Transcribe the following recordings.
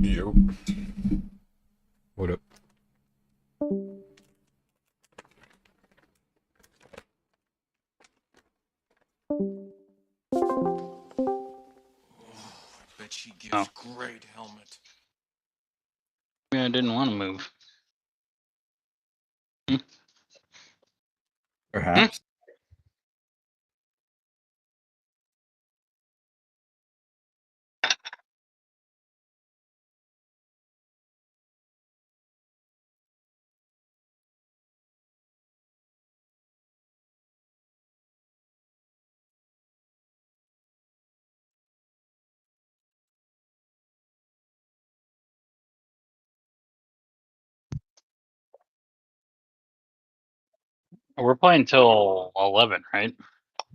Yo. What up? Bet she gives Oh. great helmet. I didn't want to move. Perhaps. We're playing till 11, right?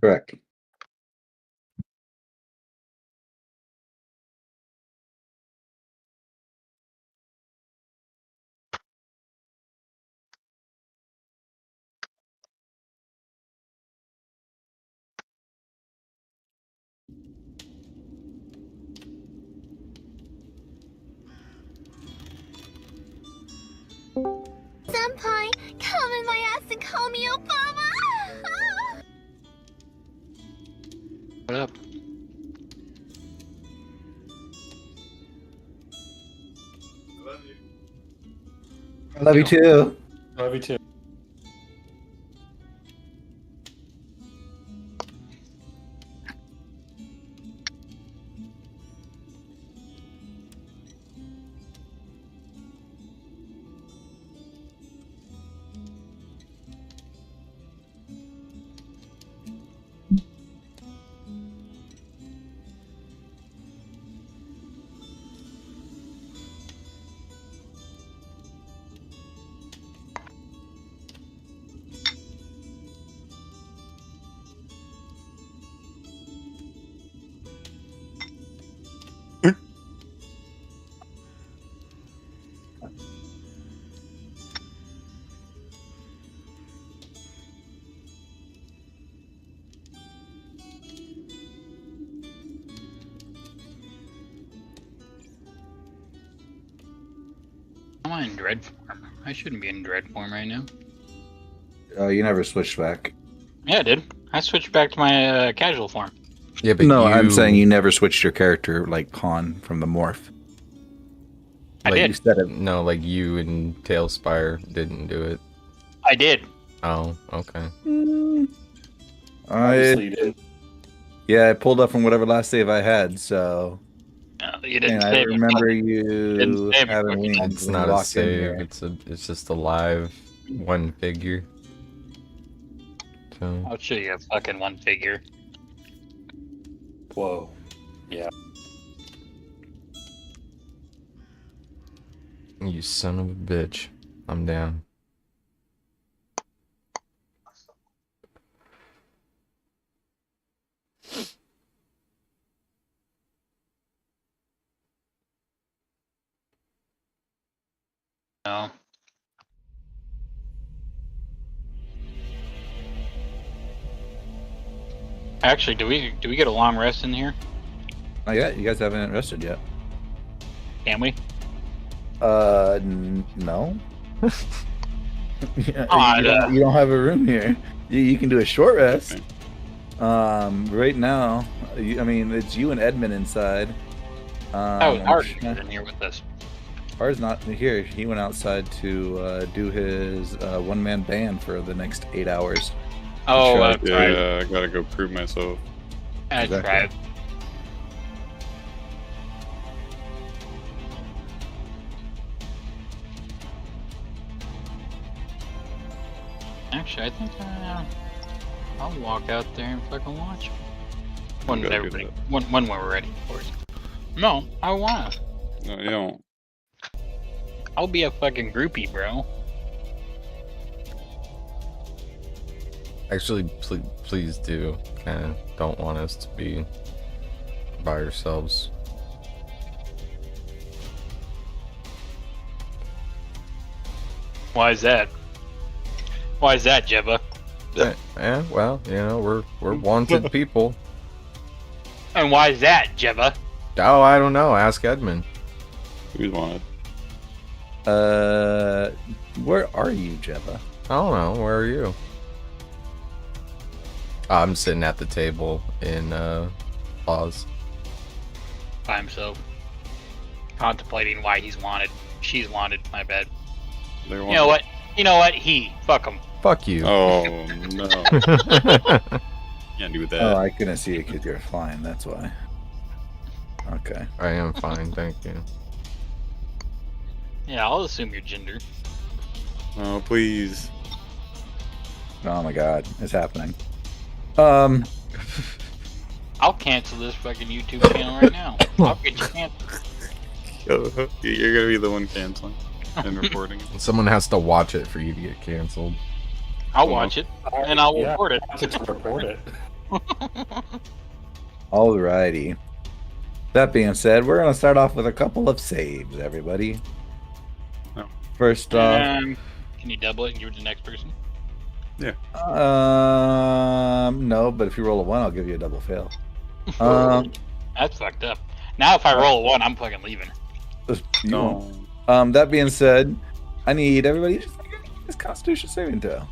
Correct. Senpai, come in my ass and call me Obama! What up? I love you too. Love you too. Am I in dread form? I shouldn't be in dread form right now. Oh, you never switched back. Yeah, I did. I switched back to my casual form. Yeah, but No, you, I'm saying you never switched your character like pawn from the morph. I like, did. You said it. No, like you and Tailspire didn't do it. I did. Oh, okay. Obviously you didn't. Yeah, I pulled up from whatever last save I had, so. No, you didn't And I save it. remember Didn't you save it, having fucking- wings. It's when not you a walked in save. here. It's just a live one figure. So I'll show you a fucking one figure. Whoa. you son of a bitch. I'm down. No. Actually, do we get a long rest in here? Not yet. You guys haven't rested yet. Can we? No. Yeah, Odd, you don't have a room here. You can do a short rest. Right now, I mean, it's you and Edmund inside. Oh, Ark is in here with us. Art's not here. He went outside to do his one-man band for the next 8 hours. Oh, Sure. that's right. Yeah, I gotta go prove myself. That's Exactly. right. Actually, I think I'll walk out there and fucking watch. When gotta do everybody, that. when we're ready, of course. No, I wanna. No, you don't. I'll be a fucking groupie, bro. Actually, please do. Kind of don't want us to be by ourselves. Why is that? Why is that, Jebba? Yeah, well, you know, we're wanted people. And why is that, Jebba? Oh, I don't know. Ask Edmund. Who's wanted? Where are you, Jeva? I don't know. Where are you? I'm sitting at the table in pause. By himself. Contemplating why he's wanted. She's wanted, my bad. They're You know what? You know what? Fuck him. Fuck you. Oh no! Can't do that. Oh, I couldn't see you because you're flying. That's why. Okay. I am fine, thank you. Yeah, I'll assume your gender. Oh please. Oh my God, it's happening. I'll cancel this fucking YouTube channel right now. I'll get you canceled. You're gonna be the one canceling and reporting. Someone has to watch it for you to get canceled. I'll watch it, and I'll Yeah, report it. I get to report it. Alrighty. That being said, we're gonna start off with a couple of saves, everybody. Oh. First off, Can you double it and give it to the next person? no, but if you roll a 1, I'll give you a double fail. That's fucked up. Now if I roll a 1, I'm fucking leaving. You No. won't. That being said, I need everybody to just make this Constitution saving throw.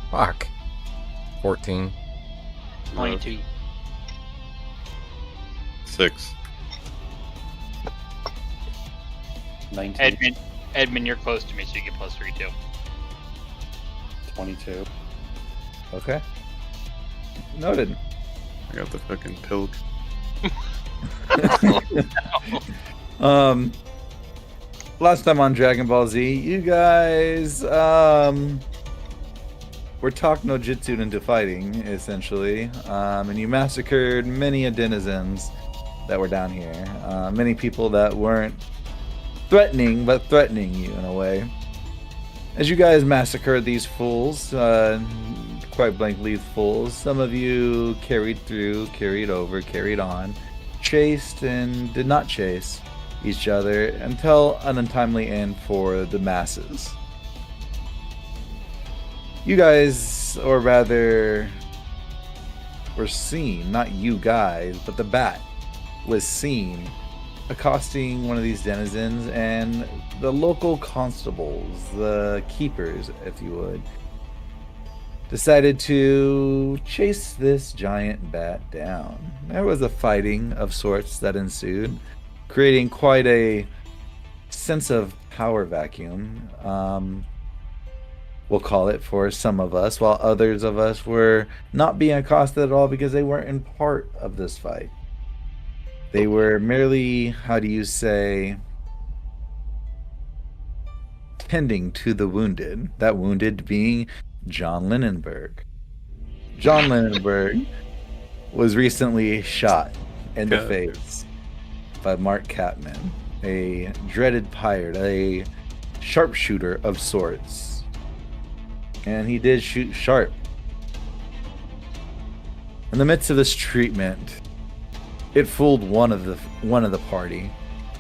Fuck. 14. 22. 6. 19, Edmund, you're close to me, so you get +3 too. 22. Okay. Noted. I got the fucking pilk. Last time on Dragon Ball Z, you guys were talked no jitsu into fighting, essentially, and you massacred many a denizens that were down here. Many people that weren't threatening, but threatening you in a way. As you guys massacred these fools, quite blankly fools, some of you carried through, carried over, carried on, chased and did not chase each other until an untimely end for the masses. You guys, or rather, were seen, not you guys, but the bat was seen accosting one of these denizens, and the local constables, the keepers, if you would, decided to chase this giant bat down. There was a fighting of sorts that ensued, creating quite a sense of power vacuum, we'll call it, for some of us, while others of us were not being accosted at all because they weren't in part of this fight. They were merely, how do you say, tending to the wounded. That wounded being John Lindenberg. John Lindenberg was recently shot in the face by Mark Catman, a dreaded pirate, a sharpshooter of sorts. And he did shoot sharp. In the midst of this treatment, it fooled one of the party.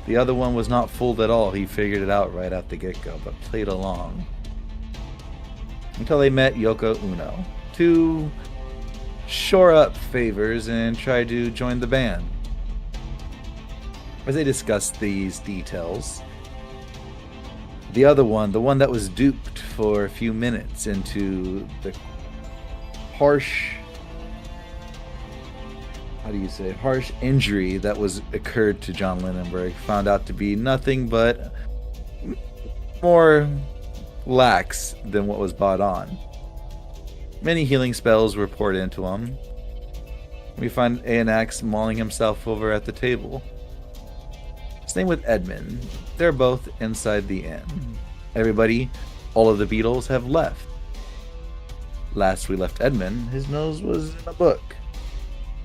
The other one was not fooled at all. He figured it out right out the get-go, but played along. Until they met Yoko Uno to shore up favors and try to join the band. As they discussed these details, the other one, the one that was duped for a few minutes into the harsh injury that was occurred to John Lindenberg, found out to be nothing but more lax than what was brought on. Many healing spells were poured into him. We find Anax mauling himself over at the table. Same with Edmund. They're both inside the inn. Everybody, all of the beetles have left. Last we left Edmund, his nose was in a book.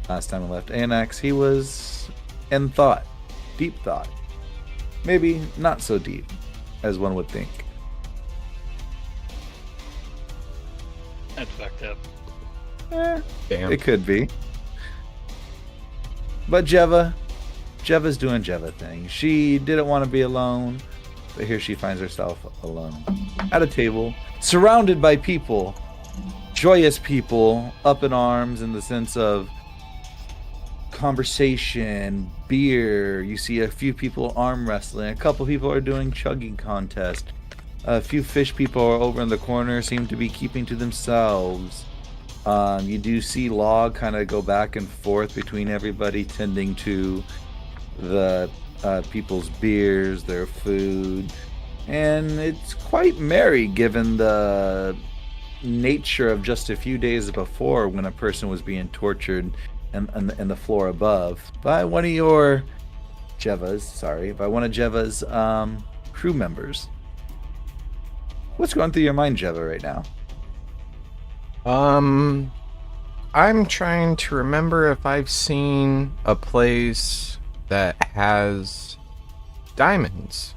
Last time we left Anax, he was in thought. Deep thought. Maybe not so deep as one would think. That's fucked up. Damn. It could be. But Jeva's doing Jeva thing. She didn't want to be alone, but here she finds herself alone. At a table, surrounded by people joyous people, up in arms in the sense of conversation, beer. You see a few people arm wrestling. A couple people are doing chugging contest. A few fish people are over in the corner, seem to be keeping to themselves. You do see Log kind of go back and forth between everybody, tending to the people's beers, their food, and it's quite merry given the nature of just a few days before when a person was being tortured in the floor above by one of Jeva's crew members. What's going through your mind, Jeva, right now? I'm trying to remember if I've seen a place that has diamonds.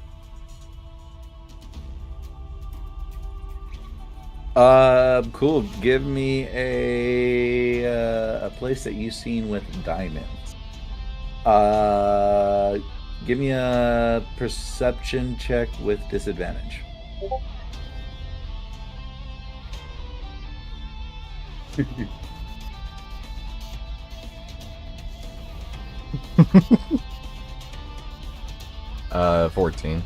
Cool. Give me a place that you've seen with diamonds. Give me a perception check with disadvantage. Uh, 14.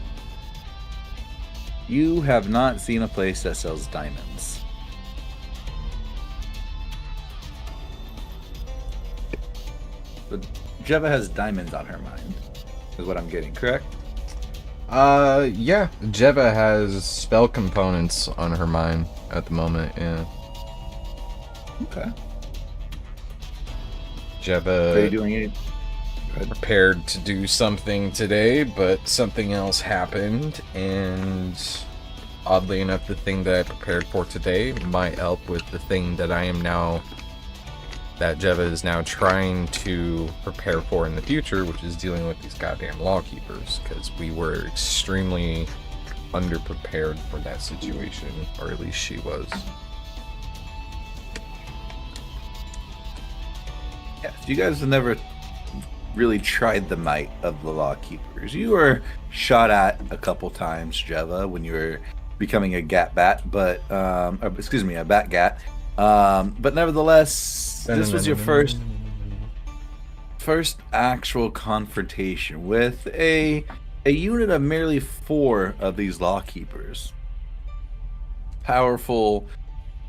You have not seen a place that sells diamonds. But Jeva has diamonds on her mind, is what I'm getting, correct? Yeah. Jeva has spell components on her mind at the moment, yeah. Okay. Jeva Are you doing it? prepared to do something today, but something else happened, and oddly enough, the thing that I prepared for today might help with the thing that Jeva is now trying to prepare for in the future, which is dealing with these goddamn lawkeepers, because we were extremely underprepared for that situation, or at least she was. Yeah, you guys have never really tried the might of the law keepers. You were shot at a couple times, Jeva, when you were becoming a gat bat, but a bat gat. But nevertheless, this was your first actual confrontation with a unit of merely 4 of these law keepers. Powerful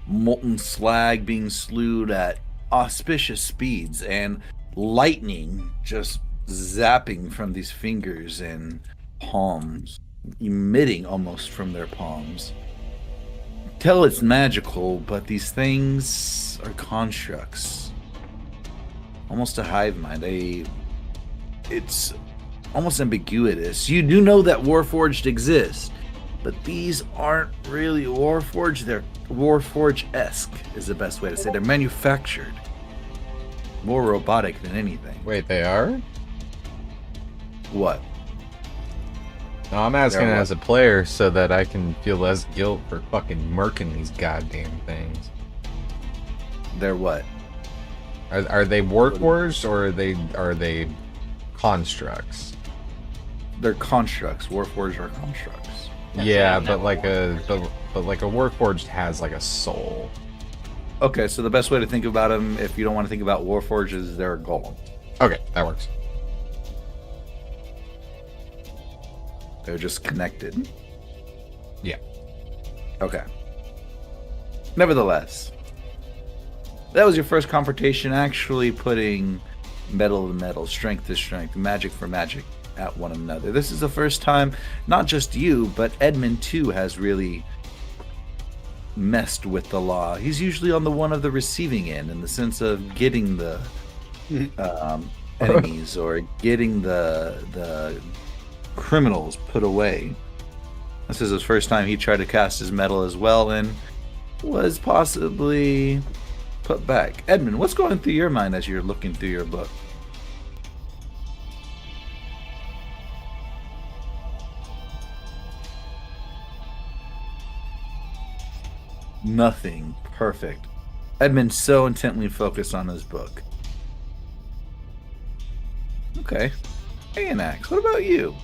molten slag being slewed at auspicious speeds, and lightning just zapping from these fingers and palms, emitting almost from their palms. Tell it's magical, but these things are constructs. Almost a hive mind. It's almost ambiguous. You do know that Warforged exist, but these aren't really Warforged. They're Warforged-esque is the best way to say. They're manufactured. More robotic than anything. Wait, they are? What? No, I'm asking They're as a player so that I can feel less guilt for fucking murking these goddamn things. They're what? Are they Warforged or are they constructs? They're constructs. Warforged are constructs. Yeah, but like a Warforged has like a soul. Okay, so the best way to think about them, if you don't want to think about Warforged, is they're a golem. Okay, that works. They're just connected. Yeah. Okay. Nevertheless, that was your first confrontation, actually putting metal to metal, strength to strength, magic for magic at one another. This is the first time, not just you, but Edmund too has really messed with the law. He's usually on the one of the receiving end in the sense of getting the enemies or getting the criminals put away. This is his first time he tried to cast his metal as well and was possibly put back. Edmund, what's going through your mind as you're looking through your book? Nothing. Perfect. Edmund's so intently focused on his book. Okay. Hey, Anax, what about you?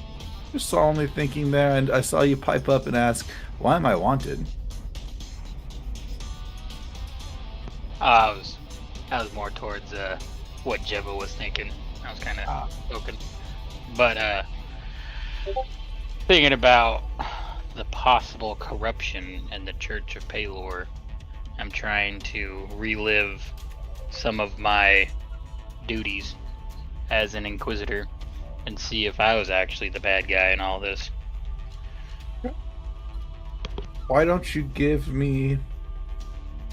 You're solemnly thinking there, and I saw you pipe up and ask, why am I wanted? I was more towards what Jeva was thinking. I was kind of open, but thinking about the possible corruption in the Church of Pelor. I'm trying to relive some of my duties as an Inquisitor and see if I was actually the bad guy in all this. Why don't you give me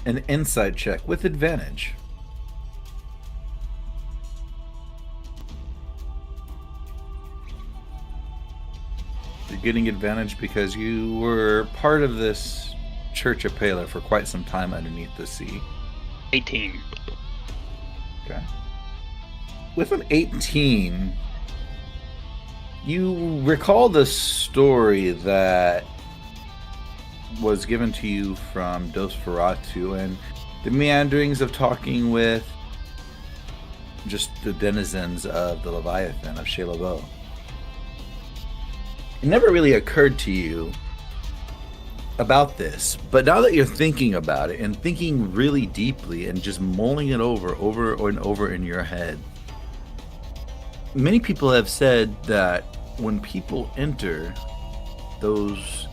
an insight check with advantage? You're getting advantage because you were part of this Church of Pelor for quite some time underneath the sea. 18. Okay. With an 18, you recall the story that was given to you from Dosferatu and the meanderings of talking with just the denizens of the Leviathan of Shelabo. It never really occurred to you about this, but now that you're thinking about it and thinking really deeply and just mulling it over and over in your head, many people have said that when people enter those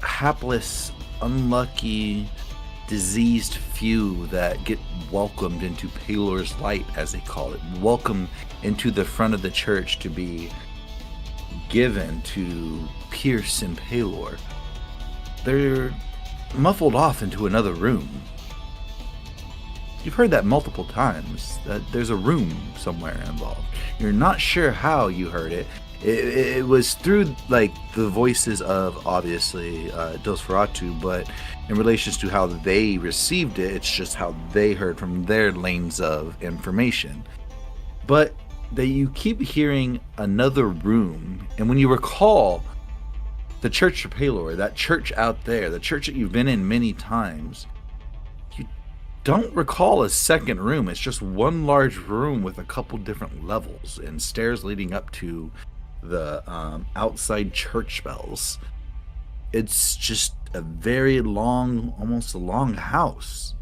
hapless, unlucky, diseased few that get welcomed into Pelor's light, as they call it, welcomed into the front of the church to be given to Pierce and Pelor, they're muffled off into another room. You've heard that multiple times, that there's a room somewhere involved. You're not sure how you heard it. It was through like the voices of obviously Dosferatu, but in relations to how they received it, it's just how they heard from their lanes of information. But that you keep hearing another room, and when you recall the Church of Pelor, that church out there, the church that you've been in many times, you don't recall a second room. It's just one large room with a couple different levels and stairs leading up to the outside church bells. It's just a very long, almost a long house.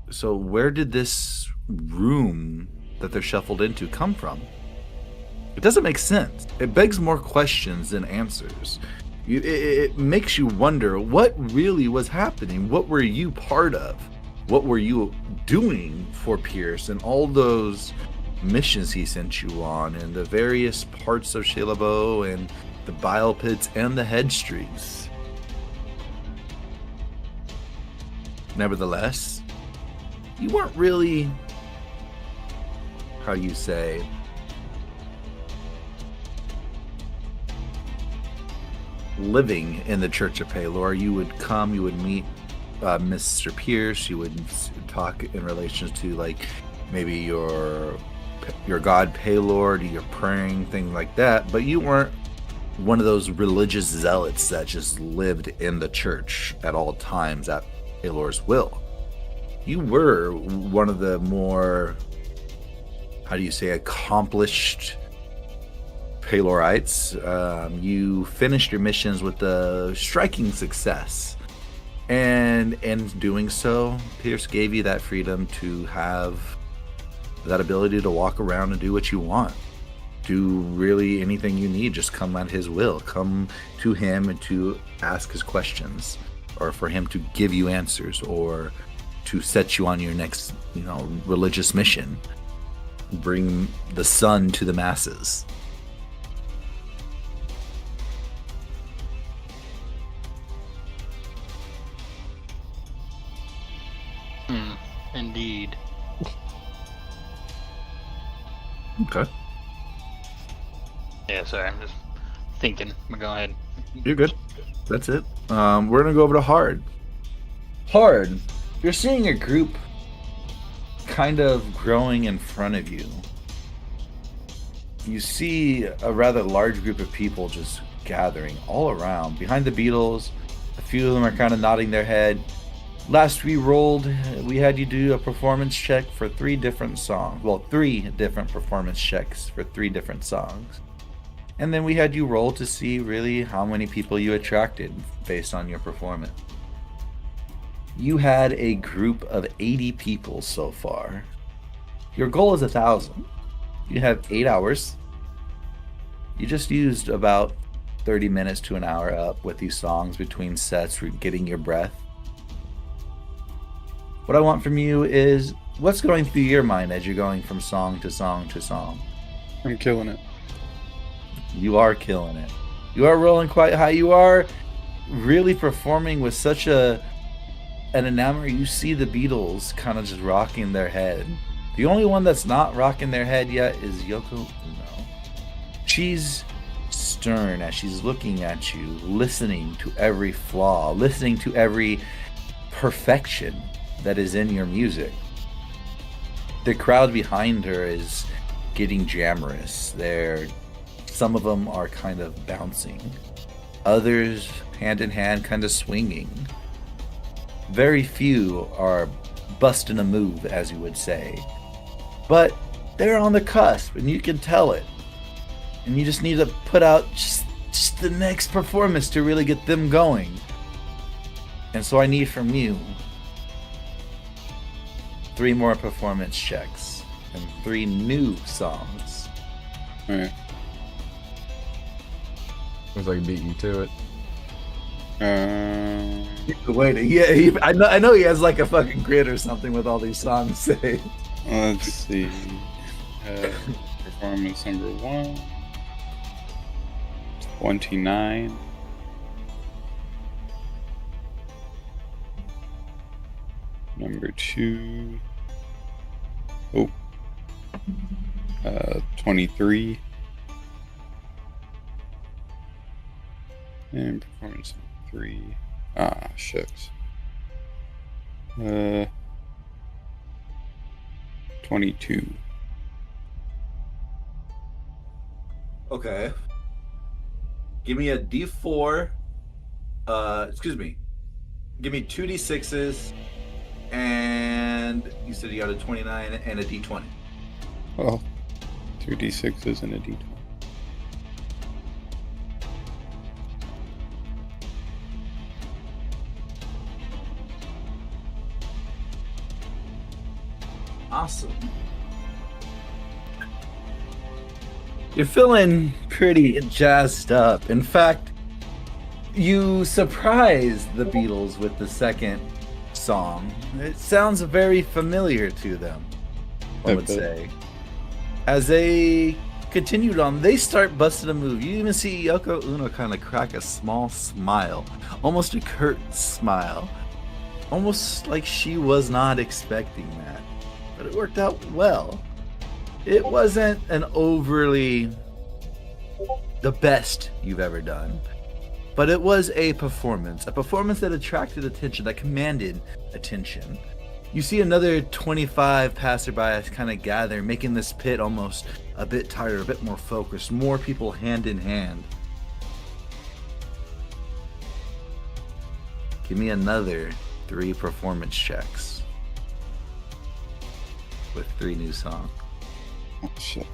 So where did this room that they're shuffled into come from? It doesn't make sense. It begs more questions than answers. It makes you wonder what really was happening. What were you part of? What were you doing for Pierce and all those missions he sent you on, and the various parts of Shelabo and the bile pits and the headstreaks? Nevertheless, you weren't really, how do you say, living in the Church of Pelor. You would come, you would meet Mr. Pierce, you would talk in relation to like maybe your god Pelor, to your praying, things like that, but you weren't one of those religious zealots that just lived in the church at all times at Pelor's will. You were one of the more, how do you say, accomplished Pelorites. You finished your missions with a striking success, and in doing so, Pierce gave you that freedom to have that ability to walk around and do what you want. Do really anything you need, just come at his will. Come to him and to ask his questions, or for him to give you answers, or to set you on your next, religious mission. Bring the sun to the masses. Indeed. Okay. Yeah, sorry, I'm just thinking. Go ahead. You're good. That's it. We're gonna go over to Hard. Hard, you're seeing a group kind of growing in front of you. You see a rather large group of people just gathering all around. Behind the beetles, a few of them are kind of nodding their head. Last we rolled, we had you do a performance check for 3 different songs. Well, 3 different performance checks for 3 different songs. And then we had you roll to see really how many people you attracted based on your performance. You had a group of 80 people so far. Your goal is 1,000. You have 8 hours. You just used about 30 minutes to an hour up with these songs between sets, getting your breath. What I want from you is what's going through your mind as you're going from song to song to song? I'm killing it. You are killing it. You are rolling quite high. You are really performing with such an enamor. You see the Beatles kind of just rocking their head. The only one that's not rocking their head yet is Yoko Ono. She's stern as she's looking at you, listening to every flaw, listening to every perfection that is in your music. The crowd behind her is getting jamorous. Some of them are kind of bouncing. Others, hand in hand, kind of swinging. Very few are busting a move, as you would say. But they're on the cusp, and you can tell it. And you just need to put out just the next performance to really get them going. And so I need from you 3 more performance checks and 3 new songs. Alright. Looks like he beat you to it. Wait, yeah, I know he has like a fucking grid or something with all these songs saved. Let's see. Performance number 1. 29. Number 2. 23. And performance number 3. Ah, shucks. 22. Okay. Give me a D4. Excuse me. Give me 2 D6s, and you said you got a 29 and a D20. Oh, 2 D6s and a D20. Awesome. You're feeling pretty jazzed up. In fact, you surprised the Beatles with the second song. It sounds very familiar to them, I would say. As they continued on, they start busting a move. You even see Yoko Ono kind of crack a small smile, almost a curt smile, almost like she was not expecting that. But it worked out well. It wasn't an overly the best you've ever done, but it was a performance that attracted attention, that commanded attention. You see another 25 passerbys kind of gather, making this pit almost a bit tighter, a bit more focused, more people hand in hand. Give me another 3 performance checks with 3 new songs. Oh, shit.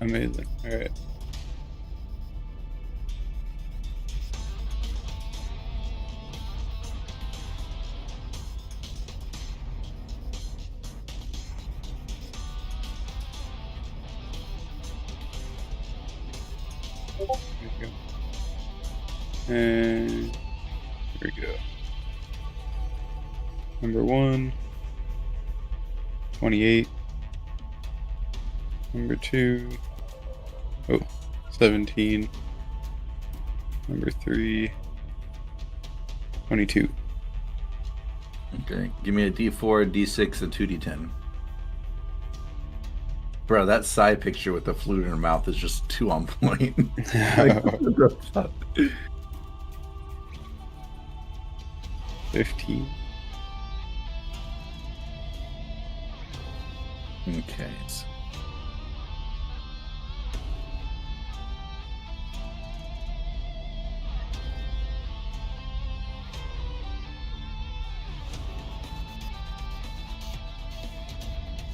Amazing. All right. There we go. And here we go. Number 1, 28. Number 2, 17. Number 3, 22. Okay, give me a D4, a D6, a 2D10. Bro, that side picture with the flute in her mouth is just too on point. Like, what the fuck? 15. Okay.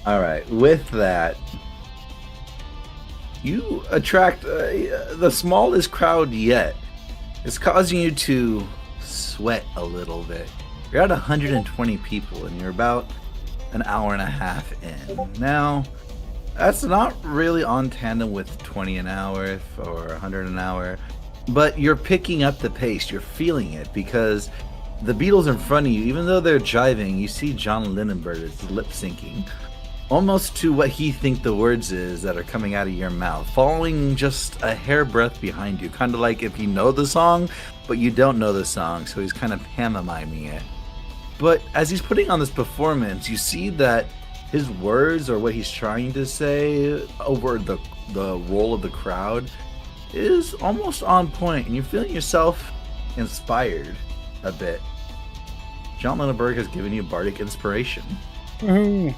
All right. With that, you attract the smallest crowd yet. It's causing you to sweat a little bit. You're at 120 people, and you're about an hour and a half in. Now, that's not really on tandem with 20 an hour or 100 an hour, but you're picking up the pace. You're feeling it because the Beatles in front of you, even though they're jiving, you see John Lindenberg is lip syncing almost to what he thinks the words is that are coming out of your mouth, following just a hairbreadth behind you, kind of like if you know the song, but you don't know the song, so he's kind of pantomiming it. But as he's putting on this performance, you see that his words or what he's trying to say over the roll of the crowd is almost on point, and you're feeling yourself inspired a bit. John Lindenberg has given you bardic inspiration. Woohoo.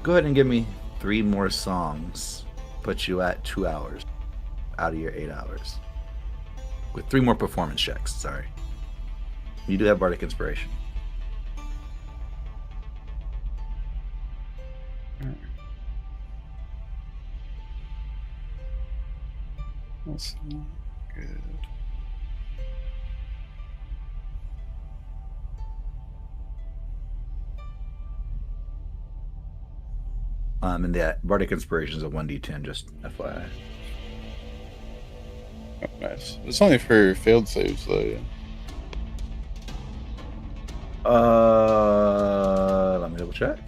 Go ahead and give me 3 more songs. Put you at 2 hours out of your 8 hours. With 3 more performance checks, sorry. You do have bardic inspiration. That's not good. And that bardic inspiration is a 1d10, just FYI. Oh, nice. It's only for failed saves, though. Yeah. Let me double check.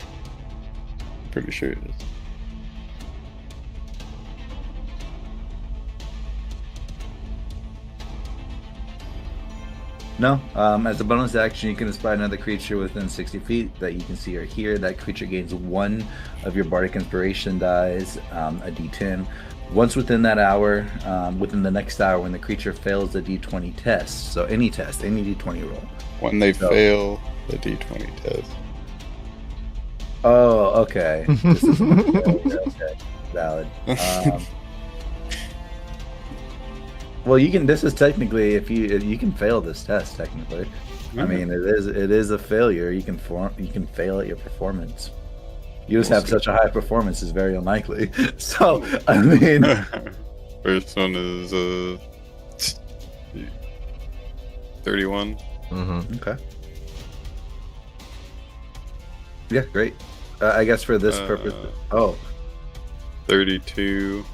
Pretty sure it is. No. As a bonus action, you can inspire another creature within 60 feet that you can see or hear. That creature gains 1 of your bardic inspiration dies, a d10. Once within that hour, within the next hour, when the creature fails the d20 test. So any test, any d20 roll. When they fail the d20 test. Oh, okay. This is okay. Valid. Well, you can. This is technically, if you can fail this test, technically. I mean, it is a failure. You can fail at your performance. You just have such a high performance is very unlikely. So, I mean, First one is 31. Mm-hmm. okay. Yeah, great. I guess for this purpose. Oh, 32.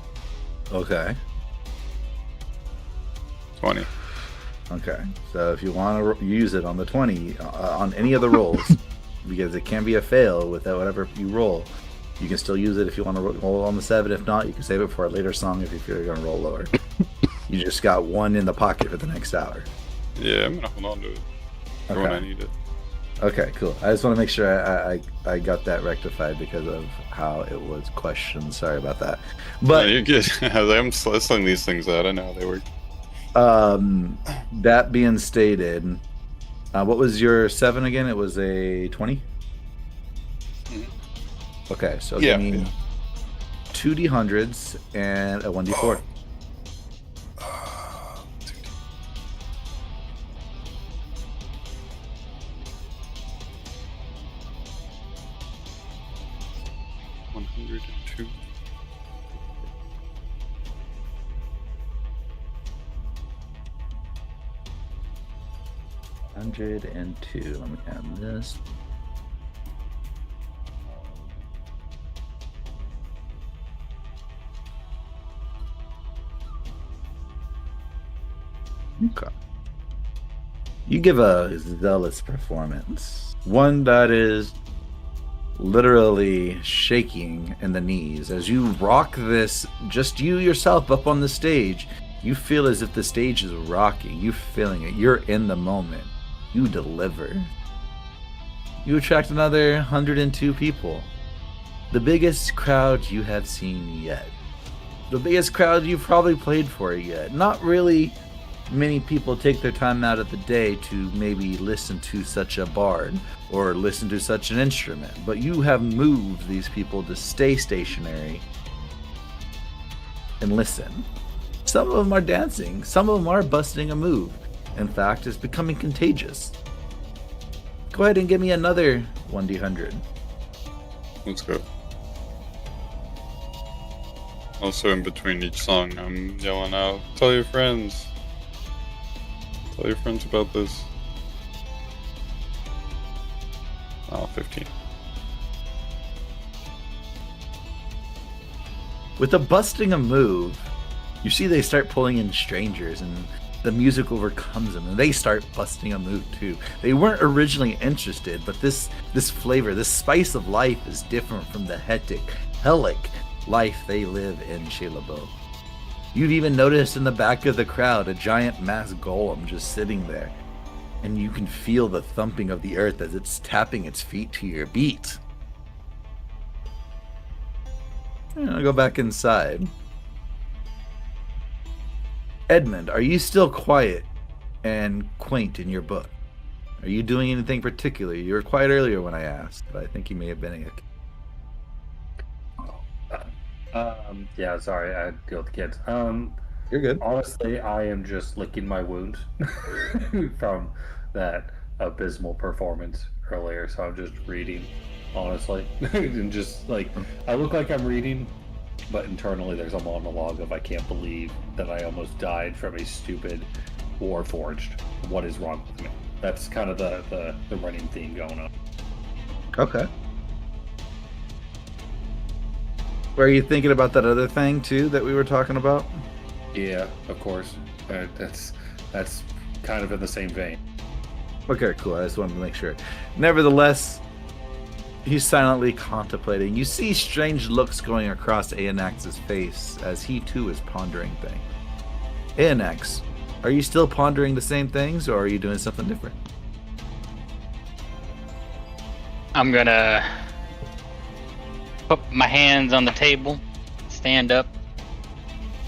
okay. 20. Okay. So if you want to use it on the 20, on any of the rolls, because it can be a fail with whatever you roll, you can still use it if you want to roll on the 7. If not, you can save it for a later song if you feel you're going to roll lower. You just got 1 in the pocket for the next hour. Yeah, I'm gonna hold on to it for when I need it. Okay, cool. I just want to make sure I got that rectified because of how it was questioned. Sorry about that. But No, you're good. I'm slinging these things out. I know how they work. That being stated, what was your 7 again? It was a 20? Okay, so Yeah, give me yeah. 2 D100s and a 1d4. $102. 102. Let me add this. Okay. You give a zealous performance. One that is literally shaking in the knees. As you rock this, just you yourself up on the stage, you feel as if the stage is rocking. You're feeling it. You're in the moment. You deliver. You attract another 102 people. The biggest crowd you have seen yet. The biggest crowd you've probably played for yet. Not really many people take their time out of the day to maybe listen to such a bard or listen to such an instrument, but you have moved these people to stay stationary and listen. Some of them are dancing, some of them are busting a move. In fact, it's becoming contagious. Go ahead and give me another 1d100. Let's go. Also, in between each song, I'm yelling out, "Tell your friends! Tell your friends about this." Oh, 15. With the busting a move, you see they start pulling in strangers and the music overcomes them and they start busting a move too. They weren't originally interested, but this flavor, this spice of life is different from the hectic, hellic life they live in Shelabo. You've even noticed in the back of the crowd a giant mass golem just sitting there, and you can feel the thumping of the earth as it's tapping its feet to your beat. I'll go back inside. Edmund, are you still quiet and quaint in your book? Are you doing anything particular? You were quiet earlier when I asked, but I think you may have been Yeah, sorry, I deal with the kids. You're good. Honestly, I am just licking my wound from that abysmal performance earlier, so I'm just reading, honestly. And just like, I look like I'm reading, but internally there's a monologue of I can't believe that I almost died from a stupid Warforged. What is wrong with me? That's kind of the running theme going on. Okay. Were you thinking about that other thing too that we were talking about? Yeah, of course. That's kind of in the same vein. Okay, cool. I just wanted to make sure. Nevertheless, he's silently contemplating. You see strange looks going across Aenax's face as he too is pondering things. Aenax, are you still pondering the same things, or are you doing something different? I'm gonna put my hands on the table, stand up.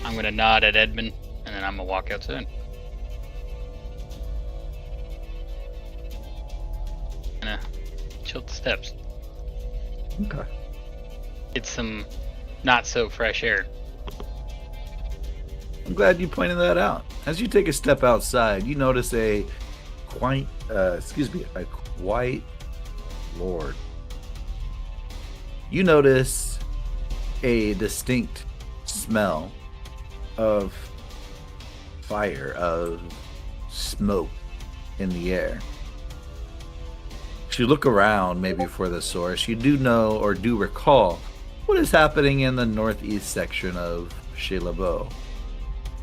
I'm gonna nod at Edmund, and then I'm gonna walk outside. Gonna chill the steps. Okay. Get some not so fresh air. I'm glad you pointed that out. As you take a step outside, you notice a quiet lord. You notice a distinct smell of fire, of smoke in the air. As you look around, maybe for the source, you do know or do recall what is happening in the northeast section of Shelabo.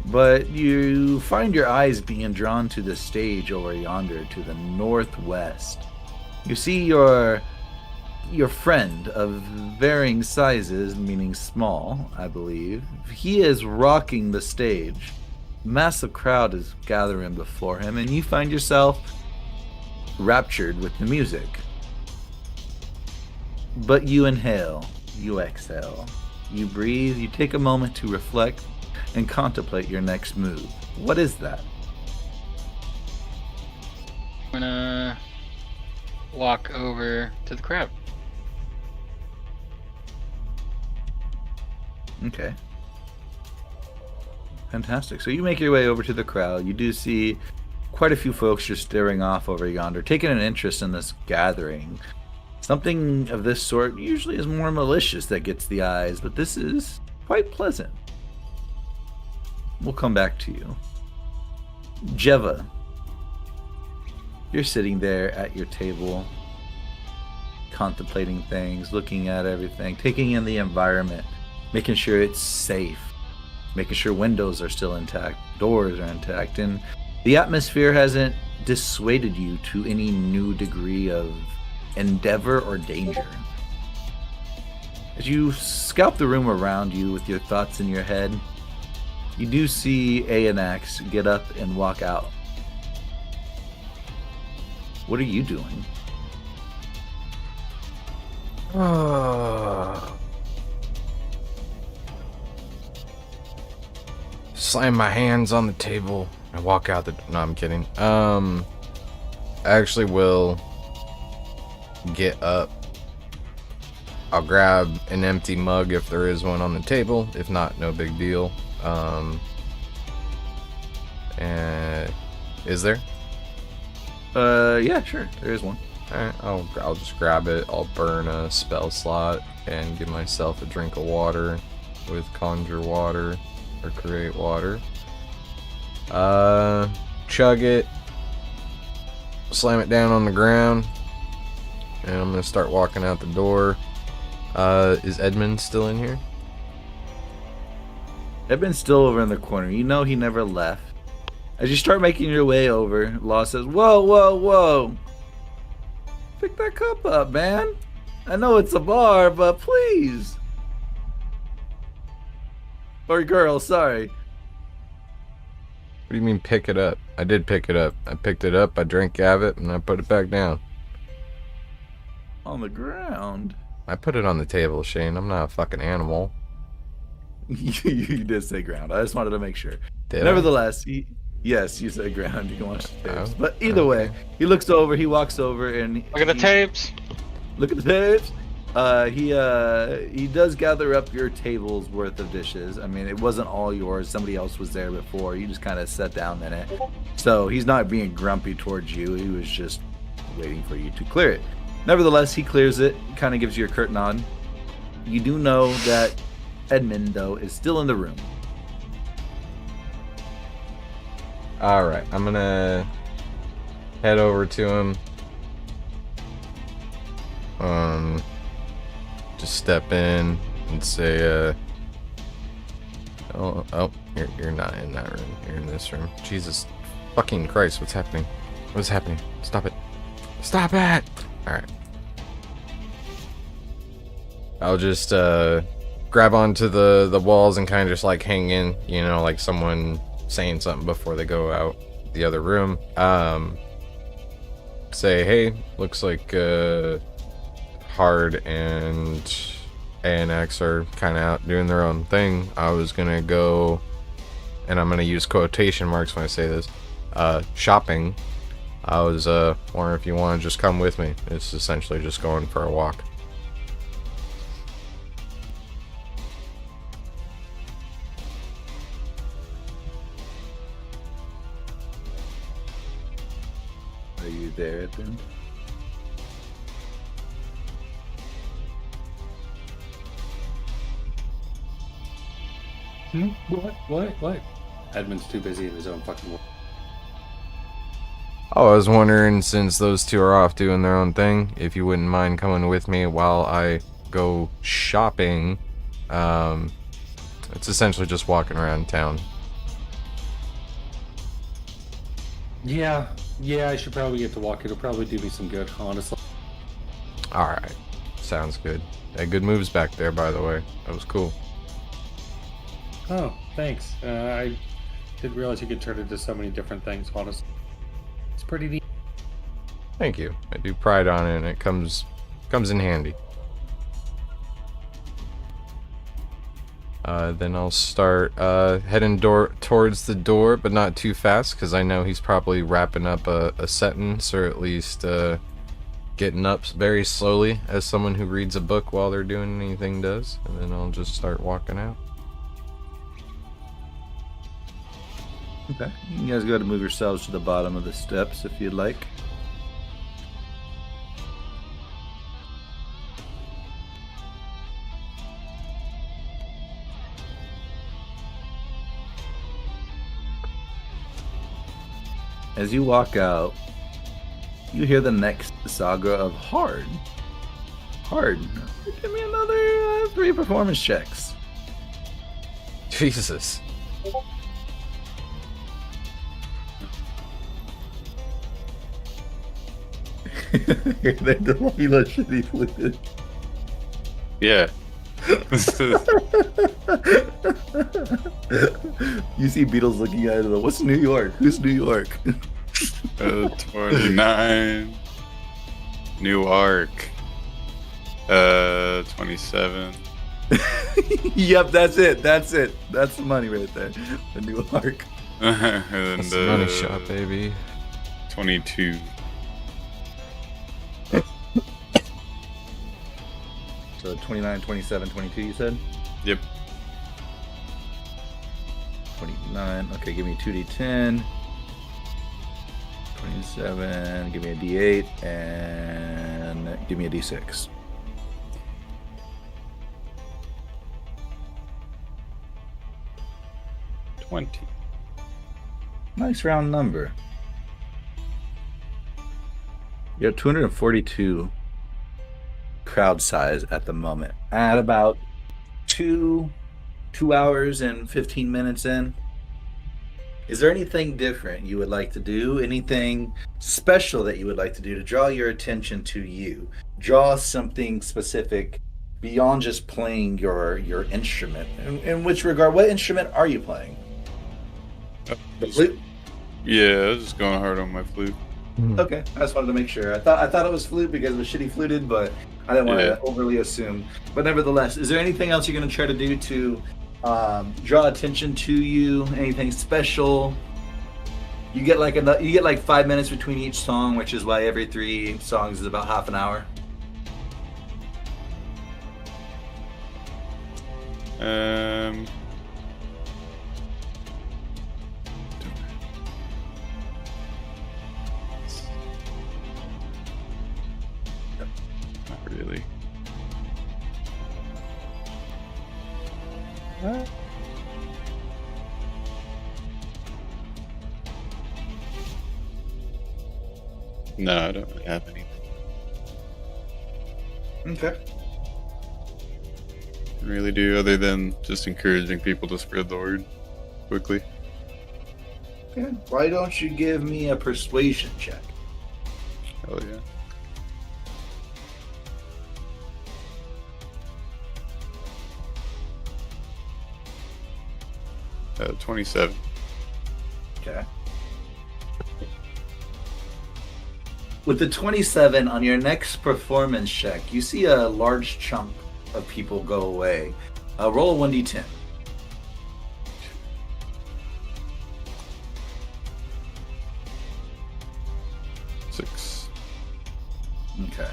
But you find your eyes being drawn to the stage over yonder to the northwest. You see your friend of varying sizes, meaning small, I believe. He is rocking the stage. A massive crowd is gathering before him, and you find yourself raptured with the music. But you inhale, you exhale, you breathe, you take a moment to reflect and contemplate your next move. What is that? I'm gonna walk over to the crowd. Okay. Fantastic. So you make your way over to the crowd. You do see quite a few folks just staring off over yonder, taking an interest in this gathering. Something of this sort usually is more malicious that gets the eyes, but this is quite pleasant. We'll come back to you. Jeva, you're sitting there at your table, contemplating things, looking at everything, taking in the environment, making sure it's safe, making sure windows are still intact, doors are intact, and the atmosphere hasn't dissuaded you to any new degree of endeavor or danger. As you scout the room around you with your thoughts in your head, you do see Aenax get up and walk out. What are you doing? Slam my hands on the table I walk out the. No, I'm kidding. I actually will get up. I'll grab an empty mug if there is one on the table. If not, no big deal. And is there? Yeah, sure. There is one. Alright, I'll just grab it. I'll burn a spell slot and give myself a drink of water with conjure water or create water. Chug it, slam it down on the ground, and I'm gonna start walking out the door. Is Edmund still in here? Edmund's still over in the corner. You know he never left. As you start making your way over, Law says, "Whoa, whoa, whoa! Pick that cup up, man. I know it's a bar, but please." Or girl, sorry. What do you mean pick it up? I did pick it up. I picked it up, I drank of it, and I put it back down. On the ground. I put it on the table, Shane. I'm not a fucking animal. You did say ground. I just wanted to make sure. Did I? Nevertheless, yes, you said ground. You can watch the tapes. Oh, But either way, he looks over, he walks over, and Look at the tapes. Look at the tapes. He does gather up your table's worth of dishes. I mean, it wasn't all yours. Somebody else was there before. You just kind of sat down in it. So he's not being grumpy towards you. He was just waiting for you to clear it. Nevertheless, he clears it, kind of gives you a curt nod. You do know that Edmund, though, is still in the room. Alright, I'm gonna head over to him. Just step in and say, oh, you're not in that room. You're in this room. Jesus fucking Christ, what's happening? What's happening? Stop it. Stop it! Alright. I'll just, grab onto the walls and kind of just like hang in, you know, like someone saying something before they go out the other room. Say, hey, looks like, Hard and ANX are kind of out doing their own thing. I was gonna go, and I'm gonna use quotation marks when I say this, shopping. I was wondering if you want to just come with me. It's essentially just going for a walk. Are you there, Edmund? What? Edmund's too busy in his own fucking world. Oh, I was wondering, since those two are off doing their own thing, if you wouldn't mind coming with me while I go shopping. It's essentially just walking around town. Yeah, I should probably get to walk. It'll probably do me some good, honestly. Alright, sounds good. Hey, good moves back there, by the way. That was cool. Oh, thanks. I didn't realize you could turn into so many different things, honestly. It's pretty neat. Thank you. I do pride on it, and it comes in handy. Then I'll start heading towards the door, but not too fast, because I know he's probably wrapping up a sentence, or at least getting up very slowly, as someone who reads a book while they're doing anything does. And then I'll just start walking out. Okay. You guys got to move yourselves to the bottom of the steps if you'd like. As you walk out, you hear the next saga of Hard. Hard, give me another 3 performance checks. Jesus. They Delilah shitty fluid. Yeah. You see Beatles looking at it. What's New York? Who's New York? 29. New Ark. 27. Yep, that's it. That's the money right there. The New Ark. and That's the money shot, baby. 22. So 29, 27, 22, you said? Yep. 29. Okay, give me 2d10. 27. Give me a d8. And give me a d6. $20. Nice round number. You have 242 crowd size at the moment. At about 2 hours and 15 minutes in. Is there anything different you would like to do? Anything special that you would like to do to draw your attention to you? Draw something specific beyond just playing your instrument. In which regard, what instrument are you playing? The flute? Yeah, I was just going hard on my flute. Okay, I just wanted to make sure. I thought it was flute because it was shitty fluted, but I didn't want to overly assume. But nevertheless, is there anything else you're going to try to do to draw attention to you? Anything special? You get like 5 minutes between each song, which is why every 3 songs is about half an hour. Not really. No, I don't really have anything. Okay. Really do, other than just encouraging people to spread the word quickly. Okay. Why don't you give me a persuasion check? Hell yeah. 27. Okay. With the 27 on your next performance check, you see a large chunk of people go away. Roll a 1d10. 6. Okay.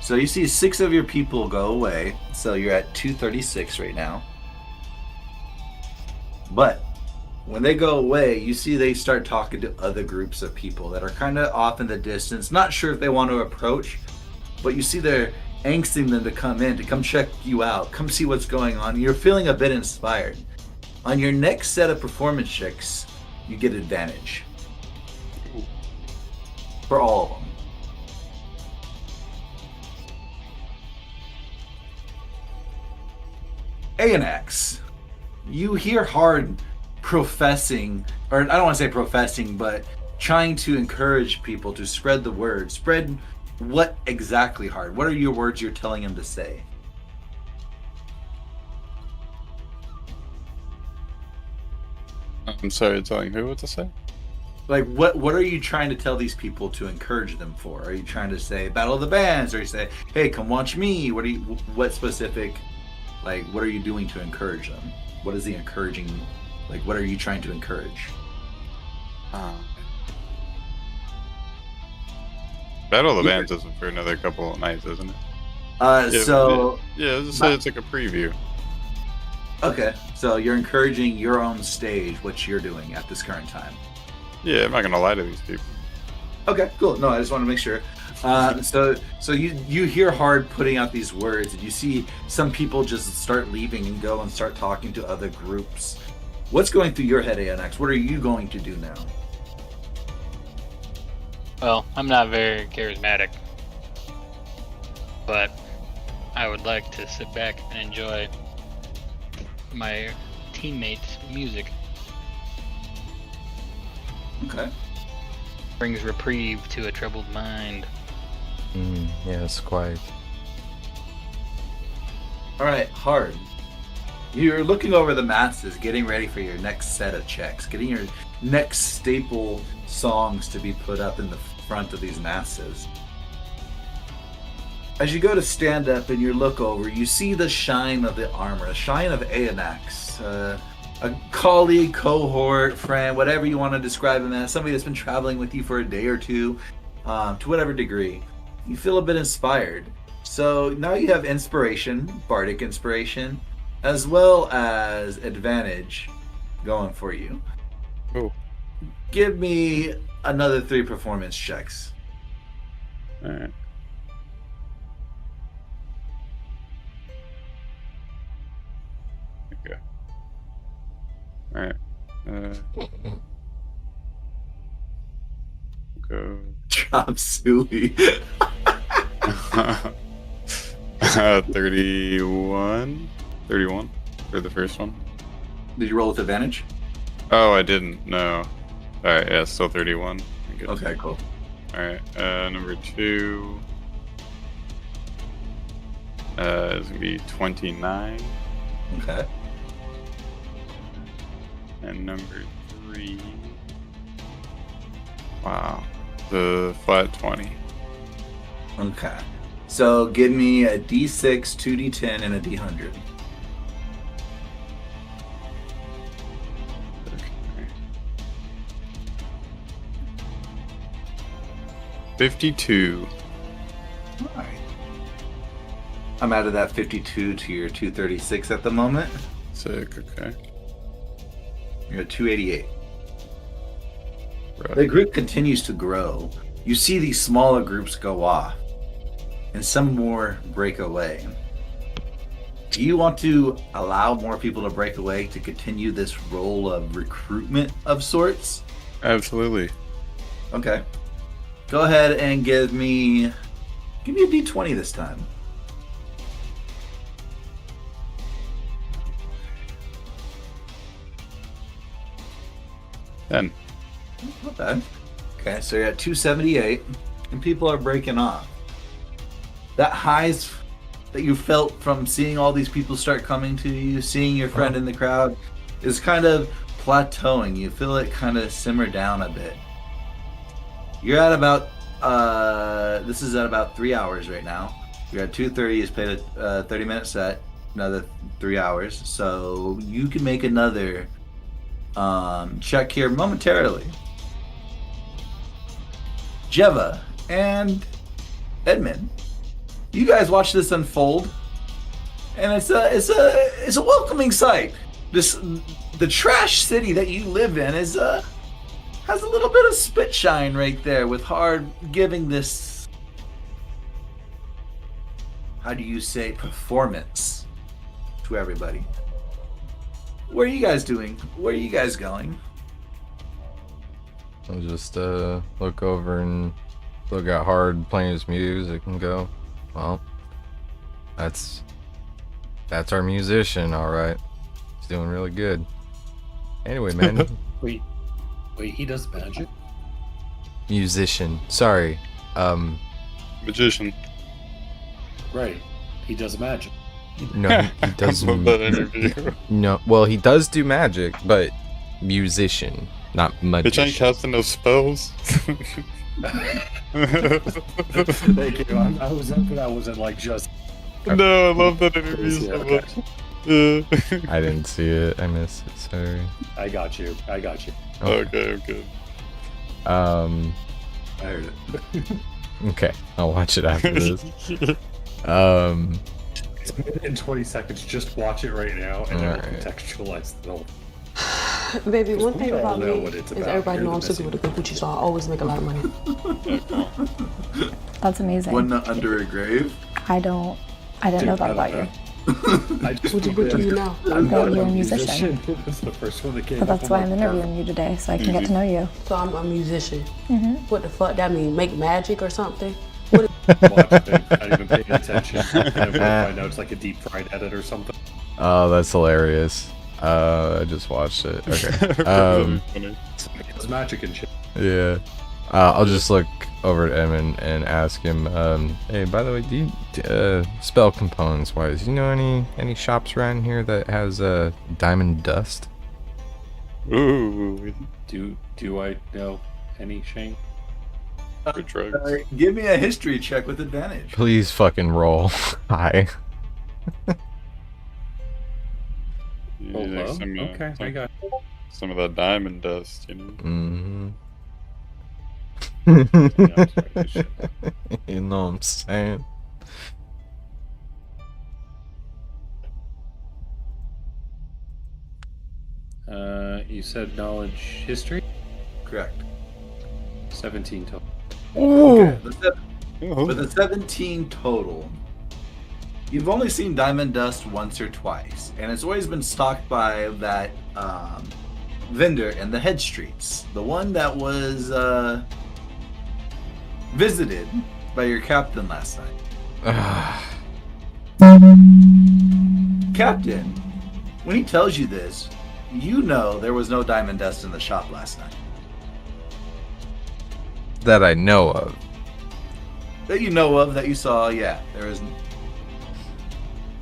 So you see 6 of your people go away. So you're at 236 right now. But when they go away, you see they start talking to other groups of people that are kind of off in the distance. Not sure if they want to approach, but you see they're angsting them to come in, to come check you out, come see what's going on. You're feeling a bit inspired. On your next set of performance checks, you get advantage. For all of them. Anax, you hear Hard professing, or I don't want to say professing, but trying to encourage people to spread the word. Spread what exactly, Hard? What are your words you're telling him to say? I'm sorry, telling who what to say? Like, what are you trying to tell these people to encourage them for? Are you trying to say Battle of the Bands, or you say, hey, come watch me? What specific, like, what are you doing to encourage them? What is the encouraging, like, what are you trying to encourage? Battle of the Bands isn't for another couple of nights, isn't it? Yeah, just say it's like a preview. Okay, so you're encouraging your own stage, what you're doing at this current time. Yeah, I'm not gonna lie to these people. Okay, cool. No, I just want to make sure. So you hear Hard putting out these words, and you see some people just start leaving and go and start talking to other groups. What's going through your head, ANX? What are you going to do now? Well, I'm not very charismatic, but I would like to sit back and enjoy my teammates' music. Okay. Brings reprieve to a troubled mind. Yes, quite. All right, Hard. You're looking over the masses, getting ready for your next set of checks, getting your next staple songs to be put up in the front of these masses. As you go to stand up and you look over, you see the shine of the armor, the shine of Aeonax. a colleague, cohort, friend, whatever you want to describe him as, somebody that's been traveling with you for a day or two, to whatever degree, you feel a bit inspired. So now you have inspiration, bardic inspiration, as well as advantage going for you. Oh. Give me another 3 performance checks. Alright. Okay. Alright. Go. Chop suey. 31? 31 for the first one. Did you roll with advantage? Oh, I didn't. No. Alright, yeah, still 31. Good. Okay, cool. Alright, number 2 is gonna be 29. Okay. And number 3. Wow. The flat 20. Okay. So give me a D6, 2D10, and a D100. Okay. 52. Alright. I'm out of that 52 to your 236 at the moment. Sick, okay. You're at 288. Right. The group continues to grow. You see these smaller groups go off, and some more break away. Do you want to allow more people to break away to continue this role of recruitment of sorts? Absolutely. Okay. Go ahead and give me a D20 this time. 10. Not bad. Okay, so you're at 278, and people are breaking off. That highs that you felt from seeing all these people start coming to you, seeing your friend in the crowd, is kind of plateauing. You feel it kind of simmer down a bit. You're at about, this is at about 3 hours right now. You're at 2:30, you played a 30-minute set, another 3 hours. So you can make another check here momentarily. Jeva and Edmund, you guys watch this unfold, and it's a welcoming sight. The trash city that you live in has a little bit of spit shine right there, with Hard giving this, how do you say, performance to everybody. What are you guys doing? Where are you guys going? I'll just look over and look at Hard playing his music and go, well, that's our musician, all right. He's doing really good. Anyway, man. Wait, he does magic? Musician. Sorry. Magician. Right. He does magic. No, he does. I love that interview. No, well, he does do magic, but musician, not Bitch ain't magician. casting no spells. Thank you. I was hoping that wasn't like just. No, I love that interview Yeah, so okay. much. Yeah. I didn't see it. I missed it. Sorry. I got you. Okay. I heard it. Okay, I'll watch it after this. It's a minute and 20 seconds. Just watch it right now, and then we'll Alright. contextualize the whole. Baby, one we thing all about know me what it's is about. everybody You're know the I'm super missing- with the Gucci, so I always make a lot of money. That's amazing. One nut under a grave. I didn't know that about you. I just What do you know? I'm That not you're a a musician. musician. That's the first one that came But up. that's why I'm interviewing you today, so I can get to know you. So I'm a musician. Mm-hmm. What the fuck that mean? Make magic or something? Watch it. I didn't even pay attention. I find out it's like a deep fried edit or something. Oh, that's hilarious. I just watched it. Okay. Funny. Somebody does magic and shit. Yeah. I'll just look over at Edmund and ask him, hey, by the way, do you, spell components wise, you know any shops around here that has, diamond dust? Ooh, Do I know any Shane? for drugs. Give me a history check with advantage. Please fucking roll. Hi. Oh, Using low? some, Okay, I got some of that diamond dust, you know. Mm-hmm. Yeah, I'm sorry, this shit. You know what I'm saying? You said knowledge history? Correct. 17 total. Okay. Oh, With a 17 total, you've only seen diamond dust once or twice, and it's always been stocked by that vendor in the head streets. The one that was visited by your captain last night. Captain, when he tells you this, you know there was no diamond dust in the shop last night. That I know of. That you know of, that you saw, yeah. There was,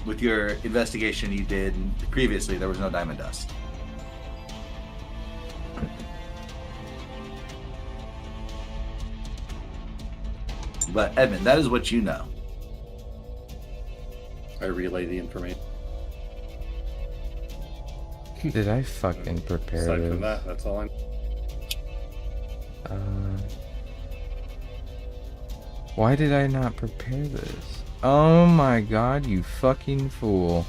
with your investigation you did previously, there was no diamond dust. But Edmund, that is what you know. I relay the information. Did I fucking prepare Aside this? from that, that's all I Why did I not prepare this? Oh my god, you fucking fool.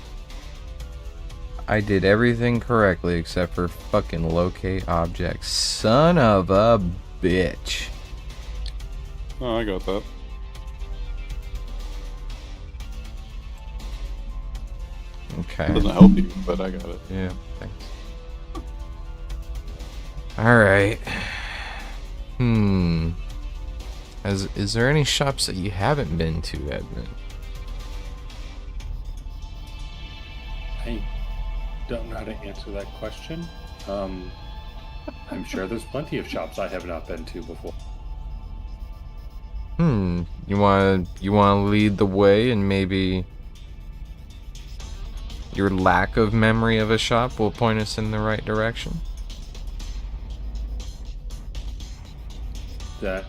I did everything correctly except for fucking locate objects. Son of a bitch. oh, I got that. Okay. Doesn't help you, but I got it. Yeah, thanks. Alright. Is there any shops that you haven't been to, Edmund? I don't know how to answer that question. I'm sure there's plenty of shops I have not been to before. You wanna lead the way, and maybe your lack of memory of a shop will point us in the right direction? That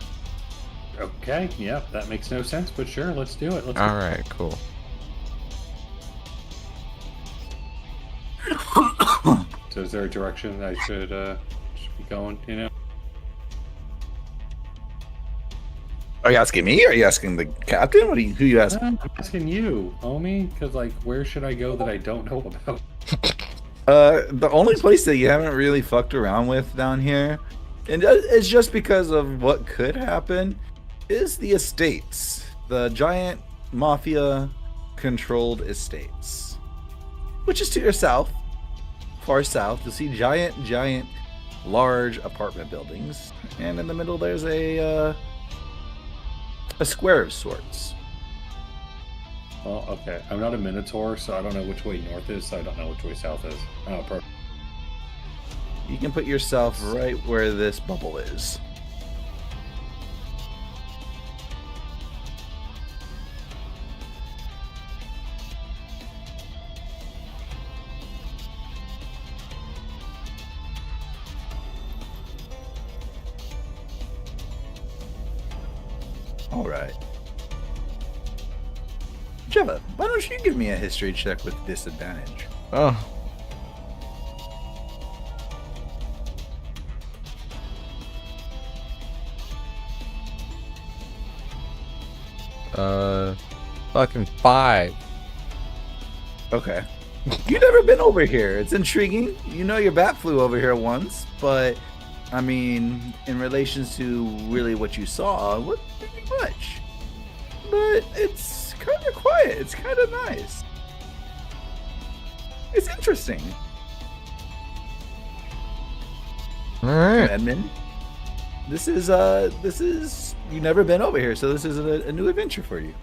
okay, yeah, that makes no sense, but sure, let's do it. Let's Alright, cool. So is there a direction I should be going, you know? Are you asking me? Are you asking the captain? Who you asking? I'm asking you, homie, because like, where should I go that I don't know about? The only place that you haven't really fucked around with down here, and it's just because of what could happen, is the estates. The giant mafia-controlled estates. Which is to your south, far south. You'll see giant, large apartment buildings. And in the middle there's a square of sorts. Well, okay, I'm not a minotaur, so I don't know which way north is, so I don't know which way south is. Oh, perfect. You can put yourself right where this bubble is. All right. Jeva, why don't you give me a history check with disadvantage? Oh. Fucking 5. Okay. You've never been over here. It's intriguing. You know your bat flew over here once, but I mean, in relation to really what you saw, it wasn't really much. But it's kind of quiet. It's kind of nice. It's interesting. All right. Edmund, this is you've never been over here, so this is a new adventure for you.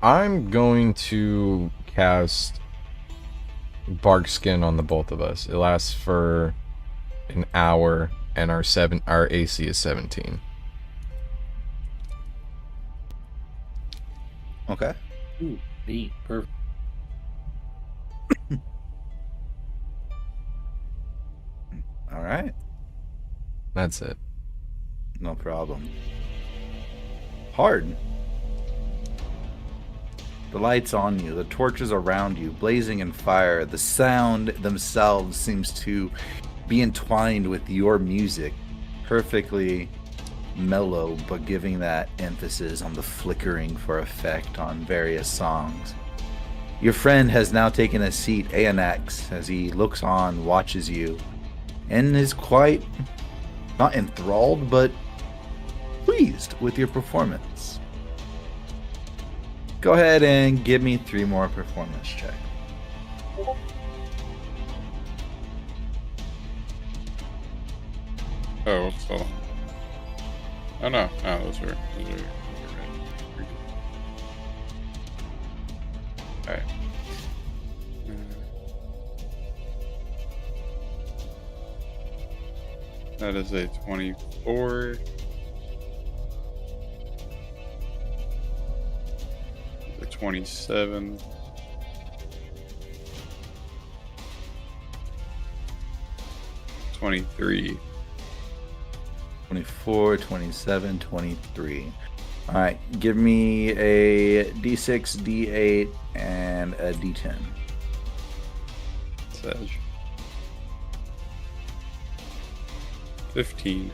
I'm going to cast Bark Skin on the both of us. It lasts for an hour, and our AC is 17. Okay. Ooh, neat, perfect. All right. That's it. No problem. Hard. The lights on you, the torches around you, blazing in fire. The sound themselves seems to be entwined with your music, perfectly mellow, but giving that emphasis on the flickering for effect on various songs. Your friend has now taken a seat, ANX, as he looks on, watches you, and is quite, not enthralled, but pleased with your performance. Go ahead and give me 3 more performance checks. Oh, so. Oh no, those are Alright. That is a 24. A 27. 23. 24, 27, 23. All right, give me a D6, D8, and a D10. Sag. 15.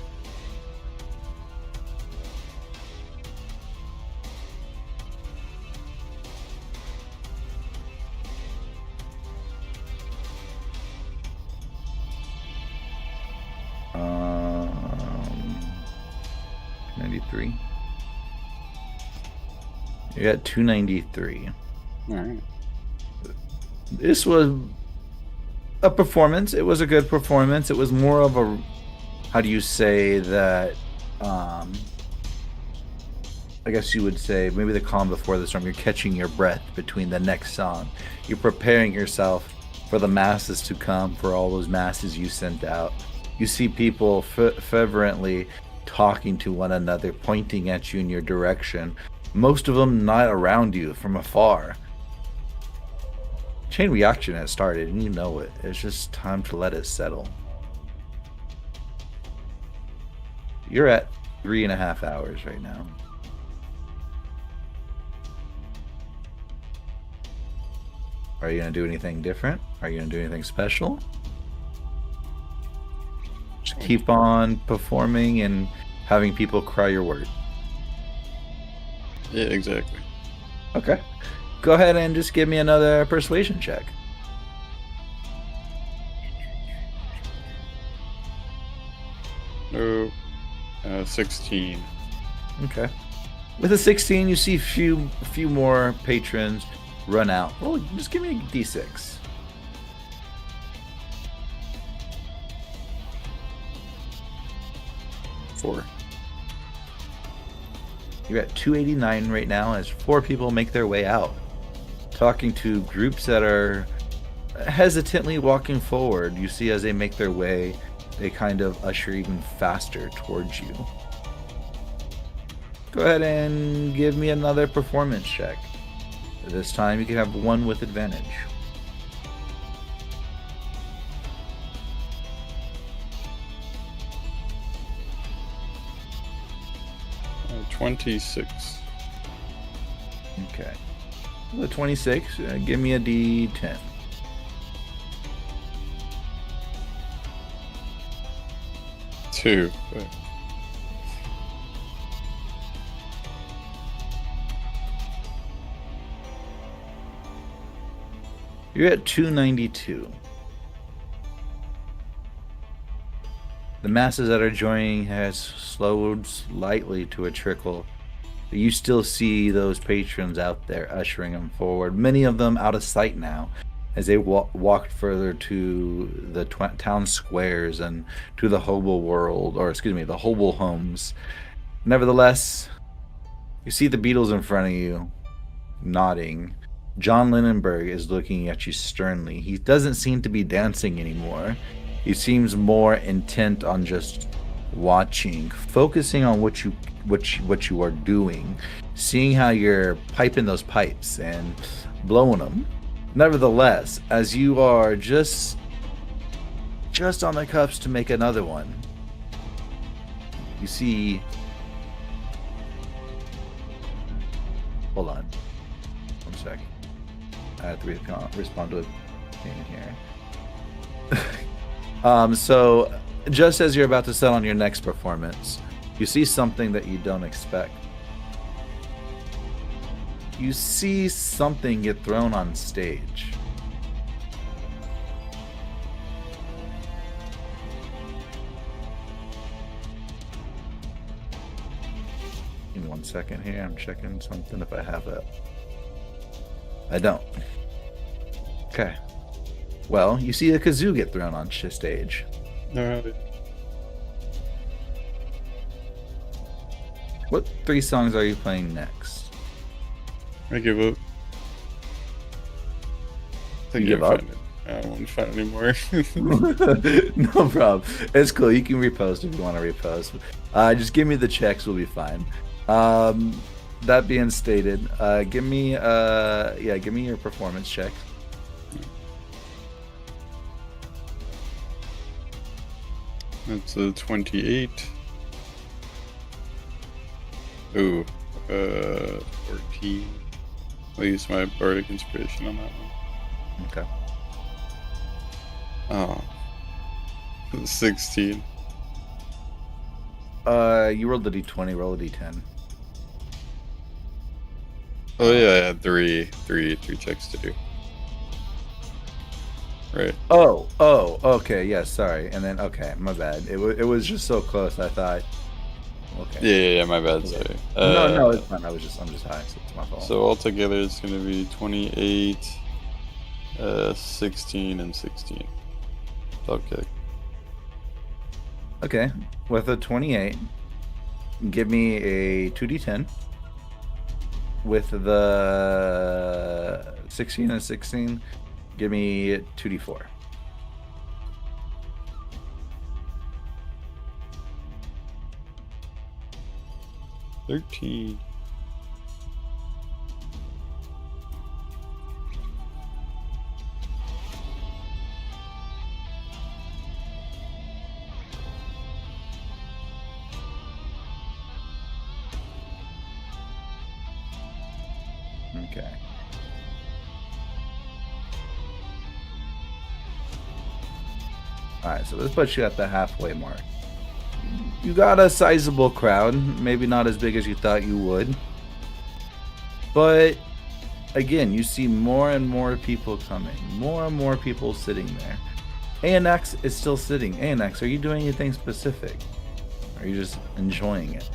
Um, 93. You're at 293. Alright. This was a performance. It was a good performance. It was more of a, how do you say that, I guess you would say maybe the calm before the storm. You're catching your breath between the next song. You're preparing yourself for the masses to come, for all those masses you sent out. You see people fervently talking to one another, pointing at you in your direction. Most of them not around you, from afar. Chain reaction has started, and you know it. It's just time to let it settle. You're at 3.5 hours right now. Are you going to do anything different? Are you going to do anything special? Just keep on performing and having people cry your word. Yeah, exactly. Okay. Go ahead and just give me another persuasion check. No. 16. Okay. With a 16, you see a few more patrons run out. Well, just give me a D6. Four. You're at 289 right now as 4 people make their way out, talking to groups that are hesitantly walking forward. You see as they make their way, they kind of usher even faster towards you. Go ahead and give me another performance check. This time you can have 1 with advantage. Uh, 26. Okay. The 26, give me a D10. Two. You're at 292. The masses that are joining has slowed slightly to a trickle. But you still see those patrons out there ushering them forward. Many of them out of sight now as they walked further to the town squares and to the hobo world, or excuse me, the hobo homes. Nevertheless, you see the Beatles in front of you, nodding. John Lindenberg is looking at you sternly. He doesn't seem to be dancing anymore. He seems more intent on just watching, focusing on what you are doing, seeing how you're piping those pipes and blowing them. Nevertheless, as you are just on the cusp to make another one, you see. Hold on. I'm sec. I have to respond to a thing here. So, just as you're about to set on your next performance, you see something that you don't expect. You see something get thrown on stage. Give me 1 second here. I'm checking something if I have it. I don't. Okay. Well, you see a kazoo get thrown on stage. Alrighty. What 3 songs are you playing next? I give up. I think You give I up? find it. I won't find it anymore. No problem. It's cool. You can repost if you want to repost. Just give me the checks. We'll be fine. That being stated, give me your performance check. That's a 28. Ooh, 14. I'll use my bardic inspiration on that one. Okay. Oh. 16. You rolled a d20. Roll a d10. Oh yeah, I had three checks to do. Right. Oh, okay, yeah, sorry. And then, okay, my bad. It was just so close, I thought. Okay. Yeah, my bad, sorry. No, it's fine. I'm just high, so it's my fault. So altogether it's gonna be 28, 16, and 16. Okay. Okay, with a 28, give me a 2d10. With the 16 and 16, give me 2d4. $13. Okay. Alright, so this puts you at the halfway mark. You got a sizable crowd, maybe not as big as you thought you would. But again, you see more and more people coming, more and more people sitting there. ANX is still sitting. ANX, are you doing anything specific? Or are you just enjoying it?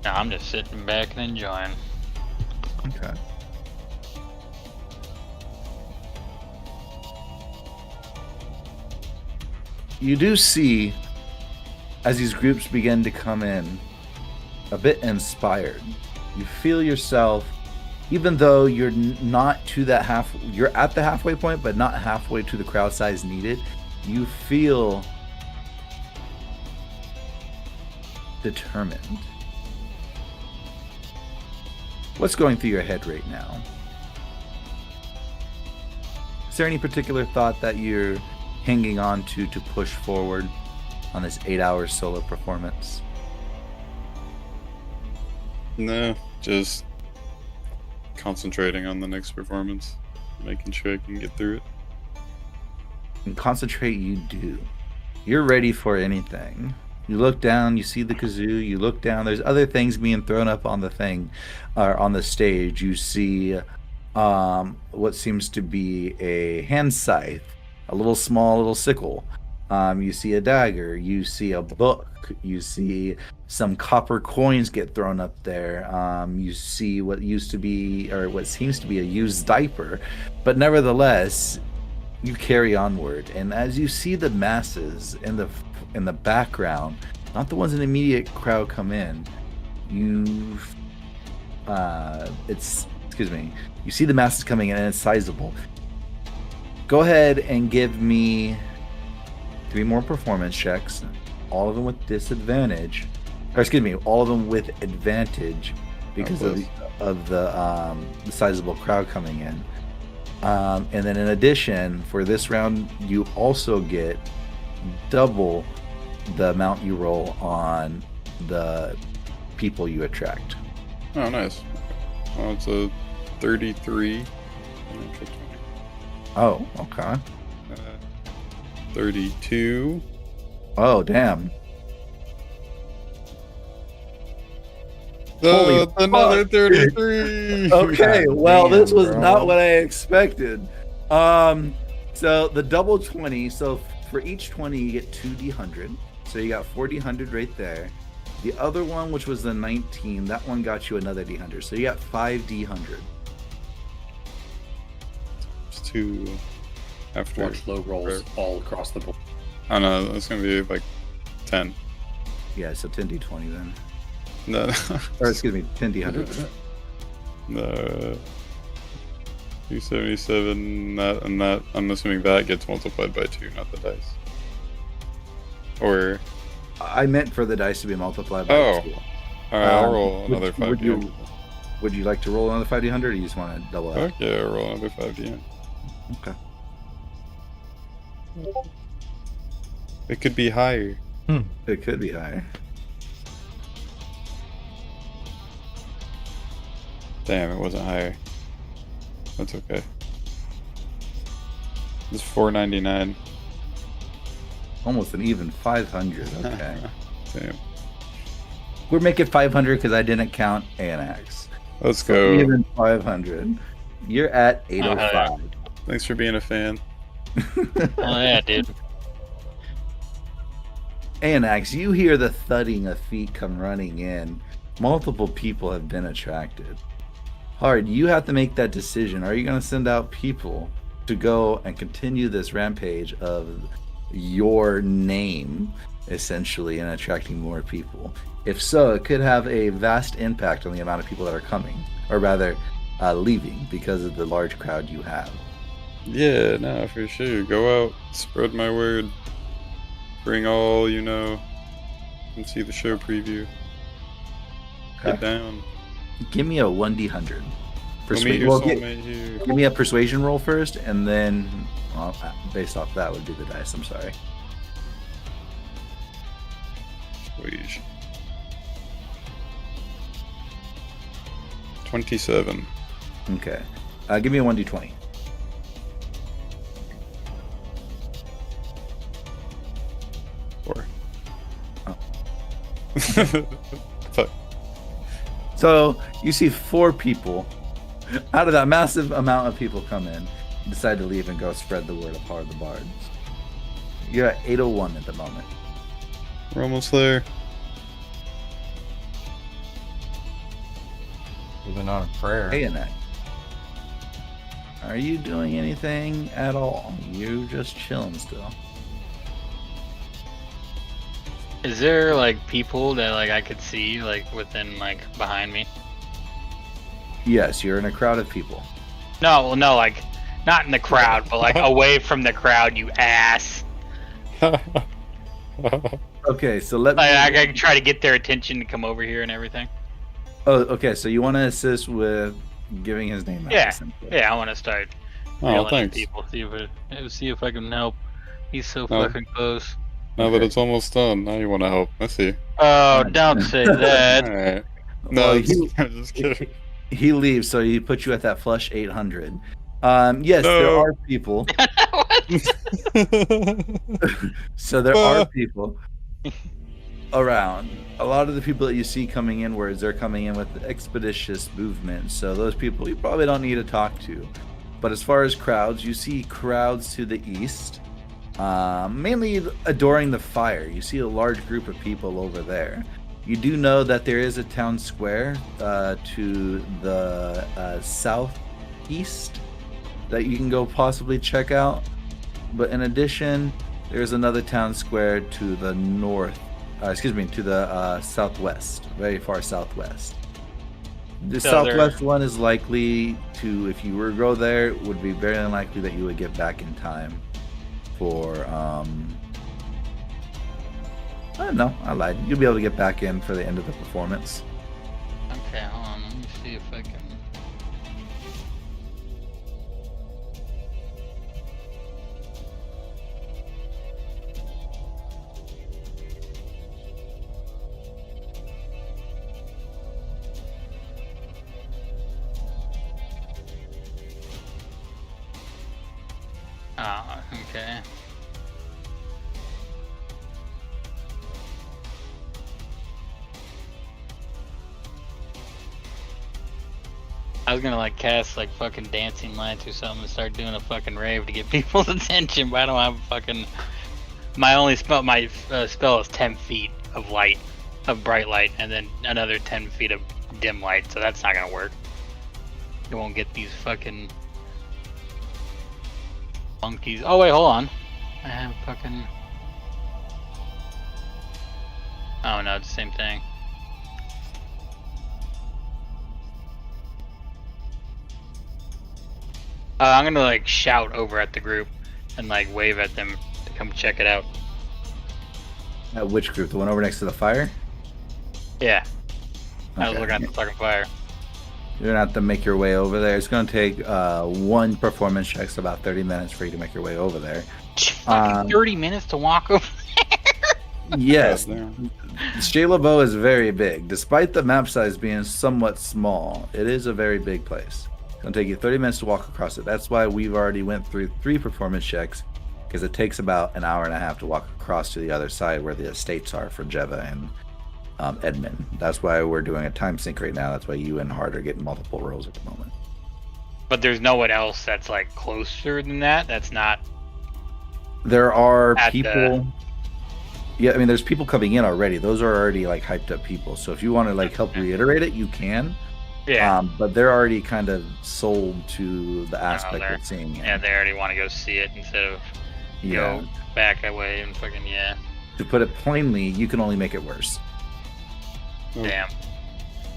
No, I'm just sitting back and enjoying. Okay. You do see, as these groups begin to come in, a bit inspired. You feel yourself, even though you're not to that you're at the halfway point, but not halfway to the crowd size needed, you feel determined. What's going through your head right now? Is there any particular thought that you're hanging on to push forward on this 8-hour solo performance? No, just concentrating on the next performance, making sure I can get through it. And concentrate you do. You're ready for anything. You look down, you see the kazoo, you look down, there's other things being thrown up on the thing, or on the stage. You see what seems to be a hand scythe, a small little sickle. You see a dagger, you see a book, you see some copper coins get thrown up there. You see what used to be, or what seems to be, a used diaper, but nevertheless, you carry onward. And as you see the masses in the background, not the ones in the immediate crowd, come in, you see the masses coming in, and it's sizable. Go ahead and give me 3 more performance checks, all of them with disadvantage, or all of them with advantage because of the sizable crowd coming in. And then in addition, for this round, you also get double the amount you roll on the people you attract. Oh, nice. Well, it's a 33. Natural 20. Oh, okay. 32. Oh, damn. Holy It's another fuck. 33. Okay, God well, this damn, was bro. not what I expected. So the double 20. So for each 20, you get 2d100. So you got 4d100 right there. The other one, which was the 19, that one got you another d100. So you got 5d100. It's 2 after. Watch low rolls all across the board. Oh no, it's gonna be like 10. Yeah, so 10d20 then. No, Or excuse me, 10d100. no. 277. That and that. I'm assuming that gets multiplied by 2, not the dice. Or I meant for the dice to be multiplied by Oh. 2. all right, I'll roll another would 5. you, would you like to roll another 5d100 or you just want to double that? Okay, I'll roll another 5d. Okay. It could be higher. It could be higher. Damn, it wasn't higher. That's okay. It's 499. Almost an even 500. Okay. Damn. We're making 500 because I didn't count Anax. Let's So go. even 500. You're at 805. Thanks for being a fan. Oh yeah, dude. Anax, you hear the thudding of feet come running in. Multiple people have been attracted. Hard, you have to make that decision. Are you going to send out people to go and continue this rampage of your name, essentially, and attracting more people? If so, it could have a vast impact on the amount of people that are coming, or rather, leaving, because of the large crowd you have. Yeah, no, for sure. Go out, spread my word. Bring all you know, and see the show preview. Get Okay. down. Give me a 1d100. We'll meet your Well, soulmate here. give me a persuasion roll first, and then, well, based off that would be the dice. I'm sorry. Please. 27. Okay. Give me a 1d20. Four. Oh. Fuck. So you see 4 people out of that massive amount of people come in, decide to leave and go spread the word of Hard the Bards. You're at 801 at the moment. We're almost there. Moving on a prayer. Hey, Annette. Are you doing anything at all? You just chilling still. Is there like people that like I could see like within like behind me? Yes, you're in a crowd of people. No, well, no, like not in the crowd, but like away from the crowd, you ass. Okay, so let me. Like, I try to get their attention to come over here and everything. Oh, okay. So you want to assist with giving his name out? Yeah, essentially. yeah. I want to start Oh, yelling at thanks. people. See if I can help. He's so Oh. fucking close. Now that it's almost done, now you want to help. I see. Oh, don't say that. Alright. No, Well, I'm just kidding. He leaves, so he puts you at that flush 800. Yes, there No. are people. So there are people around. A lot of the people that you see coming inwards, they're coming in with expeditious movement. So those people you probably don't need to talk to. But as far as crowds, you see crowds to the east, mainly adoring the fire. You see a large group of people over there. You do know that there is a town square to the southeast that you can go possibly check out. But in addition, there's another town square to the north, to the southwest, very far southwest. The So there- southwest one is likely to, if you were to go there, it would be very unlikely that you would get back in time for, I don't know, I lied. You'll be able to get back in for the end of the performance. Okay, hold on. Let me see if I can. Oh, okay. I was gonna like cast like fucking dancing lights or something and start doing a fucking rave to get people's attention, but I don't have fucking. My only spell, spell is 10 feet of light, of bright light, and then another 10 feet of dim light. So that's not gonna work. You won't get these fucking monkeys. Oh wait, hold on. I have fucking. Oh no, it's the same thing. I'm gonna like shout over at the group and like wave at them to come check it out. Which group? The one over next to the fire? Yeah. I was Okay. looking at the fucking fire. You're gonna have to make your way over there. It's gonna take one performance check, so about 30 minutes for you to make your way over there. Fucking 30 minutes to walk over. Yes, There. Shayla Bow is very big. Despite the map size being somewhat small, it is a very big place. It's gonna take you 30 minutes to walk across it. That's why we've already went through 3 performance checks, because it takes about an hour and a half to walk across to the other side where the estates are for Jeva and Edmund. That's why we're doing a time sync right now. That's why you and Hart are getting multiple rolls at the moment. But there's no one else that's like closer than that. That's not. There are At people. Yeah, I mean, there's people coming in already. Those are already like hyped up people. So if you want to like help reiterate it, you can. Yeah. But they're already kind of sold to the aspect they're- of seeing it. Yeah, they already want to go see it instead of Yeah. go back away and fucking yeah. To put it plainly, you can only make it worse. Damn.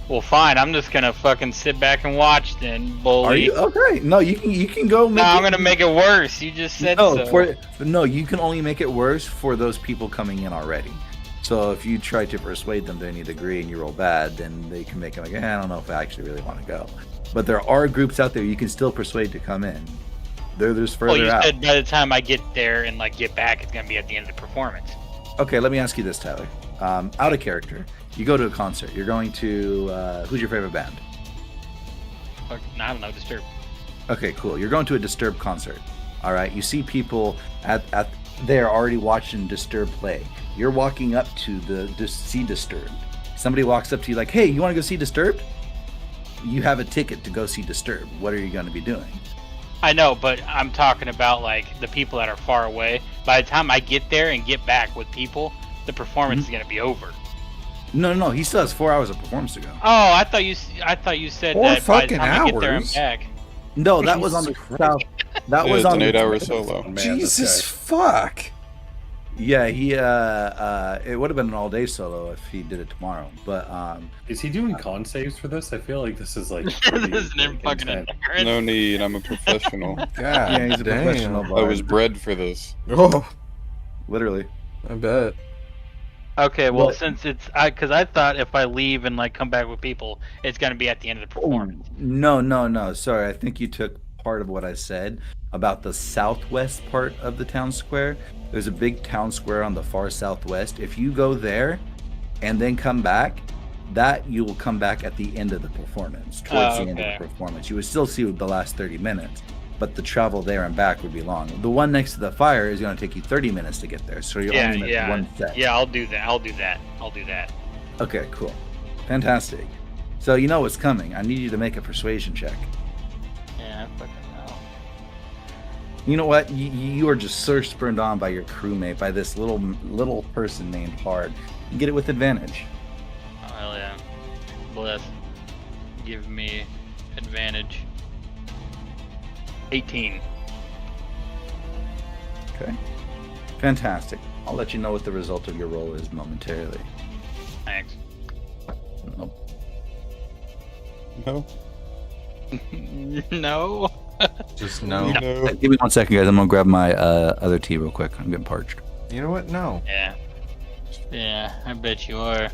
Well, fine. I'm just gonna fucking sit back and watch then, bully. Are you okay? No, you can go. No, I'm gonna make it worse. You just said No, so. no, you can only make it worse for those people coming in already. So if you try to persuade them to any degree and you roll bad, then they can make it like, I don't know if I actually really want to go. But there are groups out there you can still persuade to come in. They're just further Well, you out. said by the time I get there and like get back, it's gonna be at the end of the performance. Okay, let me ask you this, Tyler. Out of character, you go to a concert. You're going to who's your favorite band? Fucking, I don't know, Disturbed. Okay, cool. You're going to a Disturbed concert. All right. You see people at they're already watching Disturbed play. You're walking up to see Disturbed. Somebody walks up to you like, "Hey, you want to go see Disturbed?" You have a ticket to go see Disturbed. What are you going to be doing? I know, but I'm talking about like the people that are far away. By the time I get there and get back with people, the performance is gonna be over. No. He still has 4 hours of performance to go. Oh, I thought you said 4 that by the fucking time I get there, I'm hours? back. No, that was on the south. That Yeah, was it's on an the 8-hour solo. Man, Jesus this fuck. Yeah, he it would have been an all-day solo if he did it tomorrow. But Is he doing con saves for this? I feel like this is like This pretty, is an like, fucking intense. endurance. No need. I'm a professional. God yeah, he's a damn. professional. I Bard. was bred for this. Oh, Literally. I bet. Okay, well, What? since it's because I thought if I leave and like come back with people, it's gonna be at the end of the performance. No. Sorry, I think you took part of what I said about the southwest part of the town square. There's a big town square on the far southwest. If you go there and then come back, that you will come back at the end of the performance, towards the end okay. of the performance. You would still see the last 30 minutes, but the travel there and back would be long. The one next to the fire is going to take you 30 minutes to get there, so you're Yeah, only at one set. yeah. I'll do that. Okay, cool. Fantastic. So you know what's coming. I need you to make a persuasion check. Yeah, I fucking know. You know what? You are just so spurned on by your crewmate, by this little person named Hard. You get it with advantage. Oh, hell yeah. Bless. Give me advantage. 18. Okay. Fantastic. I'll let you know what the result of your roll is momentarily. Thanks. Nope. No. No. Just no. No. Give me 1 second, guys. I'm gonna grab my other tea real quick. I'm getting parched. You know what? No. Yeah. Yeah, I bet you are.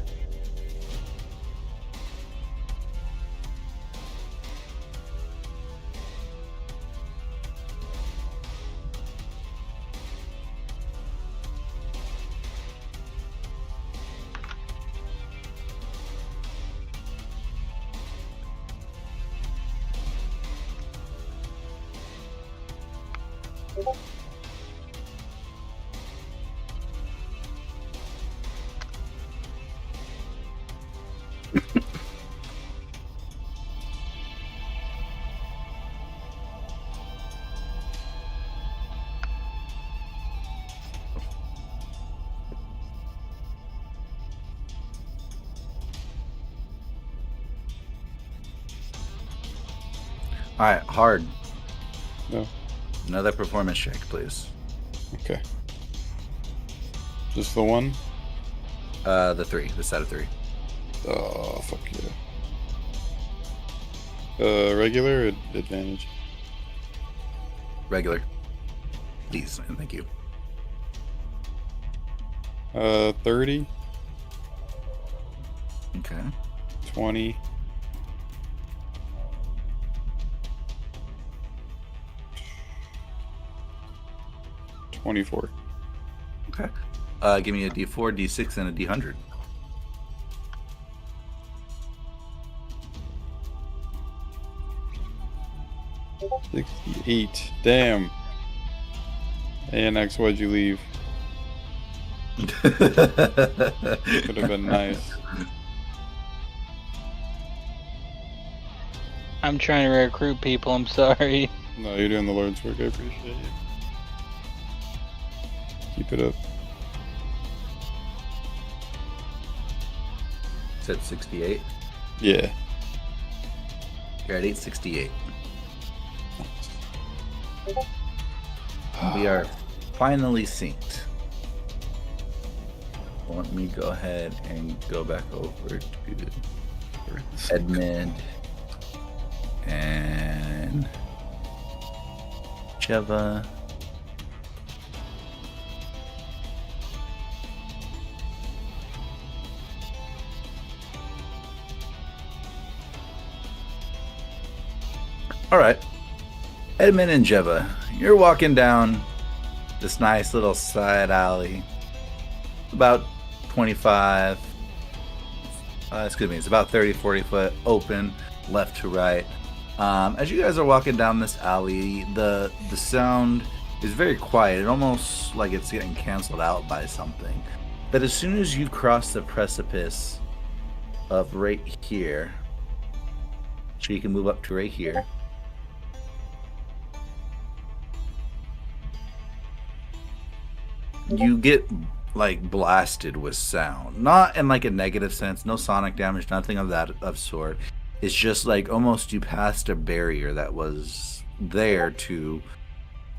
All right, hard. No. Another performance check, please. Okay. Just the one? The set of 3. Oh, fuck yeah. Regular or advantage? Regular. Please, and thank you. 30, Okay. 20, 24. Okay. Give me a D4, D6, and a D100. $68. Damn. ANX, why'd you leave? Could have been nice. I'm trying to recruit people, I'm sorry. No, you're doing the Lord's work. I appreciate you. Keep it up. It's at 68. Yeah. You're at 868. We are finally synced. Let me go ahead and go back over to Edmund and Jeva. All right, Edmund and Jeva, you're walking down this nice little side alley, about 25, it's about 30-40 foot open, left to right. As you guys are walking down this alley, the sound is very quiet. It almost like it's getting canceled out by something. But as soon as you cross the precipice of right here, so you can move up to right here, you get like blasted with sound, not in like a negative sense, no sonic damage, nothing of that of sort. It's just like almost you passed a barrier that was there to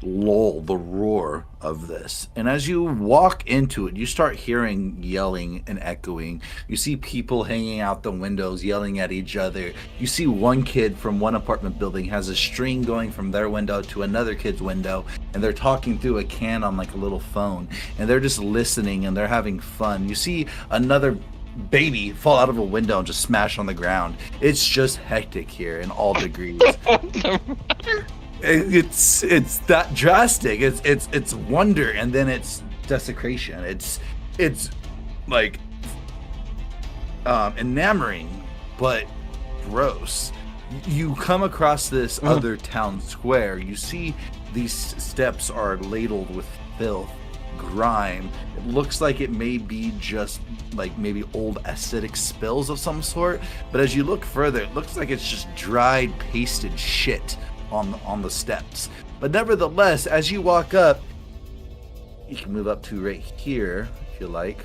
lull the roar of this. And as you walk into it, you start hearing yelling and echoing. You see people hanging out the windows yelling at each other. You see one kid from one apartment building has a string going from their window to another kid's window, and they're talking through a can on like a little phone, and they're just listening and they're having fun. You see another baby fall out of a window and just smash on the ground. It's just hectic here in all degrees. It's that drastic. It's wonder, and then it's desecration. It's like enamoring, but gross. You come across this other town square. You see these steps are ladled with filth, grime. It looks like it may be just like maybe old acidic spills of some sort. But as you look further, it looks like it's just dried, pasted shit on the steps. But nevertheless, as you walk up, you can move up to right here if you like,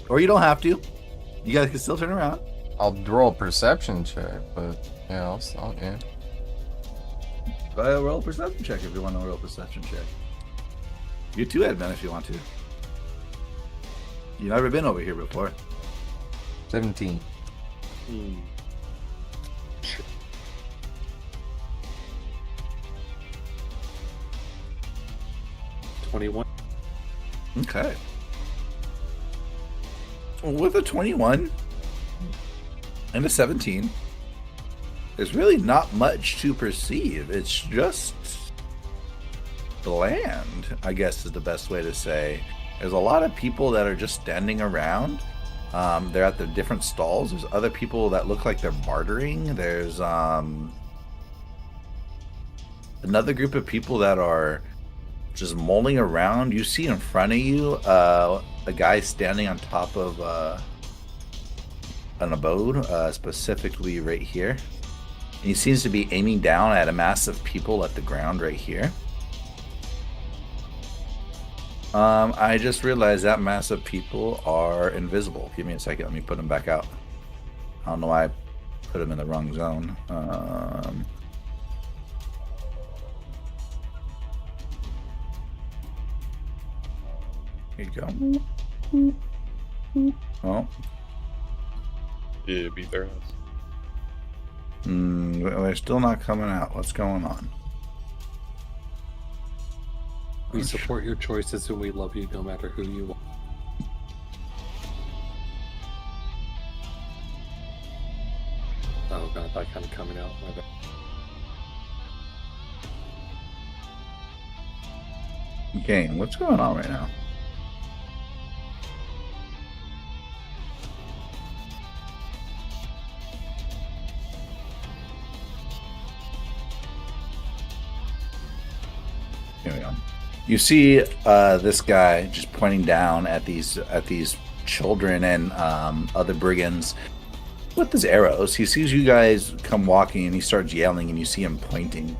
or you don't have to. You guys can still turn around. I'll roll a perception check, but yeah, I'll yeah. Go ahead, roll a perception check if you want to roll a perception check. You too, Edmund, if you want to. You've never been over here before. 17. 21. Okay. With a 21 and a 17, there's really not much to perceive. It's just bland, I guess is the best way to say. There's a lot of people that are just standing around. They're at the different stalls. There's other people that look like they're bartering. There's another group of people that are just mulling around. You see in front of you a guy standing on top of an abode, specifically right here. And he seems to be aiming down at a mass of people at the ground right here. I just realized that mass of people are invisible. Give me a second. Let me put them back out. I don't know why I put them in the wrong zone. Here you go. Oh. Yeah, beat their ass. They're still not coming out. What's going on? We support your choices and we love you no matter who you are. Oh god, that kind of coming out. My bad. Game, what's going on right now? Here we go. You see this guy just pointing down at these children and other brigands with his arrows. He sees you guys come walking and he starts yelling, and you see him pointing.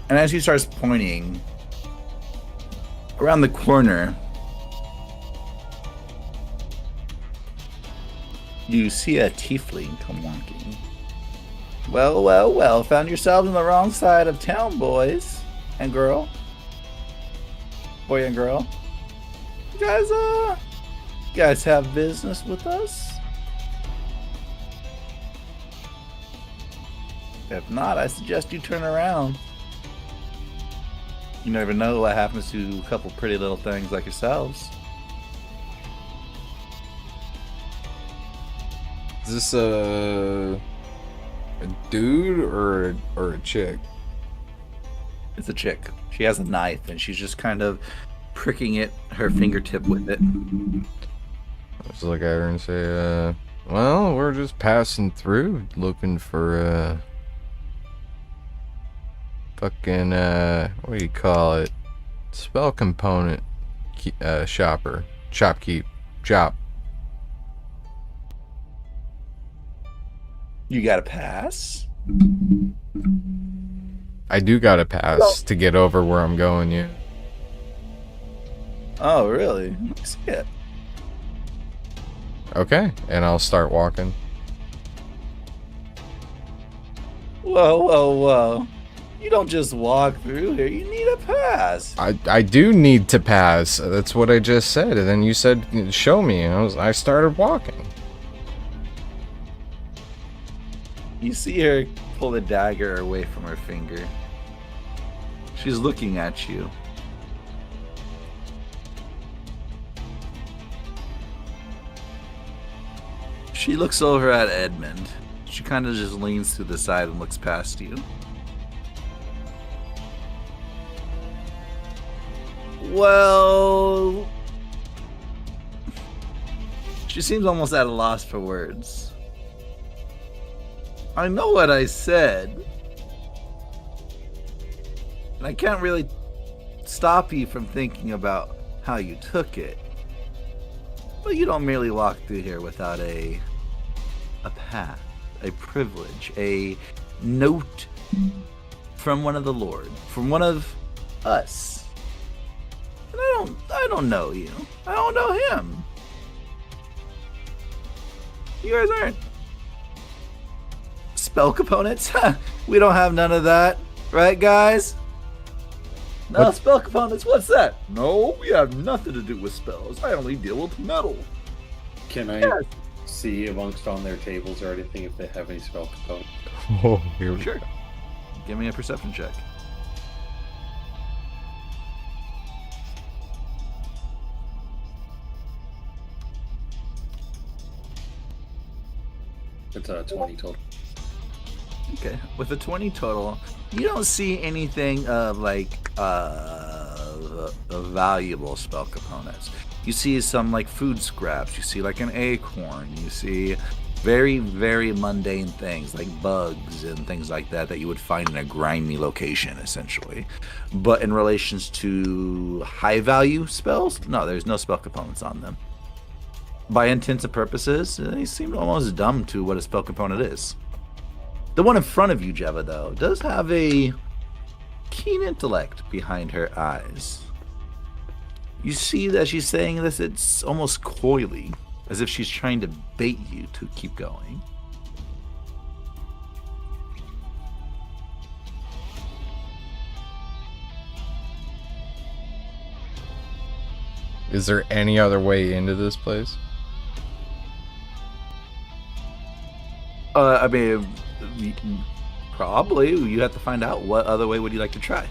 And as he starts pointing, around the corner, you see a tiefling come walking. Well, well, well, found yourselves on the wrong side of town, boys and girl. Boy and girl. You guys have business with us? If not, I suggest you turn around. You never know what happens to a couple pretty little things like yourselves. Is this a dude or a chick? It's a chick. She has a knife and she's just kind of pricking it, her fingertip with it. I just look at her and say, well, we're just passing through looking for fucking what do you call it? Spell component shopper. Shopkeep. Shop. You got a pass? I do got a pass to get over where I'm going, yeah. Oh, really? Let me see it. Okay, and I'll start walking. Whoa, whoa, whoa. You don't just walk through here, you need a pass. I do need to pass. That's what I just said. And then you said, show me. And I started walking. You see her pull the dagger away from her finger. She's looking at you. She looks over at Edmund. She kind of just leans to the side and looks past you. Well... She seems almost at a loss for words. I know what I said. And I can't really stop you from thinking about how you took it. But you don't merely walk through here without a path, a privilege, a note from one of the Lord, from one of us. And I don't know you. I don't know him. You guys aren't spell components? We don't have none of that, right, guys? No, What? Spell components, what's that? No, we have nothing to do with spells. I only deal with metal. Can I Yes. see amongst on their tables or anything if they have any spell components? Oh, here we Sure. Give me a perception check. It's a 20 total. Okay, with a 20 total, you don't see anything of like valuable spell components. You see some like food scraps. You see like an acorn. You see Very, very mundane things like bugs and things like that you would find in a grimy location, essentially. But in relations to high value spells, no, there's no spell components on them. By intents and purposes, they seem almost dumb to what a spell component is. The one in front of you, Jeva, though, does have a keen intellect behind her eyes. You see that she's saying this, it's almost coyly, as if she's trying to bait you to keep going. Is there any other way into this place? I mean, probably. You have to find out. What other way would you like to try?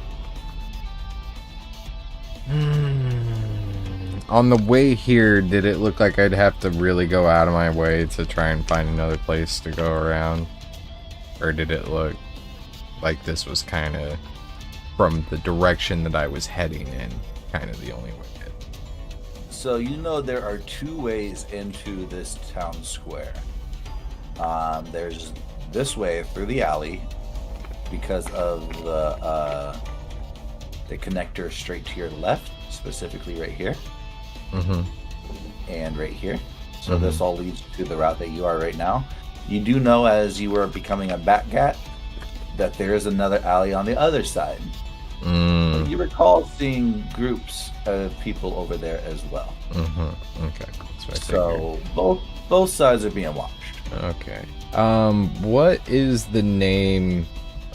On the way here, did it look like I'd have to really go out of my way to try and find another place to go around? Or did it look like this was kind of, from the direction that I was heading in, kind of the only way in? So you know there are two ways into this town square. There's this way through the alley because of the connector straight to your left, specifically right here. Mm-hmm. And right here. So this all leads to the route that you are right now. You do know, as you were becoming a Batcat, that there is another alley on the other side. You recall seeing groups of people over there as well. Okay. So both sides are being watched. Okay. What is the name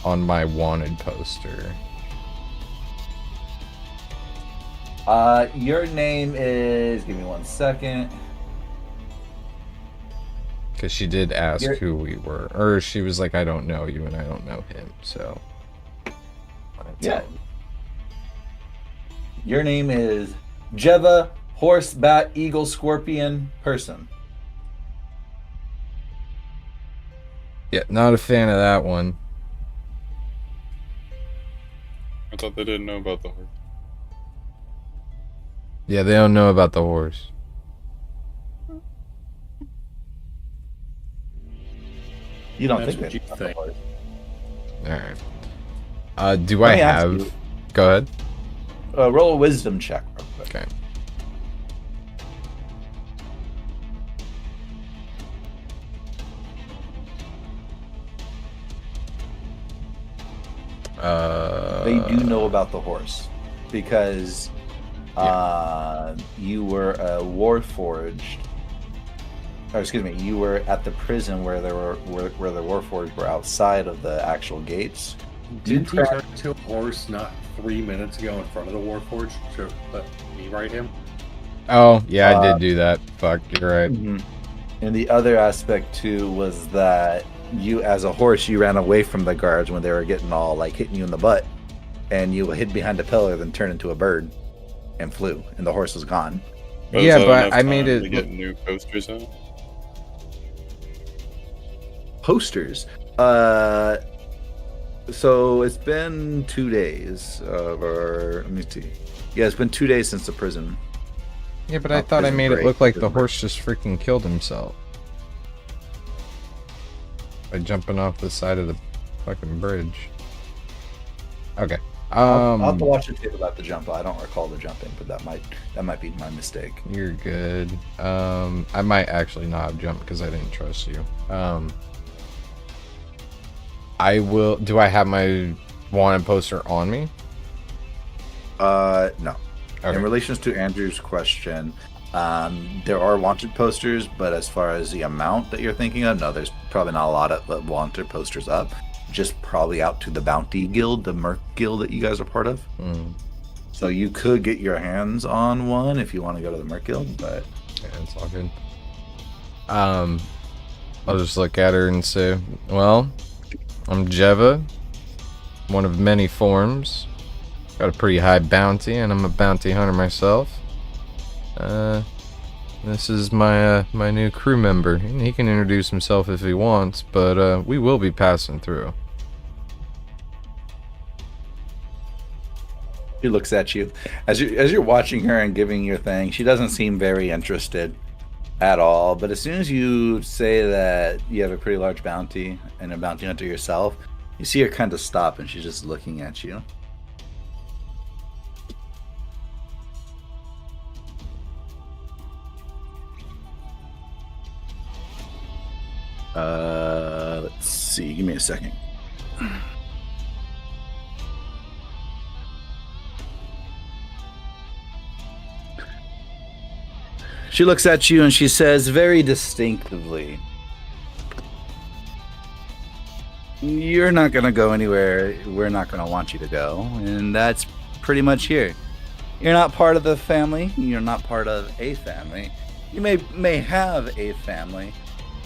on my wanted poster? Your name is... Give me 1 second. Because she did ask who we were. Or she was like, I don't know you and I don't know him, so... Yeah. Your name is Jeva, Horse, Bat, Eagle, Scorpion, Person. Yeah, not a fan of that one. I thought they didn't know about the horse. Yeah, they don't know about the horse. You don't That's think what you that's think. Alright. Do Let I me ask have... you. Go ahead. Roll a wisdom check real quick. Okay. They do know about the horse because you were Warforged. Or excuse me, you were at the prison where there were where the Warforged were outside of the actual gates. Didn't he turn into a horse not 3 minutes ago in front of the Warforged to let me ride him? Oh, yeah, I did do that. Fuck, you're right. And the other aspect too was that you, as a horse, you ran away from the guards when they were getting all like hitting you in the butt, and you hid behind a pillar, then turned into a bird and flew, and the horse was gone. But Yeah, is that but enough I made time it to get new posters out. Posters. So it's been 2 days or let me see. Yeah, it's been 2 days since the prison. Yeah, but I thought I prison made it break. look like the horse just freaking killed himself. By jumping off the side of the fucking bridge. Okay. I'll have to watch the tape about the jump. I don't recall the jumping, but that might be my mistake. You're good. I might actually not have jumped because I didn't trust you. I will... Do I have my wanted poster on me? No. Okay. In relations to Andrew's question, there are wanted posters, but as far as the amount that you're thinking of, no, there's probably not a lot of wanted posters up. Just probably out to the Bounty Guild, the Merc Guild that you guys are part of. So you could get your hands on one if you want to go to the Merc Guild, but Yeah, it's all good. I'll just look at her and say, well, I'm Jeva, one of many forms. Got a pretty high bounty, and I'm a bounty hunter myself. This is my my new crew member, and he can introduce himself if he wants, but we will be passing through. she looks at you as you're watching her and giving your thing. She doesn't seem very interested. at all, but as soon as you say that you have a pretty large bounty and a bounty hunter yourself, you see her kind of stop and she's just looking at you. Let's see. Give me a second. She looks at you and she says very distinctively, "You're not going to go anywhere we're not going to want you to go." And that's pretty much here. You're not part of the family. You're not part of a family. You may have a family,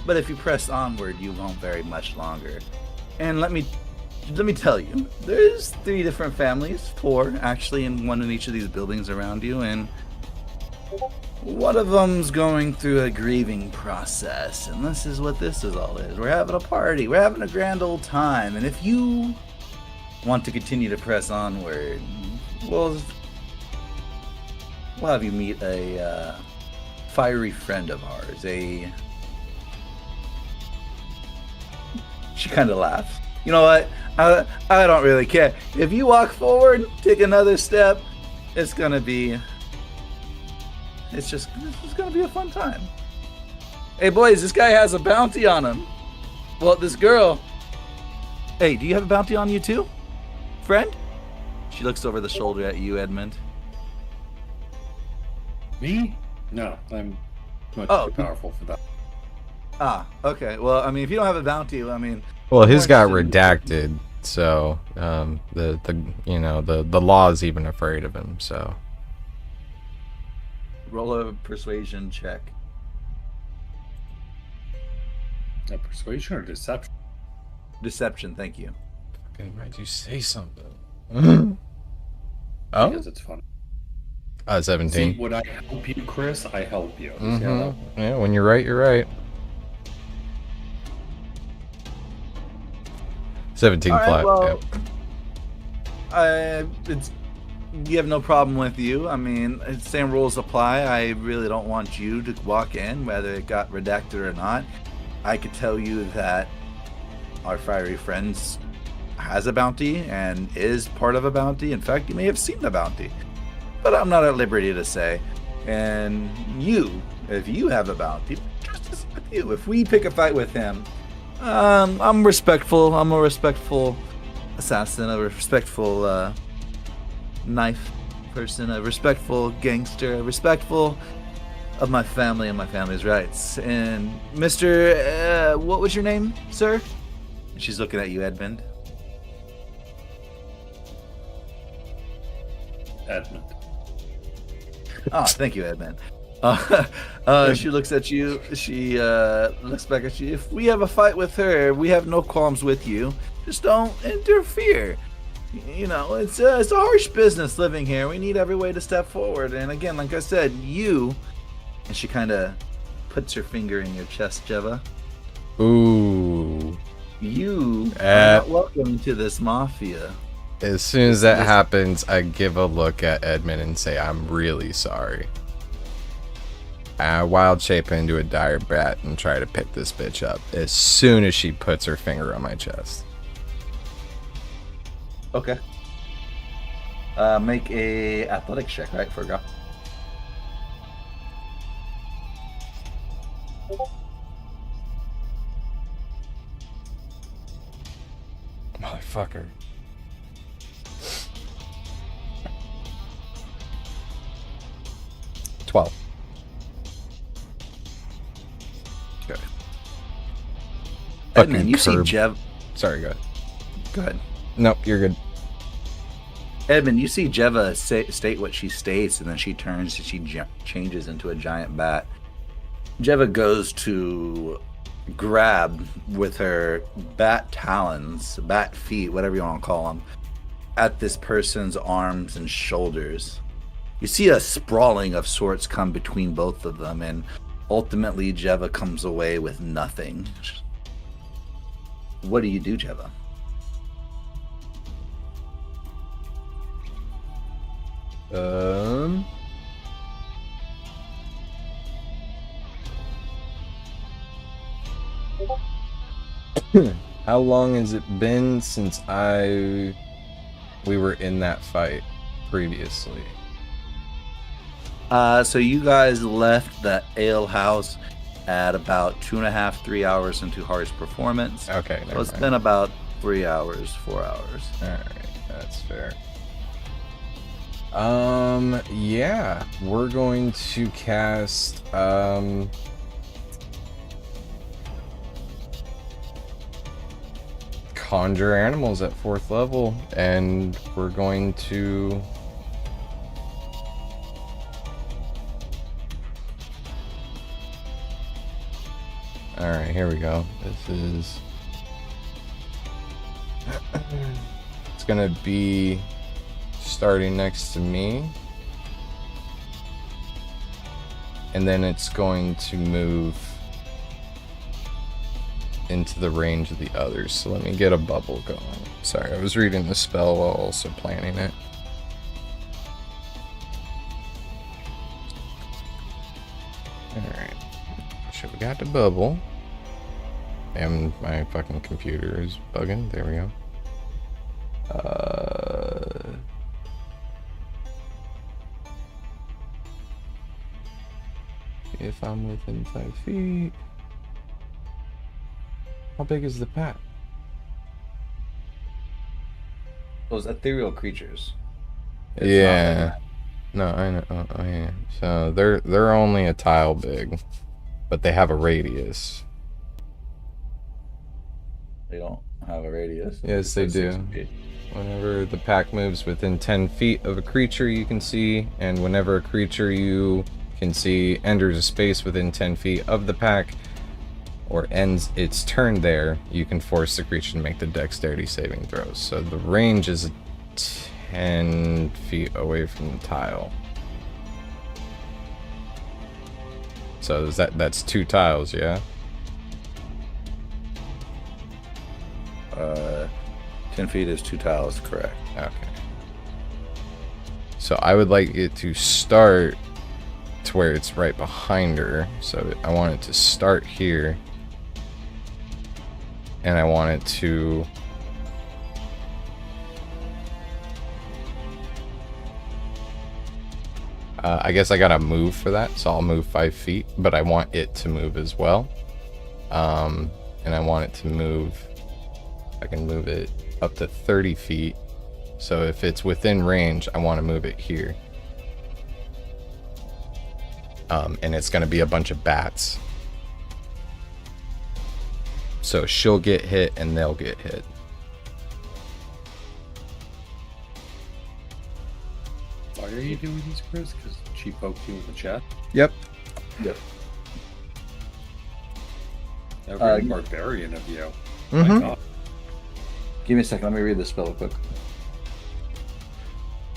but if you press onward, you won't very much longer. And let me tell you, there's 3 different families, 4 actually, and 1 in each of these buildings around you, and one of them's going through a grieving process, and this is what this is all is. We're having a party, we're having a grand old time, and if you want to continue to press onward, we'll have you meet a fiery friend of ours, She kind of laughs. You know what? I don't really care. If you walk forward, take another step, it's gonna be a fun time. Hey boys, this guy has a bounty on him. Well, this girl. Hey, do you have a bounty on you too, friend? She looks over the shoulder at you, Edmund. Me? No, I'm much too powerful for that. Ah, okay. Well, I mean, if you don't have a bounty, I mean. Well, his got redacted, so the law is even afraid of him. So roll a persuasion check. A persuasion or deception? Deception, thank you. fucking why'd you say something? Because it's fun. 17. See, when I help you, Chris, I help you. See how that- Yeah, when you're right, you're right. 17 All right, flat. well, yeah. You have no problem with you. I mean, same rules apply. I really don't want you to walk in, whether it got redacted or not. I could tell you that our fiery friends has a bounty and is part of a bounty. In fact, you may have seen the bounty, but I'm not at liberty to say. And you, if you have a bounty, just as with you, if we pick a fight with him, I'm respectful. I'm a respectful assassin, a respectful knife person, a respectful gangster, a respectful of my family and my family's rights. And Mr. What was your name, sir? And she's looking at you, Edmund. Edmund. Oh, thank you, Edmund. She looks at you. She looks back at you. If we have a fight with her, we have no qualms with you. Just don't interfere. You know, it's a harsh business living here. We need every way to step forward. And again, like I said, you. And she kind of puts her finger in your chest, Jeva. Ooh. You are not welcome to this mafia. As soon as that happens, I give a look at Edmund and say, I'm really sorry. I wild shape into a dire bat and try to pick this bitch up as soon as she puts her finger on my chest. Okay. Make a athletics check, right, for a girl. Motherfucker. $12. Okay. Fucking Edmund, you see curb. Jev. Sorry, go ahead. Go ahead. Nope, you're good. Edmund, you see Jeva state what she states, and then she turns and she changes into a giant bat. Jeva goes to grab with her bat talons, bat feet, whatever you want to call them, at this person's arms and shoulders. You see a sprawling of sorts come between both of them, and ultimately Jeva comes away with nothing. What do you do, Jeva? How long has it been since we were in that fight previously? So you guys left the ale house at about 2.5, 3 hours into Har's performance. Okay, So never it's mind. been about 3 hours, 4 hours. Alright, that's fair. Yeah, we're going to cast, Conjure Animals at 4th level, and we're going to... Alright, here we go. This is... It's gonna be starting next to me. And then it's going to move into the range of the others. So let me get a bubble going. Sorry, I was reading the spell while also planning it. Alright. So we got the bubble. And my fucking computer is bugging. There we go. If I'm within 5 feet. How big is the pack? Those ethereal creatures. It's Yeah. No, I know. Oh, yeah. So they're only a tile big, but they have a radius. They don't have a radius. Yes, they do. Whenever the pack moves within 10 feet of a creature you can see, and whenever a creature you can see enters a space within 10 feet of the pack, or ends its turn there, you can force the creature to make the dexterity saving throws. So the range is 10 feet away from the tile. So is that's 2 tiles, yeah? 10 feet is 2 tiles, correct. Okay. So I would like it to start to where it's right behind her. So I want it to start here. And I want it to... I guess I gotta move for that, so I'll move 5 feet, but I want it to move as well. And I want it to move... I can move it up to 30 feet. So if it's within range, I want to move it here. And it's going to be a bunch of bats. So she'll get hit and they'll get hit. Why are you doing these, Chris? Because she poked you in the chest? Yep. Yep. That very barbarian of you. My Mm-hmm. God. Give me a second. Let me read the spell real quick.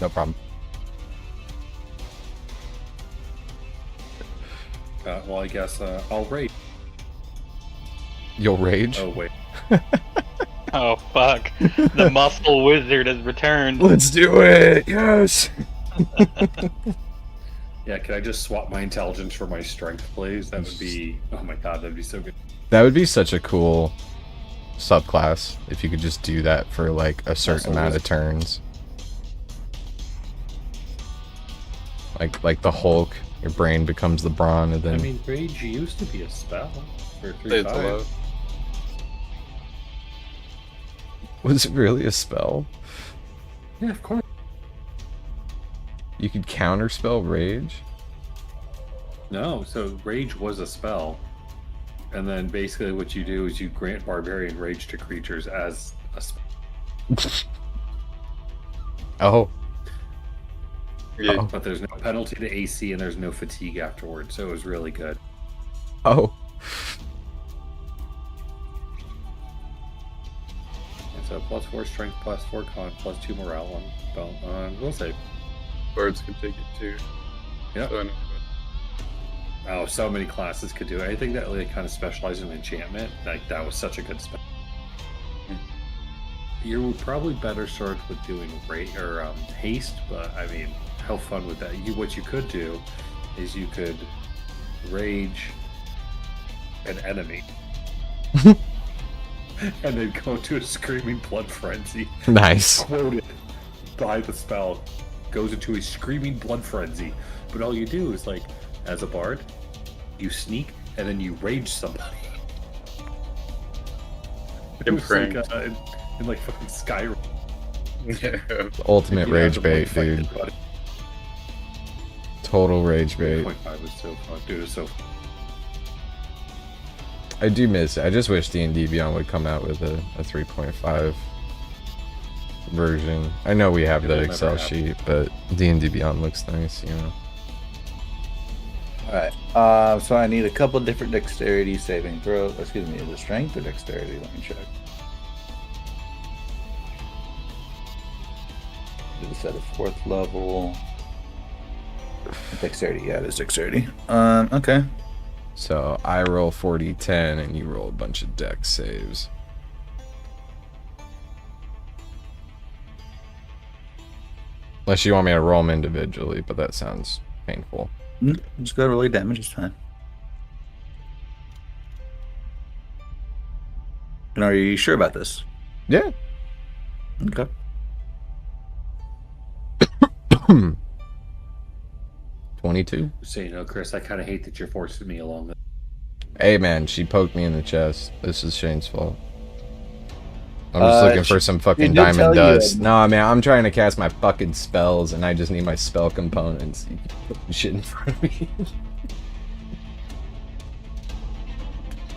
No problem. Well, I guess I'll rage. You'll rage? Oh, wait. Oh fuck! The muscle wizard has returned. Let's do it! Yes! Yeah, can I just swap my intelligence for my strength, please? That would be... Oh my god, that'd be so good. That would be such a cool subclass if you could just do that for like a certain amount of turns. Like the Hulk, your brain becomes the brawn, and then... I mean, rage used to be a spell for It's 3-5. allowed. Was it really a spell? Yeah, of course. You could counterspell rage? No, so rage was a spell. And then basically what you do is you grant barbarian rage to creatures as a spell. Oh. Yeah. Oh. But there's no penalty to AC and there's no fatigue afterwards, so it was really good. Oh. And so +4 strength, +4 con, +2 morale on will save. Bards can take it too. Yep. So I know Oh, so many classes could do it. I think that really kind of specialized in enchantment. Like, that was such a good spell. You're probably better served with doing haste, but I mean, how fun would that? What you could do is you could rage an enemy, and then go into a screaming blood frenzy. Nice. Quoted by the spell, goes into a screaming blood frenzy. But all you do is, like, as a bard, you sneak and then you rage somebody. Get It's like, pranked. in like fucking Skyrim. Ultimate You have rage to, bait, like, fight dude. everybody. Total rage bait. 3.5 was so fun, dude. It was so. I do miss it. I just wish D&D Beyond would come out with a 3.5 version. I know we have the It'll never Excel happen. sheet, but D&D Beyond looks nice, you know. Alright, so I need a couple different dexterity saving throw. Excuse me, is it strength or dexterity? Let me check. Do this at a 4th level. Dexterity, yeah, it is dexterity. Okay. So I roll 40-10 and you roll a bunch of dex saves. Unless you want me to roll them individually, but that sounds painful. Just go to roll your damage, it's fine. And are you sure about this? Yeah. Okay. 22. So, you know, Chris, I kind of hate that you're forcing me along. Hey man, she poked me in the chest. This is Shane's fault. I'm just looking for some fucking did tell diamond you dust. that- No, man, I'm trying to cast my fucking spells and I just need my spell components. You can put shit in front of me.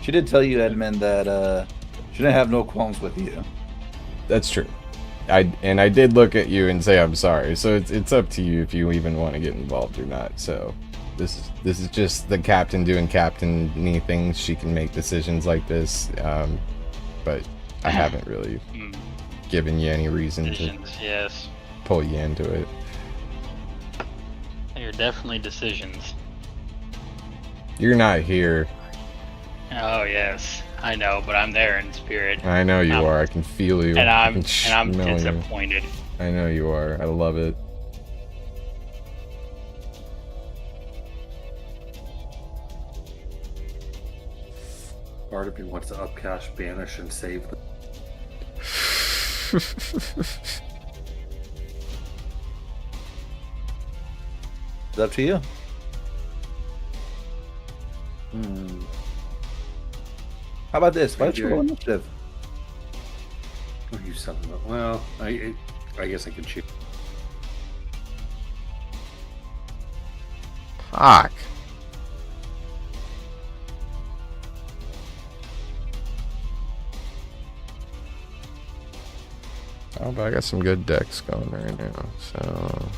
She did tell you, Edmund, that she didn't have no qualms with you. That's true. I did look at you and say I'm sorry. So it's up to you if you even want to get involved or not. So this is just the captain doing captain-y things. She can make decisions like this, but I haven't really given you any reason to Decisions, yes. pull you into it. They're definitely decisions. You're not here. Oh yes, I know, but I'm there in spirit, I know you Um, are. I can feel you. and I I'm can smell you. disappointed. I know you are. I love it. Part of me wants to upcast, banish, and save them. It's up to you. How about this? Why don't you roll initiative? What are you talking about? Well, I guess I can choose. Fuck. Oh, but I got some good decks going right now, so...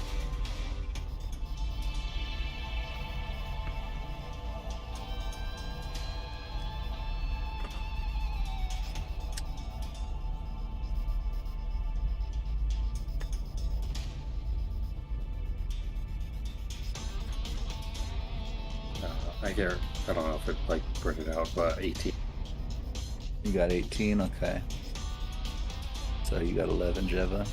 I don't know if it like bring it out, but 18. You got 18, okay. So you got 11, Jeva.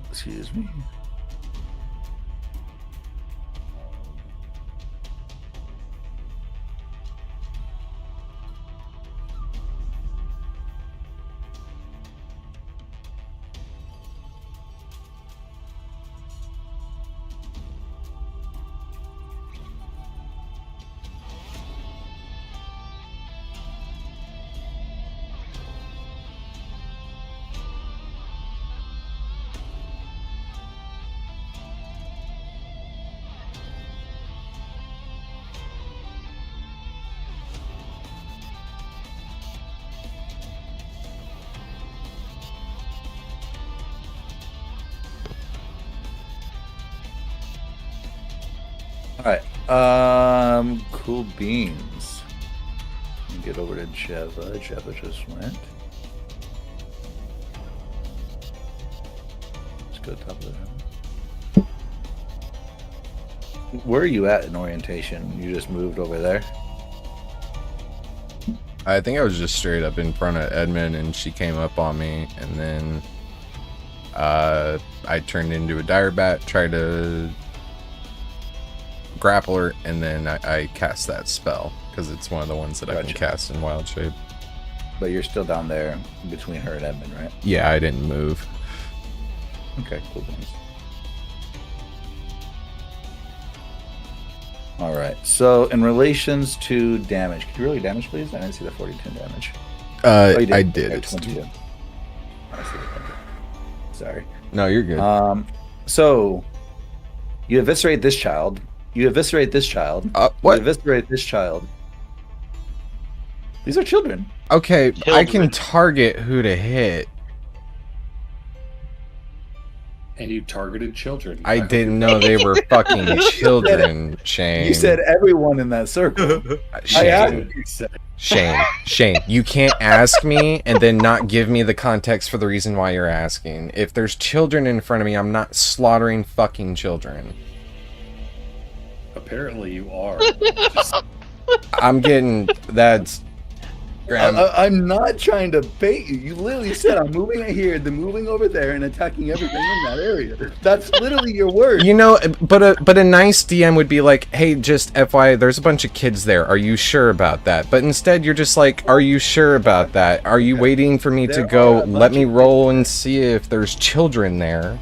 Excuse me. Alright, cool beans. Let me get over to Jeva. Jeva just went. Let's go top of the hill. Where are you at in orientation? You just moved over there? I think I was just straight up in front of Edmund, and she came up on me, and then I turned into a dire bat, tried to grapple her, and then I cast that spell because it's one of the ones that I can Gotcha. cast in wild shape. But you're still down there between her and Edmund, right? Yeah, I didn't move. Okay, cool things. All right. So, in relations to damage, could you roll your damage, please? I didn't see the 42 damage. Oh, you I did. Okay, It's, 22. I see the Sorry. no, you're good. So you eviscerate this child. You eviscerate this child. What? You eviscerate this child. These are children. Okay, I can Children. target who to hit. And you targeted children. I didn't know they were fucking children, Shane. You said everyone in that circle. I Shane, asked you said. Shane, you can't ask me and then not give me the context for the reason why you're asking. If there's children in front of me, I'm not slaughtering fucking children. Apparently you are. Just- I'm getting that's. Graham, I'm not trying to bait you. You literally said I'm moving it here, then moving over there, and attacking everything in that area. That's literally your word. you know, but a nice DM would be like, hey, just FYI, there's a bunch of kids there. Are you sure about that? But instead, you're just like, are you sure about that? Are you waiting for me to There go? are a Let bunch me of roll and see if there's children there.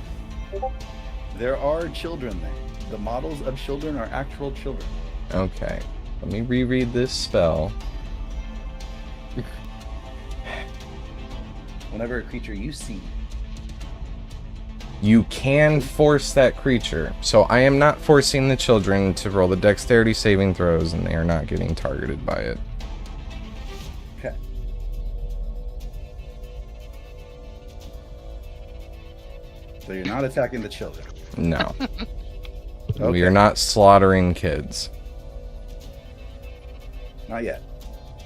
There are children there. The models of children are actual children. Okay, let me reread this spell. Whenever a creature you see, You can force that creature. So I am not forcing the children to roll the dexterity saving throws, and they are not getting targeted by it. okay. So you're not attacking the children. No. We Okay. are not slaughtering kids. Not yet.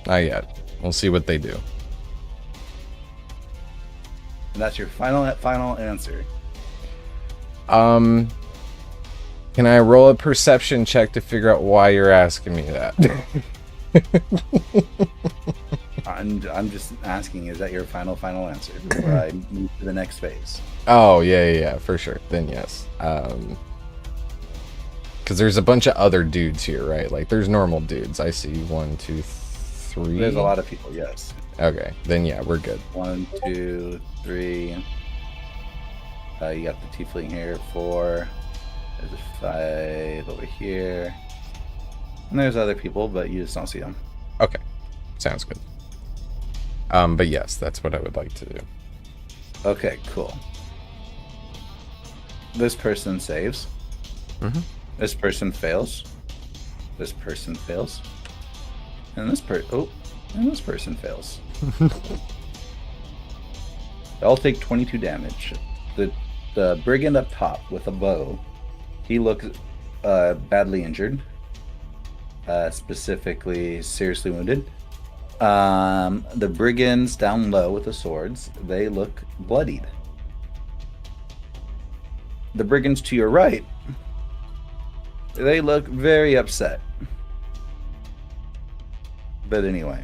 Not yet. We'll see what they do. And that's your final answer. Can I roll a perception check to figure out why you're asking me that? I'm just asking, is that your final answer before I move to the next phase? Oh, yeah, for sure. Then yes. Because there's a bunch of other dudes here, right? Like, there's normal dudes. I see 1, 2, 3. There's a lot of people, yes. Okay, then yeah, we're good. 1, 2, 3. You got the tiefling here, 4. There's a 5 over here. And there's other people, but you just don't see them. Okay, sounds good. But yes, that's what I would like to do. Okay, cool. This person saves. Mhm. This person fails. This person fails. And this person fails. They all take 22 damage. The brigand up top with a bow, he looks badly injured. Specifically seriously wounded. The brigands down low with the swords, they look bloodied. The brigands to your right, they look very upset. But anyway,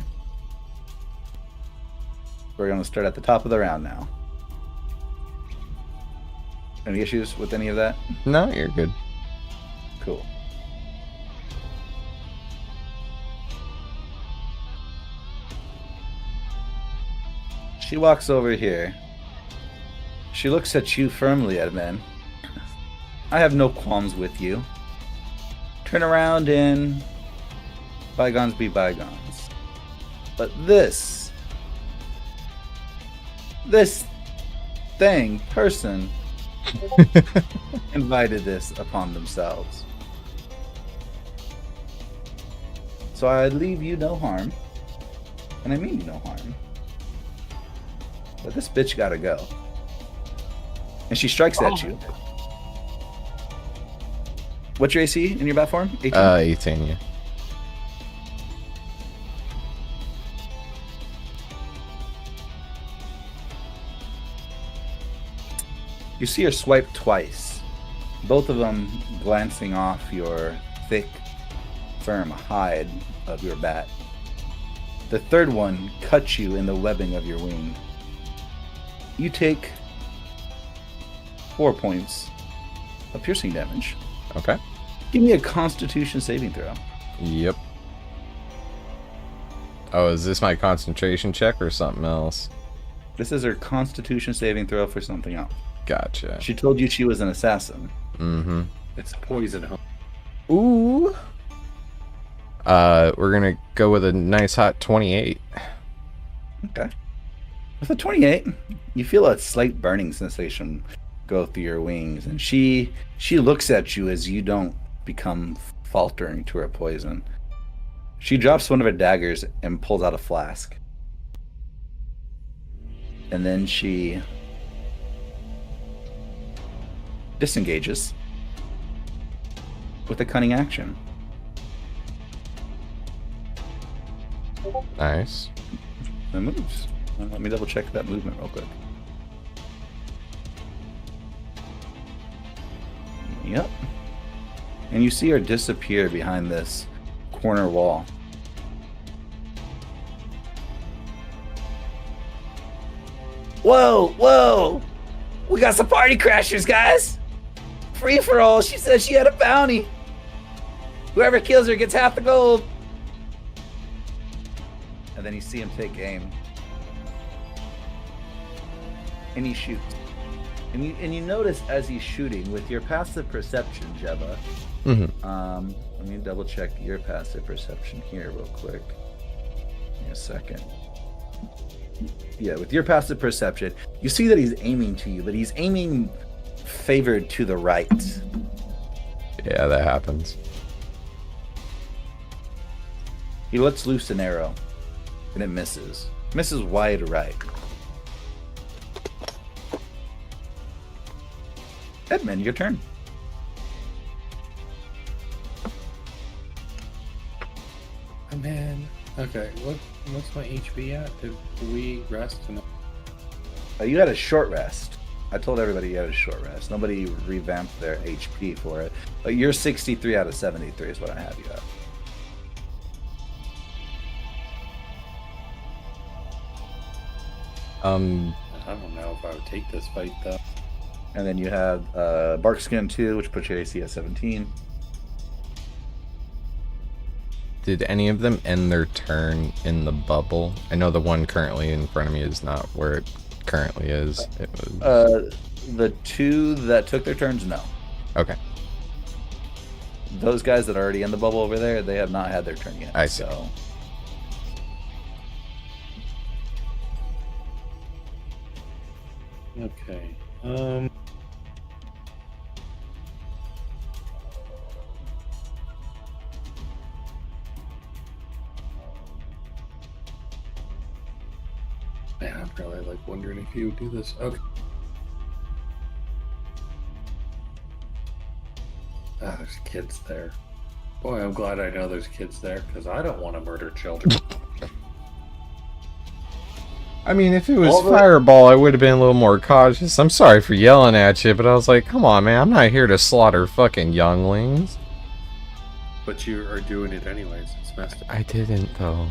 we're going to start at the top of the round now. Any issues with any of that? No, you're good. Cool. She walks over here. She looks at you firmly, Edmund. I have no qualms with you. Turn around and bygones be bygones. But this person invited this upon themselves. So I leave you no harm. And I mean you no harm. But this bitch gotta go. And she strikes at you. What's your AC in your bat form? 18? 18, yeah. You see her swipe twice, both of them glancing off your thick, firm hide of your bat. The third one cuts you in the webbing of your wing. You take 4 points of piercing damage. Okay. Give me a Constitution saving throw. Yep. Oh, is this my concentration check or something else? This is her Constitution saving throw for something else. Gotcha. She told you she was an assassin. Mm-hmm. It's poison. Ooh. We're gonna go with a nice hot 28. Okay. With a 28, you feel a slight burning sensation go through your wings, and she looks at you as you don't become faltering to her poison. She drops one of her daggers and pulls out a flask. And then she disengages with a cunning action. Nice. And moves. Let me double check that movement real quick. Yep. And you see her disappear behind this corner wall. Whoa, whoa! We got some party crashers, guys! Free for all. She said she had a bounty. Whoever kills her gets half the gold. And then you see him take aim. And he shoots. And you notice as he's shooting, with your passive perception, Jebba. Mm-hmm. Let me double check your passive perception here real quick. Give me a second. Yeah, with your passive perception, you see that he's aiming to you, but he's aiming favored to the right. Yeah, that happens. He lets loose an arrow, and it misses. Misses wide right. Edmund, your turn. Oh, man. Okay, what's my HP at? Did we rest enough? You had a short rest. I told everybody you had a short rest. Nobody revamped their HP for it. But you're 63 out of 73 is what I have you at. I don't know if I would take this fight, though. And then you have Barkskin 2, which puts your AC at 17. Did any of them end their turn in the bubble? I know the one currently in front of me is not where it currently is. It was... The two that took their turns, no. Okay. Those guys that are already in the bubble over there, they have not had their turn yet. I see. So. Okay. Man, I'm probably like wondering if you would do this. Okay. Ah, there's kids there. Boy, I'm glad I know there's kids there, because I don't want to murder children. I mean, if it was Fireball, I would have been a little more cautious. I'm sorry for yelling at you, but I was like, come on, man, I'm not here to slaughter fucking younglings. But you are doing it anyways. It's messed up. I didn't, though.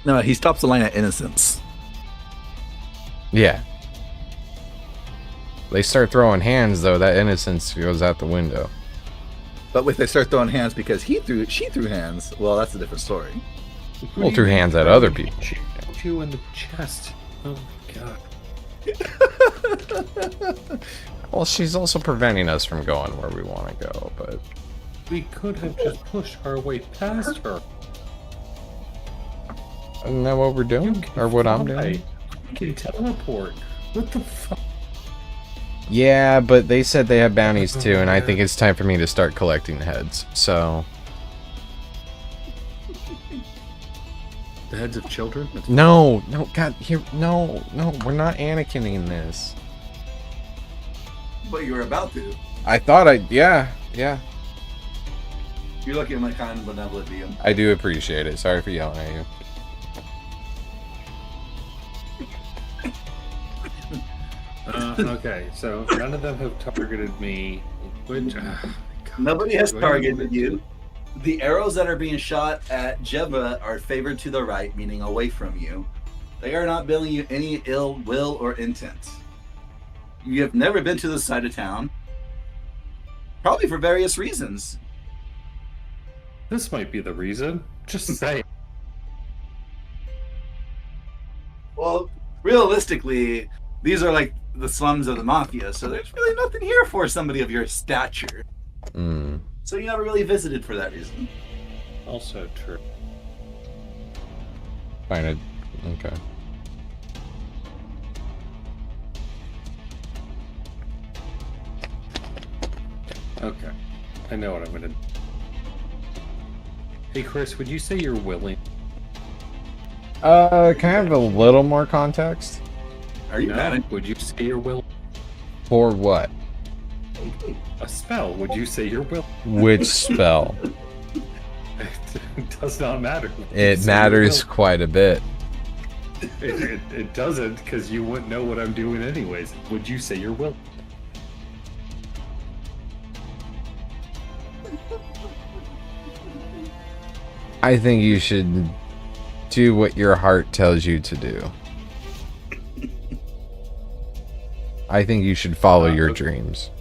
No, he stops the line at innocence. Yeah. They start throwing hands, though, that innocence goes out the window. But if they start throwing hands because she threw hands, well, that's a different story. Well, threw hands at other people. Shoot you in the chest. Oh my god. Well, she's also preventing us from going where we want to go, but... We could have just pushed our way past her. Isn't that what we're doing? Or what I'm doing? You can teleport. What the fuck? Yeah, but they said they have bounties too, and I think it's time for me to start collecting heads, so... The heads of children? No, God, here, no, we're not Anakining this. But you were about to. I thought yeah. You're looking at my kind of benevolent view. I do appreciate it. Sorry for yelling at you. Okay, so none of them have targeted me. Which Nobody has targeted you. The arrows that are being shot at Jeva are favored to the right, meaning away from you. They are not billing you any ill will or intent. You have never been to this side of town, probably for various reasons. This might be the reason. Just say. Well, realistically, these are like the slums of the mafia, so there's really nothing here for somebody of your stature. So you never really visited for that reason. Also true. Fine. Okay. Okay. I know what I'm gonna do. Hey Chris, would you say you're willing? Can I have a little more context? Are you mad? Would you say you're willing? For what? A spell, would you say you're willing? Which spell? It does not matter. It matters quite a bit. It doesn't, because you wouldn't know what I'm doing anyways. Would you say you're willing? I think you should do what your heart tells you to do. I think you should follow your dreams.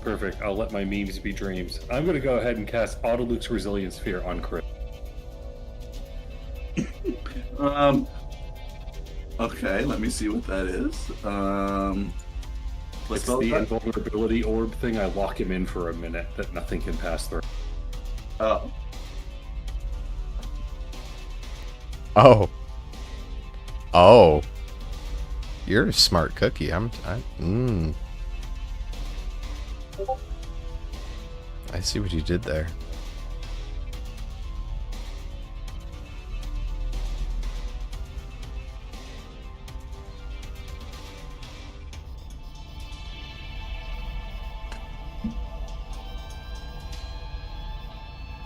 Perfect. I'll let my memes be dreams. I'm going to go ahead and cast Auto Luke's Resilience Sphere on Chris. Okay, let me see what that is. It's the invulnerability orb thing. I lock him in for a minute that nothing can pass through. Oh. Oh. Oh. You're a smart cookie. I see what you did there.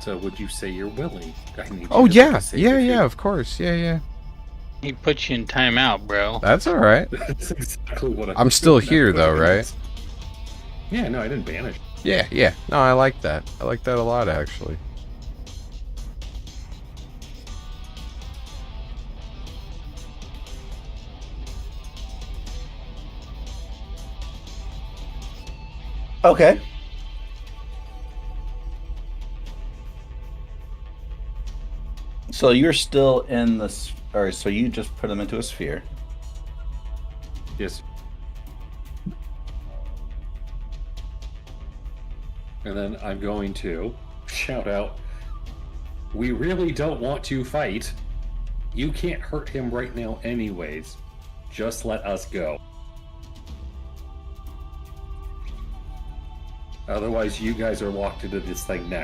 So would you say you're willing? I need you Oh to yeah, say yeah, if yeah. you- Of course, yeah. He puts you in timeout, bro. That's all right. That's exactly what I'm still here though, right? Yeah, no, I didn't banish. Yeah. No, I like that. I like that a lot, actually. Okay. So you're still in this, or so you just put them into a sphere. Yes. And then I'm going to shout out, we really don't want to fight. You can't hurt him right now anyways. Just let us go. Otherwise, you guys are locked into this thing now.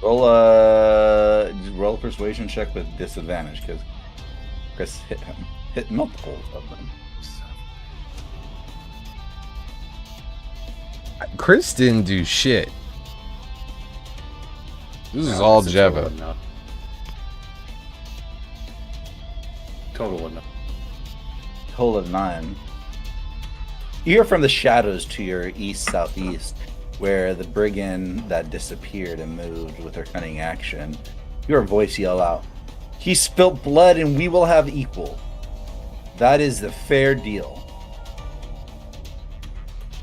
Roll a persuasion check with disadvantage because Chris hit multiple of them. Chris didn't do shit. This is No, all it's a total Jeva. of none. Total of none. Total of 9. You hear from the shadows to your east-southeast, where the brigand that disappeared and moved with her cunning action. Your voice yell out, "He spilt blood and we will have equal. That is the fair deal.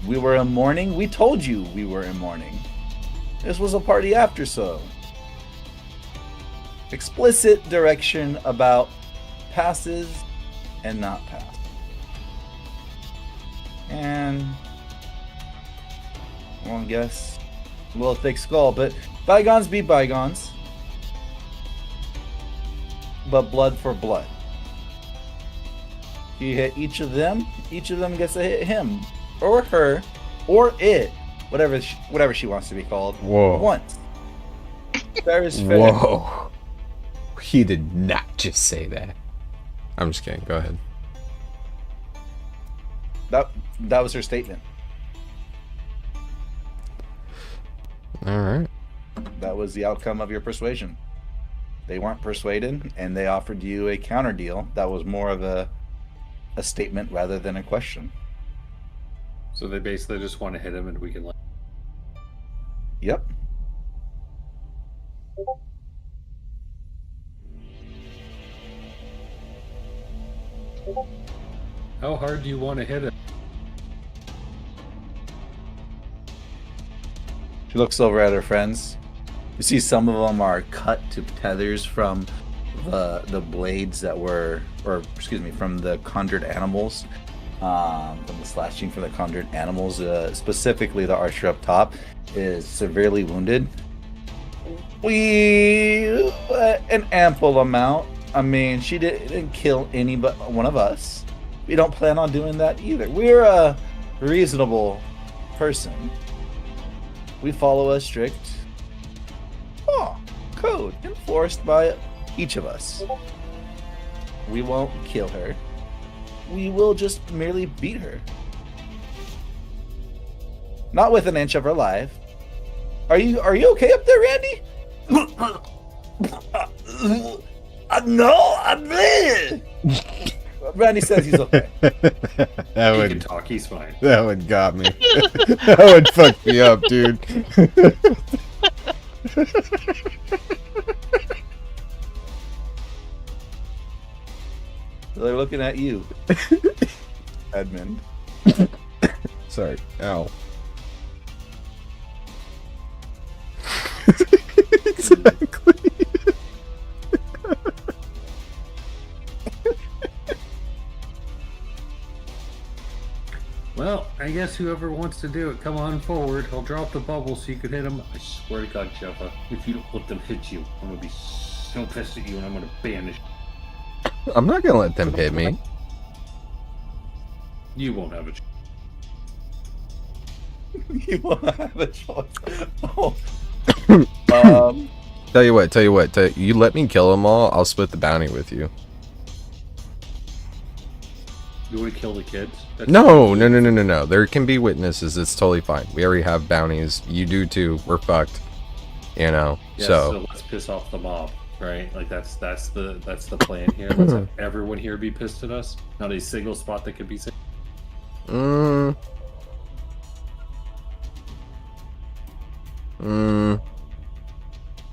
We were in mourning. We told you we were in mourning. This was a party after so. Explicit direction about passes and not pass. And well, I guess a little thick skull, but bygones be bygones. But blood for blood. You hit each of them gets to hit him or her or it, whatever she wants to be called. Whoa. Once. Fair is fair. Whoa. He did not just say that. I'm just kidding. Go ahead. That was her statement. All right. That was the outcome of your persuasion. They weren't persuaded, and they offered you a counter deal that was more of a statement rather than a question. So they basically just want to hit him and we can. Yep. How hard do you want to hit him? She looks over at her friends. You see some of them are cut to tethers from the blades that were, or excuse me, from the conjured animals, from the slashing from the conjured animals. Specifically, the archer up top is severely wounded. An ample amount. I mean, she didn't kill any but one of us. We don't plan on doing that either. We're a reasonable person. We follow a strict code enforced by each of us. We won't kill her. We will just merely beat her. Not with an inch of her life. Are you okay up there, Randy? No, I'm dead. Randy says he's okay. That He would can talk. He's fine. that would got me. That would fuck me up, dude. They're looking at you, Edmund. Sorry. Ow. Exactly. Well, I guess whoever wants to do it, come on forward. I'll drop the bubble so you can hit him. I swear to God, Jeffa, if you don't let them hit you, I'm gonna be so pissed at you and I'm gonna banish. I'm not gonna let them hit me. You won't have a choice. You won't have a choice. Oh. Tell you what. You let me kill them all, I'll split the bounty with you. You want to kill the kids? No. There can be witnesses. It's totally fine. We already have bounties. You do too. We're fucked. You know. Yeah, so let's piss off the mob, right? Like that's the plan here. Let's have everyone here be pissed at us. Not a single spot that could be saved.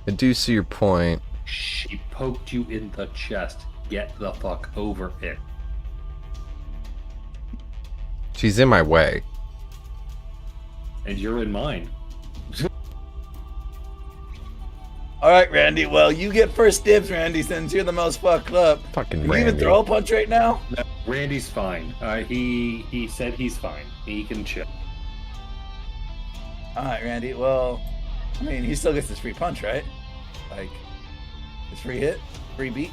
I do see your point. She poked you in the chest. Get the fuck over it. She's in my way. And you're in mine. All right, Randy. Well, you get first dibs, Randy, since you're the most fucked up. Fucking Can you even Randy. throw a punch right now? No, Randy's fine. He said he's fine. He can chill. All right, Randy. Well, I mean, he still gets his free punch, right? Like, his free hit, free beat.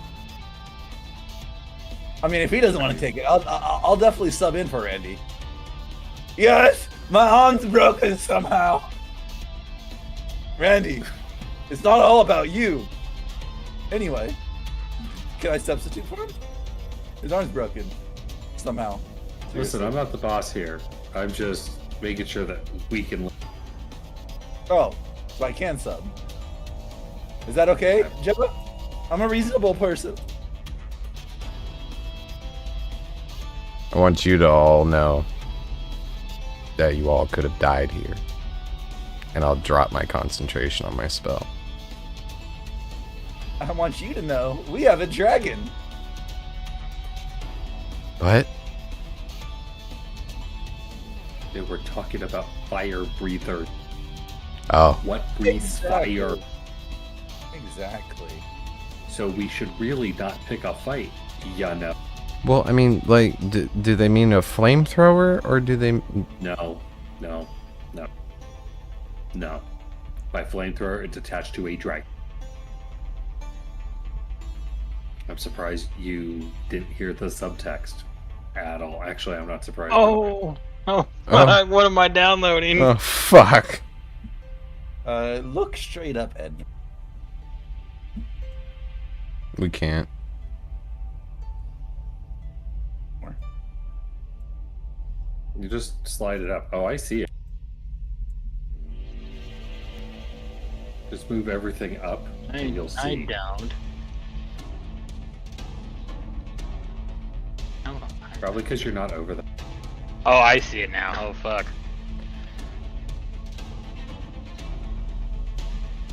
I mean, if he doesn't want to take it, I'll definitely sub in for Randy. Yes, my arm's broken somehow. Randy, it's not all about you. Anyway, can I substitute for him? His arm's broken somehow. Listen, I'm not the boss here. I'm just making sure that we can. Oh, so I can sub. Is that okay, Jebba? I'm a reasonable person. I want you to all know that you all could have died here. And I'll drop my concentration on my spell. I want you to know we have a dragon. What? They were talking about fire breather. Oh. What breathes fire? Exactly. So we should really not pick a fight, you know. Well, I mean, like, do they mean a flamethrower, or do they... No. By flamethrower, it's attached to a dragon. I'm surprised you didn't hear the subtext at all. Actually, I'm not surprised. Oh, what am I downloading? Oh, fuck. Look straight up, Ed. We can't. You just slide it up. Oh, I see it. Just move everything up, and you'll I see. downed. Oh, Probably because you're not over there. Oh, I see it now. Oh, fuck.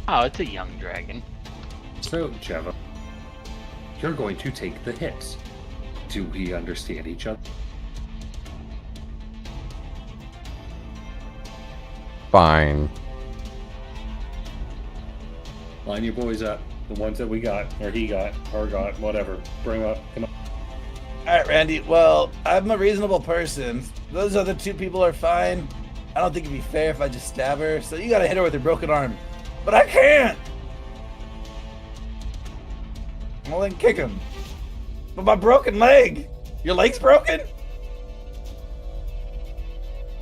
Oh, it's a young dragon. So, Jeva, you're going to take the hits. Do we understand each other? Fine. Line your boys up. The ones that we got, or he got, or got, whatever. Bring them up. Come on. All right, Randy. Well, I'm a reasonable person. Those other two people are fine. I don't think it'd be fair if I just stab her. So you gotta hit her with your broken arm. But I can't. Well, then kick him. But my broken leg. Your leg's broken?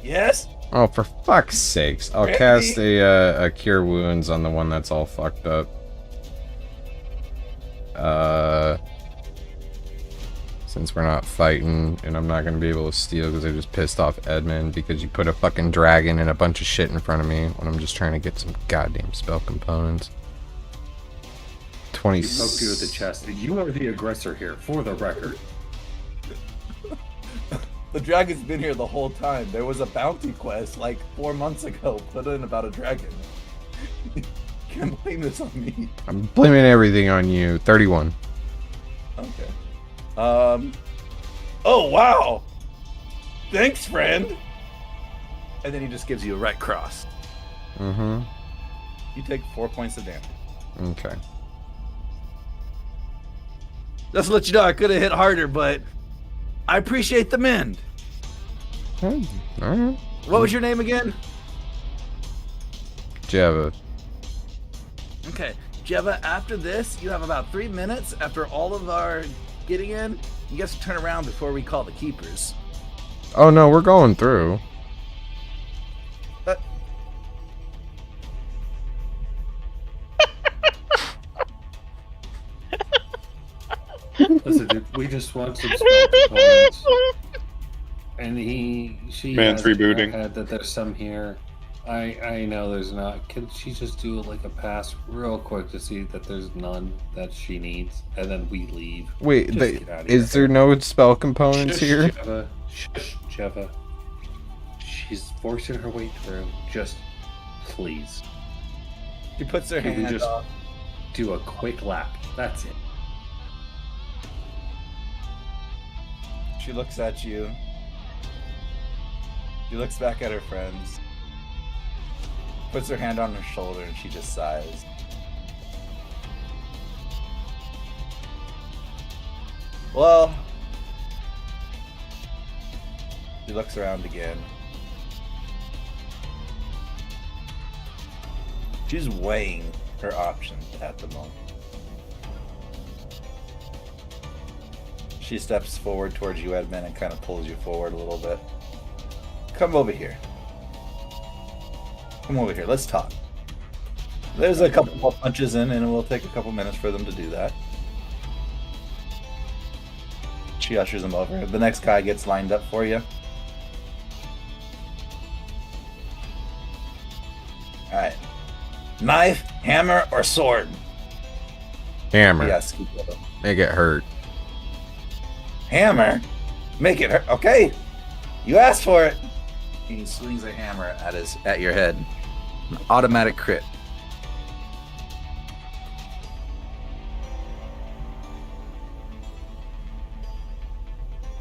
Yes? Oh, for fuck's sakes. I'll Randy. cast a Cure Wounds on the one that's all fucked up. Since we're not fighting, and I'm not going to be able to steal because I just pissed off Edmund because you put a fucking dragon and a bunch of shit in front of me when I'm just trying to get some goddamn spell components. 20. He poked you at the chest. You are the aggressor here, for the record. The dragon's been here the whole time. There was a bounty quest like 4 months ago put in about a dragon. Can't blame this on me. I'm blaming everything on you. 31. Okay. Oh, wow. Thanks, friend. And then he just gives you a right cross. Mm-hmm. You take 4 points of damage. Okay. Just to let you know, I could have hit harder, but I appreciate the mend. Alright. What was your name again? Jeva. Okay, Jeva, after this, you have about 3 minutes after all of our getting in. You guys turn around before we call the keepers. Oh no, we're going through. Listen, dude, we just want some spell components. And she Man's has in her rebooting. head that there's some here. I know there's not. Can she just do like a pass real quick to see that there's none that she needs, and then we leave? Wait, Just get out of is here. there no spell components Shush, here? Jeva. Shush, Jeva. She's forcing her way through. Just please She puts her Can we hand just- off. do a quick lap. That's it. She looks at you. She looks back at her friends. Puts her hand on her shoulder and she just sighs. Well, she looks around again. She's weighing her options at the moment. She steps forward towards you, Edmund, and kind of pulls you forward a little bit. Come over here. Come over here. Let's talk. There's a couple more punches in, and it will take a couple minutes for them to do that. She ushers them over. The next guy gets lined up for you. Alright. Knife, hammer, or sword? Hammer. Yes. Make it hurt. Hammer? Make it hurt. Okay. You asked for it. He swings a hammer at your head. An automatic crit.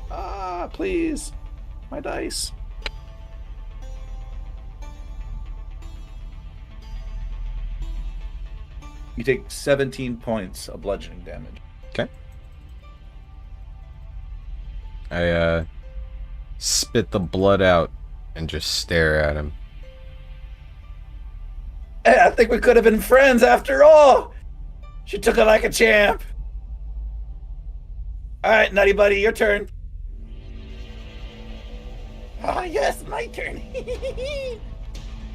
Ah, please. My dice. You take 17 points of bludgeoning damage. Okay. I spit the blood out and just stare at him. Hey, I think we could have been friends after all. She took it like a champ. All right, Nutty Buddy, your turn. Ah, yes, my turn.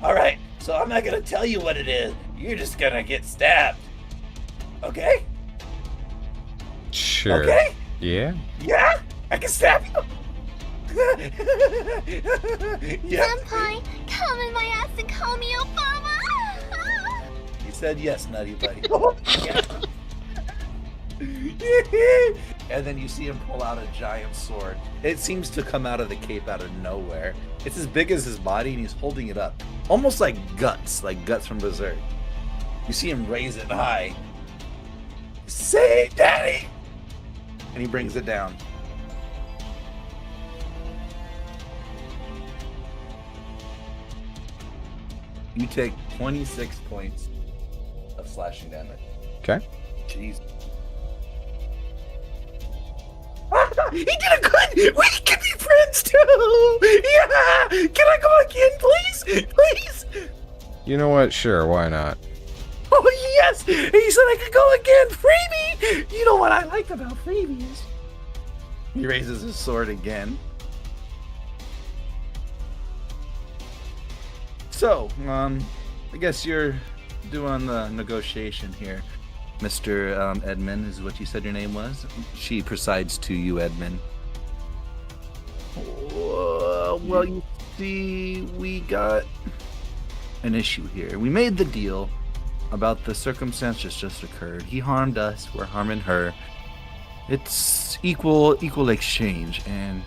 All right, so I'm not gonna tell you what it is. You're just gonna get stabbed. Okay? Sure. Okay? Yeah? Yeah? I can stab you. Yeah. Senpai, come in my ass and call me Obama! He said yes, Nutty Buddy. Yeah. and then you see him pull out a giant sword. It seems to come out of the cape out of nowhere. It's as big as his body, and he's holding it up, almost like guts from Berserk. You see him raise it high. Say, Daddy! And he brings it down. You take 26 points of slashing damage. Okay. Jeez. He did a good! We can be friends too! Yeah! Can I go again, please? Please? You know what? Sure, why not? Oh, yes! He said I could go again! Freebie! You know what I like about freebies? He raises his sword again. So, I guess you're doing the negotiation here. Mr. Edmund is what you said your name was. She presides to you, Edmund. Well, you see, we got an issue here. We made the deal about the circumstance that just occurred. He harmed us, we're harming her. It's equal exchange, and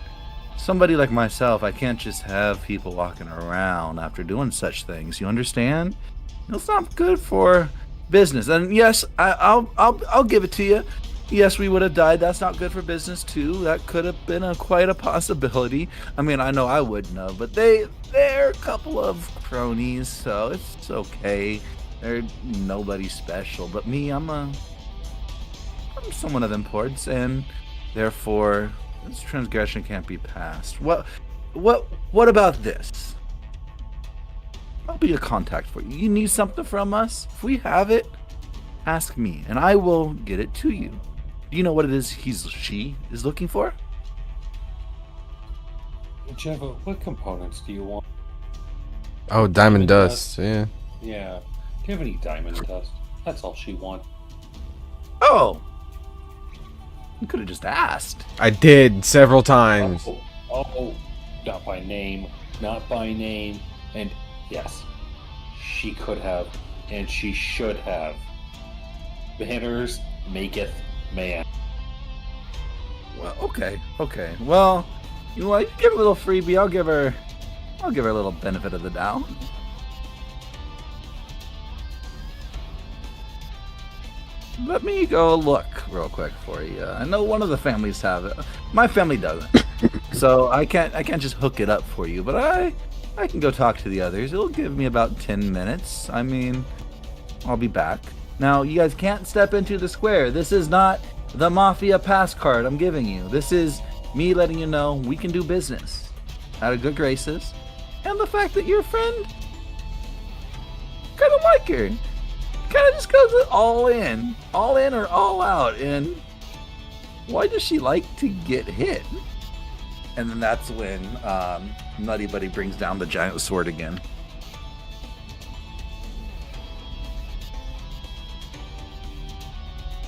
somebody like myself, I can't just have people walking around after doing such things. You understand? It's not good for business. And yes, I'll give it to you. Yes, we would have died. That's not good for business too. That could have been quite a possibility. I mean, I know I wouldn't have, but they're a couple of cronies, so it's okay. They're nobody special. But me, I'm someone of importance, and therefore this transgression can't be passed. What about this? I'll be a contact for you. You need something from us? If we have it, ask me, and I will get it to you. Do you know what it is she is looking for? Jeva, what components do you want? Oh, diamond dust. Yeah. Yeah. Do you have any diamond dust? That's all she wants. Oh! You could have just asked. I did several times. Oh, not by name. And yes, she could have, and she should have. Manners maketh man. Well, okay. Well, you know what? You give her a little freebie. I'll give her a little benefit of the doubt. Let me go look real quick for you. I know one of the families have it. My family doesn't, so I can't just hook it up for you. But I can go talk to the others. It'll give me about 10 minutes. I mean, I'll be back. Now, you guys can't step into the square. This is not the Mafia pass card I'm giving you. This is me letting you know we can do business out of good graces. And the fact that your friend kind of like her. Kind of just goes all in or all out. And why does she like to get hit? And then that's when Nutty Buddy brings down the giant sword again.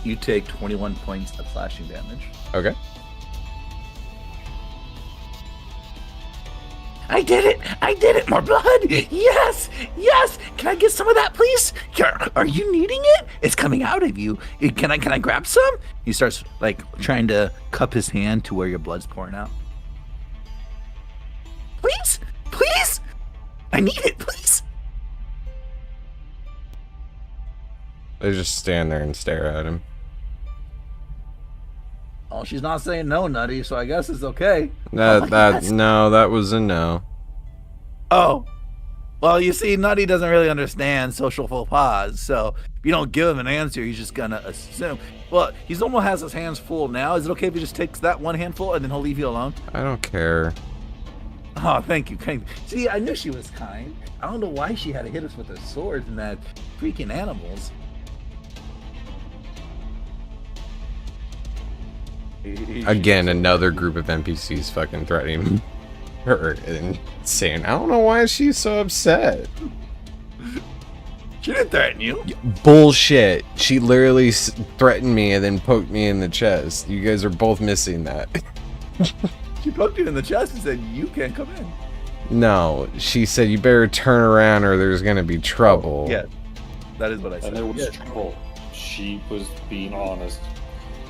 You take 21 points of slashing damage. Okay. I did it! More blood! Yes! Can I get some of that, please? Here, are you needing it? It's coming out of you. Can I grab some? He starts trying to cup his hand to where your blood's pouring out. Please! I need it, please! They just stand there and stare at him. Oh, she's not saying no, Nutty, so I guess it's okay. No, that was a no. Oh. Well, you see, Nutty doesn't really understand social faux pas, so if you don't give him an answer, he's just gonna assume. Well, he's almost has his hands full now. Is it okay if he just takes that one handful and then he'll leave you alone? I don't care. Oh, thank you. See, I knew she was kind. I don't know why she had to hit us with her swords and that freaking animals. Again, another group of NPCs fucking threatening her and saying, I don't know why she's so upset. She didn't threaten you. Bullshit. She literally threatened me and then poked me in the chest. You guys are both missing that. She poked you in the chest and said, you can't come in. No, she said, you better turn around or there's going to be trouble. Yeah, that is what I said. And there was trouble. She was being honest.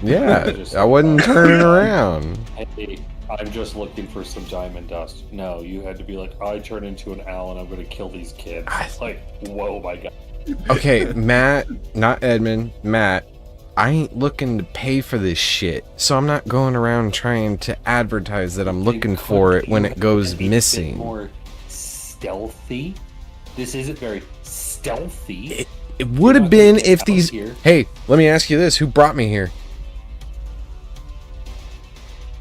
Yeah, Just I like, wasn't turning around. Hey, I'm just looking for some diamond dust. No, you had to be like, I turn into an owl and I'm gonna kill these kids. Like, whoa, my god. Okay, Matt, not Edmund, Matt. I ain't looking to pay for this shit, so I'm not going around trying to advertise that I'm looking for it when it goes missing. More stealthy. This isn't very stealthy. It would have been if these. Here. Hey, let me ask you this: who brought me here?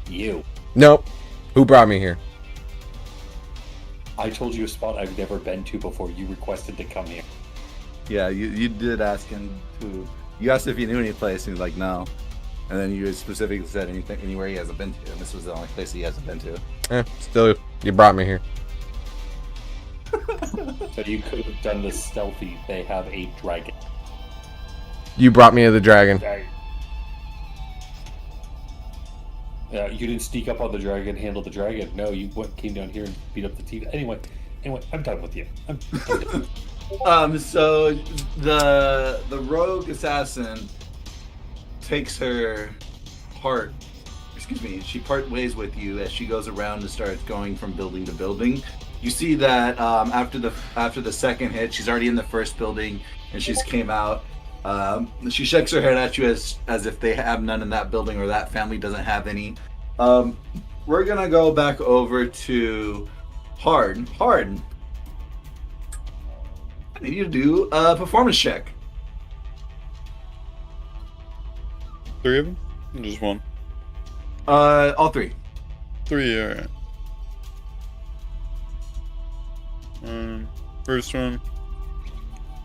You. Nope. Who brought me here? I told you a spot I've never been to before. You requested to come here. Yeah, you did ask him to. You asked if he knew any place, and he's like, no. And then you specifically said anywhere he hasn't been to, and this was the only place he hasn't been to. Still, you brought me here. So you could have done this stealthy. They have a dragon. You brought me to the dragon. You didn't sneak up on the dragon, handle the dragon. No, you came down here and beat up the TV. Anyway, I'm done with you. I'm done. So the rogue assassin takes her part. Excuse me. She part ways with you as she goes around and starts going from building to building. You see that after the second hit, she's already in the first building, and she's came out. She shakes her head at you as if they have none in that building or that family doesn't have any. We're gonna go back over to Hard. I need you to do a performance check. 3 of them? Or just 1? All 3. 3, alright. First one,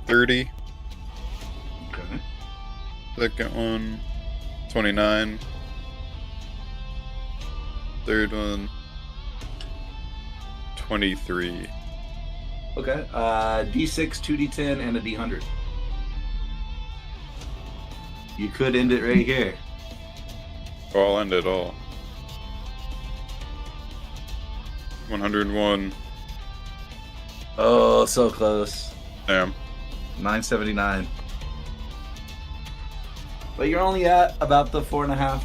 30. Okay. Second one, 29. Third one, 23. Okay. D6, 2D10, and a D100. You could end it right here. I'll end it all. 101. Oh, so close. Damn. 979. But you're only at about the 4.5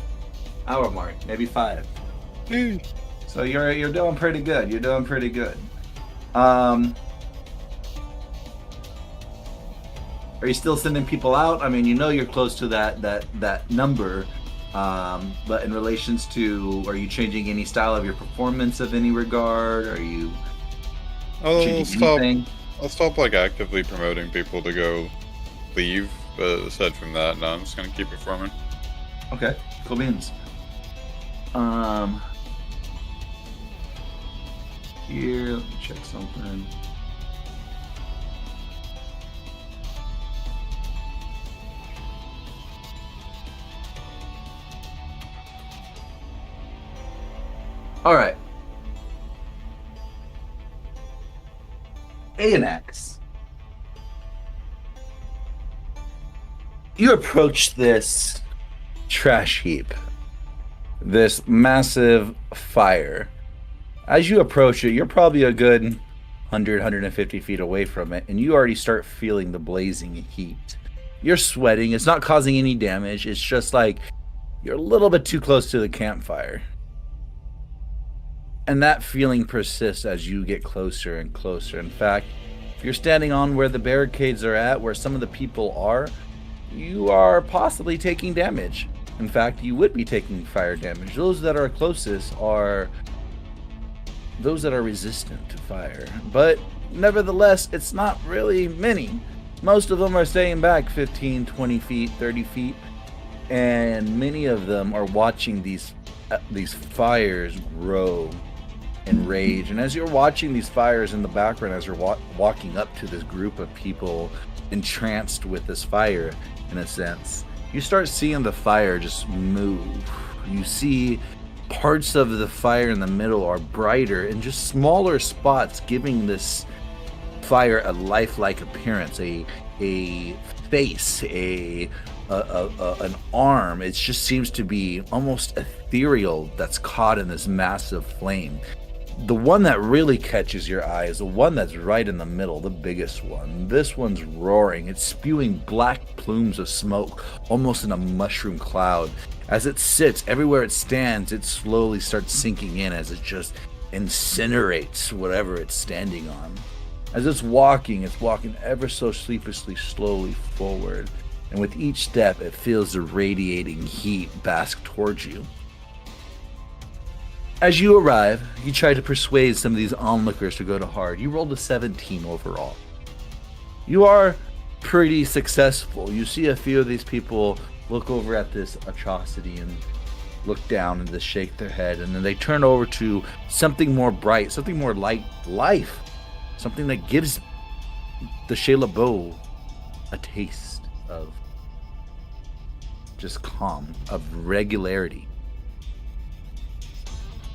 hour mark, maybe 5. So you're doing pretty good. You're doing pretty good. Are you still sending people out? I mean, you know you're close to that number. But in relations to, are you changing any style of your performance of any regard? Are you changing anything? I'll stop like actively promoting people to go leave, but aside from that, no, I'm just gonna keep performing. Okay, cool beans. Here, let me check something. All right. Anax. You approach this trash heap, this massive fire. As you approach it, you're probably a good 100, 150 feet away from it, and you already start feeling the blazing heat. You're sweating. It's not causing any damage. It's just like you're a little bit too close to the campfire. And that feeling persists as you get closer and closer. In fact, if you're standing on where the barricades are at, where some of the people are, you are possibly taking damage. In fact, you would be taking fire damage. Those that are closest are those that are resistant to fire. But nevertheless, it's not really many. Most of them are staying back 15, 20 feet, 30 feet. And many of them are watching these fires grow and rage. And as you're watching these fires in the background, as you're walking up to this group of people entranced with this fire, in a sense, you start seeing the fire just move. You see parts of the fire in the middle are brighter and just smaller spots, giving this fire a lifelike appearance, a face, an arm. It just seems to be almost ethereal that's caught in this massive flame. The one that really catches your eye is the one that's right in the middle, the biggest one. This one's roaring. It's spewing black plumes of smoke, almost in a mushroom cloud. As it sits, everywhere it stands, it slowly starts sinking in as it just incinerates whatever it's standing on. As it's walking ever so sleepishly slowly forward. And with each step, it feels the radiating heat bask towards you. As you arrive, you try to persuade some of these onlookers to go to hard. You rolled a 17 overall. You are pretty successful. You see a few of these people look over at this atrocity and look down and just shake their head, and then they turn over to something more bright, something more like life, something that gives the Shayla Bow a taste of just calm, of regularity.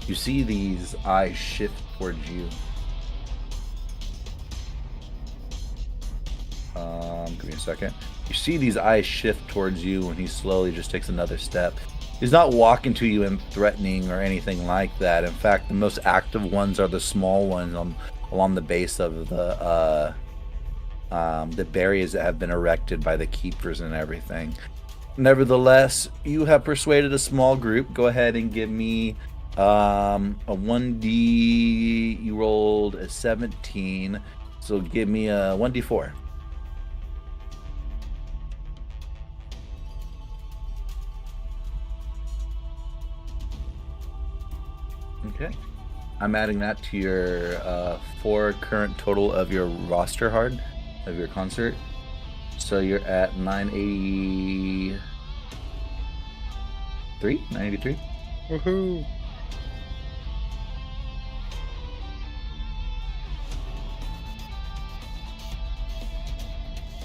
You see these eyes shift towards you. Give me a second. You see these eyes shift towards you when he slowly just takes another step. He's not walking to you and threatening or anything like that. In fact, the most active ones are the small ones along the base of the barriers that have been erected by the keepers and everything. Nevertheless, you have persuaded a small group. Go ahead and give me a 1d. You rolled a 17, so give me a 1d4. Okay, I'm adding that to your 4 current total of your roster hard of your concert, so you're at 983. Woohoo!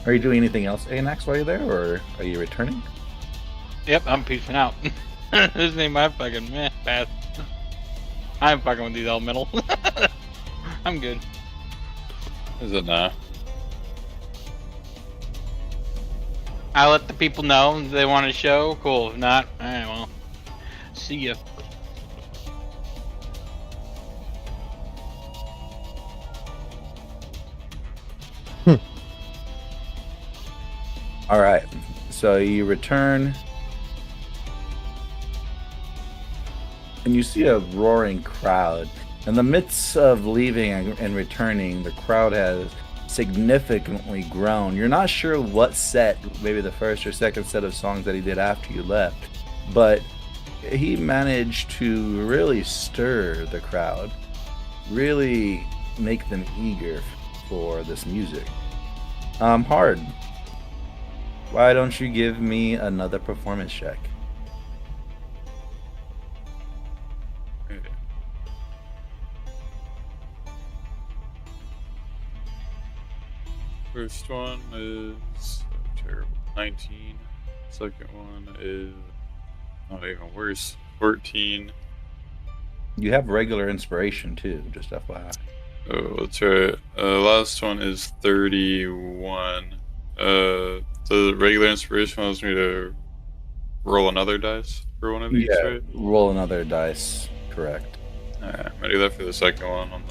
Are you doing anything else, Anax, while you're there, or are you returning? Yep, I'm peacing out. This ain't my fucking path. I'm fucking with these elemental. I'm good. Is it not? I let the people know if they want to show. Cool. If not, alright, well, see ya. All right, so you return, and you see a roaring crowd. In the midst of leaving and returning, the crowd has significantly grown. You're not sure what set, maybe the first or second set of songs that he did after you left, but he managed to really stir the crowd, really make them eager for this music. Hard. Why don't you give me another performance check? First one is terrible. 19. Second one is not even worse. 14. You have regular inspiration too, just FYI. Oh, that's right. Last one is 31. The regular inspiration wants me to roll another dice for one of these, right? Roll another dice. Correct. Alright, I'm gonna do that for the second one on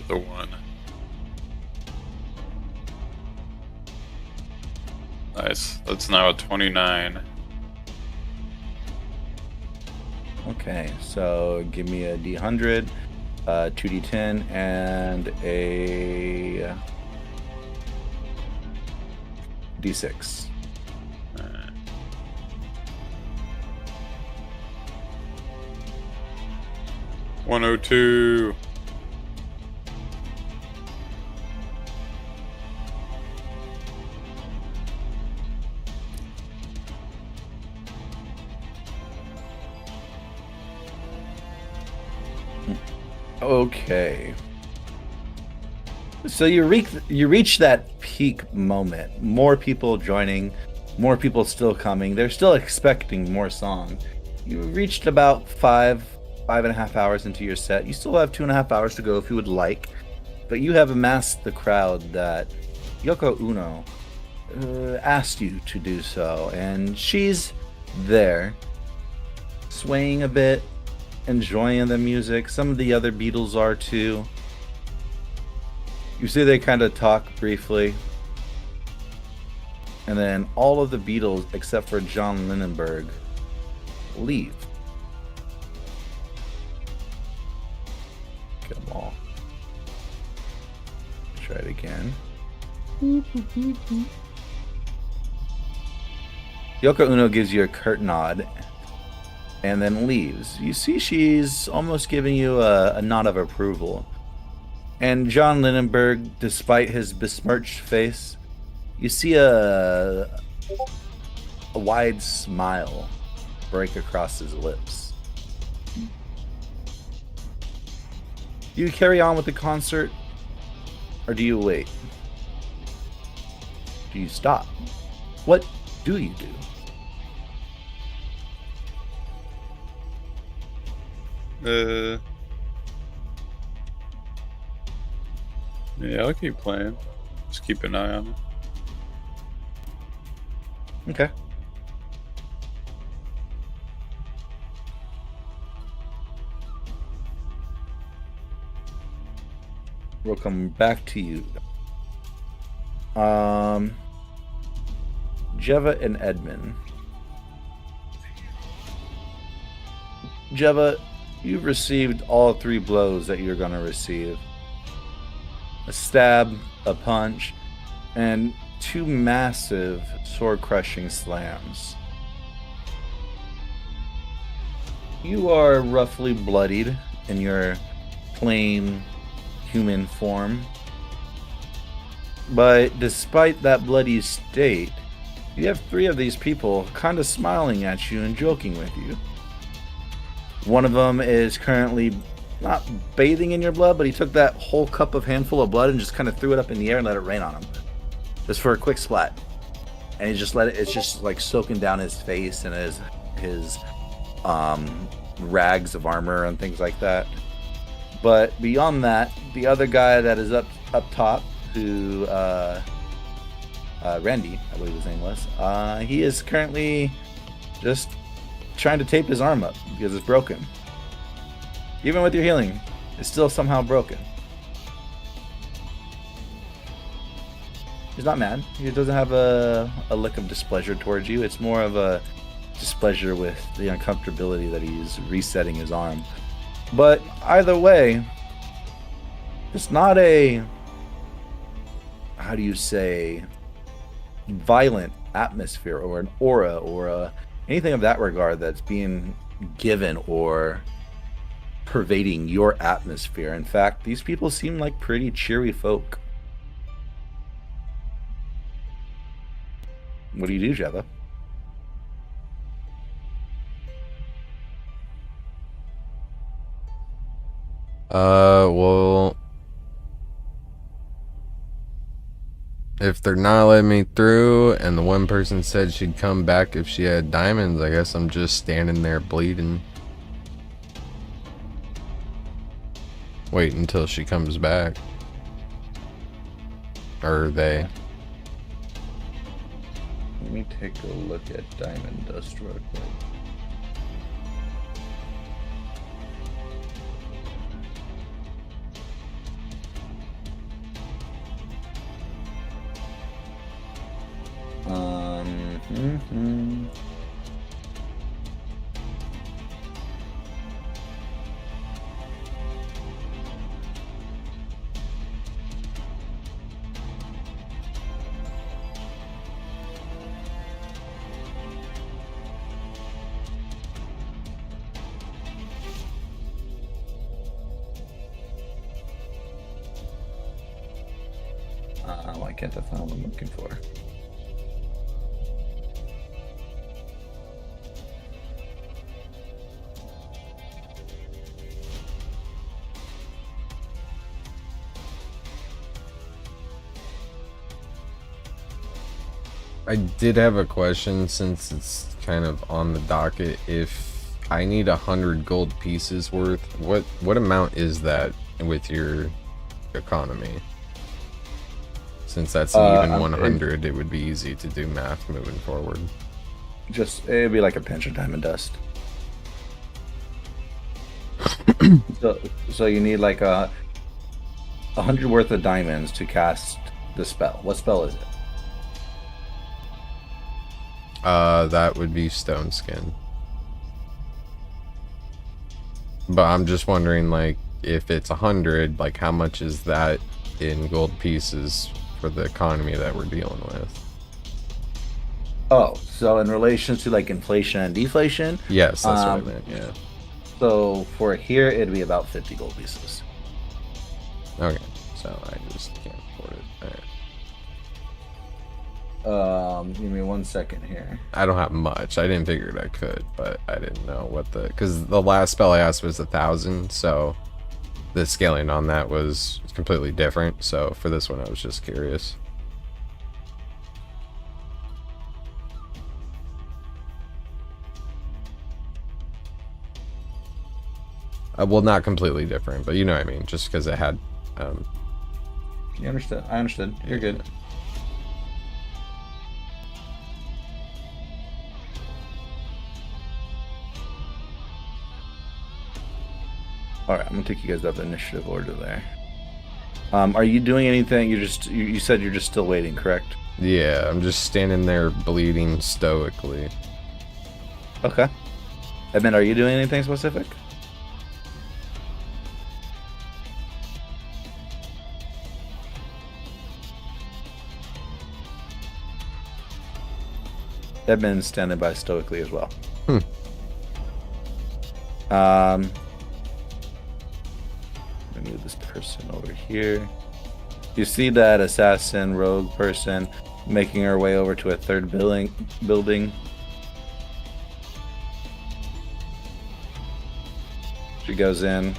the one. Nice. That's now a 29. Okay, so give me a D100, 2D10, and a D6. 102. Okay. So you reach that peak moment. More people joining, more people still coming. They're still expecting more songs. You reached about 5.5 hours into your set. You still have 2.5 hours to go if you would like, but you have amassed the crowd that Yoko Uno asked you to do so, and she's there, swaying a bit, enjoying the music. Some of the other beetles are too. You see they kind of talk briefly. And then all of the beetles, except for John Lindenberg, leave. Get them all. Try it again. Yoko Uno gives you a curt nod and then leaves. You see she's almost giving you a nod of approval. And John Lindenberg, despite his besmirched face, you see a wide smile break across his lips. Do you carry on with the concert, or do you wait? Do you stop? What do you do? Yeah, I'll keep playing. Just keep an eye on it. Okay. We'll come back to you. Jeva and Edmund. Jeva, you've received all 3 blows that you're going to receive. A stab, a punch, and 2 massive sword-crushing slams. You are roughly bloodied in your plain human form. But despite that bloody state, you have 3 of these people kind of smiling at you and joking with you. One of them is currently not bathing in your blood, but he took that whole cup of handful of blood and just kind of threw it up in the air and let it rain on him. Just for a quick splat. And he just let it, it's just like soaking down his face and his rags of armor and things like that. But beyond that, the other guy that is up top, who Randy, I believe his name was, he is currently just trying to tape his arm up because it's broken. Even with your healing, it's still somehow broken. He's not mad. He doesn't have a lick of displeasure towards you. It's more of a displeasure with the uncomfortability that he's resetting his arm. But either way, it's not a, how do you say, violent atmosphere or an aura or anything of that regard that's being given or pervading your atmosphere. In fact, these people seem like pretty cheery folk. What do you do, Jeva? Well, if they're not letting me through and the one person said she'd come back if she had diamonds, I guess I'm just standing there bleeding. Wait until she comes back. Or they. Let me take a look at Diamond Dust real quick. Why can't I find what I'm looking for? I did have a question since it's kind of on the docket. If I need 100 gold pieces worth, what amount is that with your economy? Since that's an even 100, it would be easy to do math moving forward. Just, it'd be like a pinch of diamond dust. So you need like 100 worth of diamonds to cast the spell. What spell is it? That would be Stone Skin. But I'm just wondering, like, if it's 100, like, how much is that in gold pieces for the economy that we're dealing with? Oh, so in relation to like inflation and deflation? Yes, that's what I meant, yeah. So for here, it'd be about 50 gold pieces. Okay, so I just can't afford it. Give me 1 second here. I don't have much. I didn't figure I could, but I didn't know what because the last spell I asked was 1,000, so the scaling on that was completely different. So for this one, I was just curious. Well, not completely different, but you know what I mean. Just because it had. You understood? I understood. You're good. All right, I'm gonna take you guys up the initiative order there. Are you doing anything? You said you're just still waiting, correct? Yeah, I'm just standing there bleeding stoically. Okay. And then, are you doing anything specific? Edmund's standing by stoically as well. Let me move this person over here. You see that assassin rogue person making her way over to a third building. She goes in.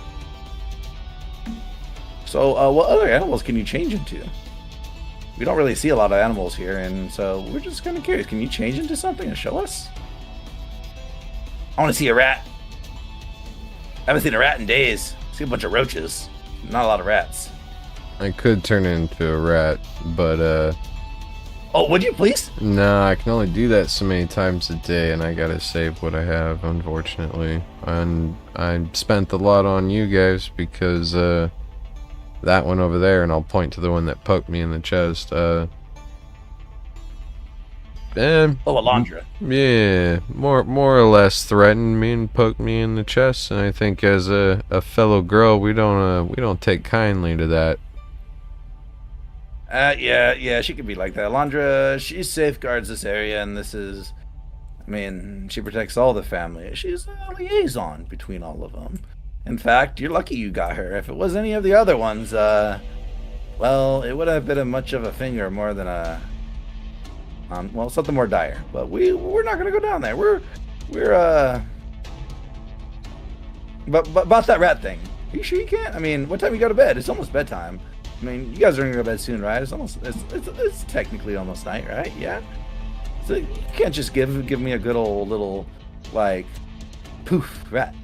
So, what other animals can you change into? We don't really see a lot of animals here, and so we're just kind of curious. Can you change into something and show us? I want to see a rat. I haven't seen a rat in days. I see a bunch of roaches. Not a lot of rats. I could turn into a rat, but Oh, would you please? no, I can only do that so many times a day, and I gotta save what I have, unfortunately. And I spent a lot on you guys because that one over there, and I'll point to the one that poked me in the chest. Alondra. Yeah, more or less threatened me and poked me in the chest, and I think as a fellow girl, we don't take kindly to that. Yeah, she could be like that. Alondra, she safeguards this area, and she protects all the family. She's a liaison between all of them. In fact, you're lucky you got her. If it was any of the other ones, well, it would have been much of a finger more than a, something more dire. But we're not gonna go down there. But about that rat thing. Are you sure you can't? I mean, what time you go to bed? It's almost bedtime. I mean, you guys are gonna go to bed soon, right? It's technically almost night, right? Yeah. So you can't just give me a good old little like poof rat.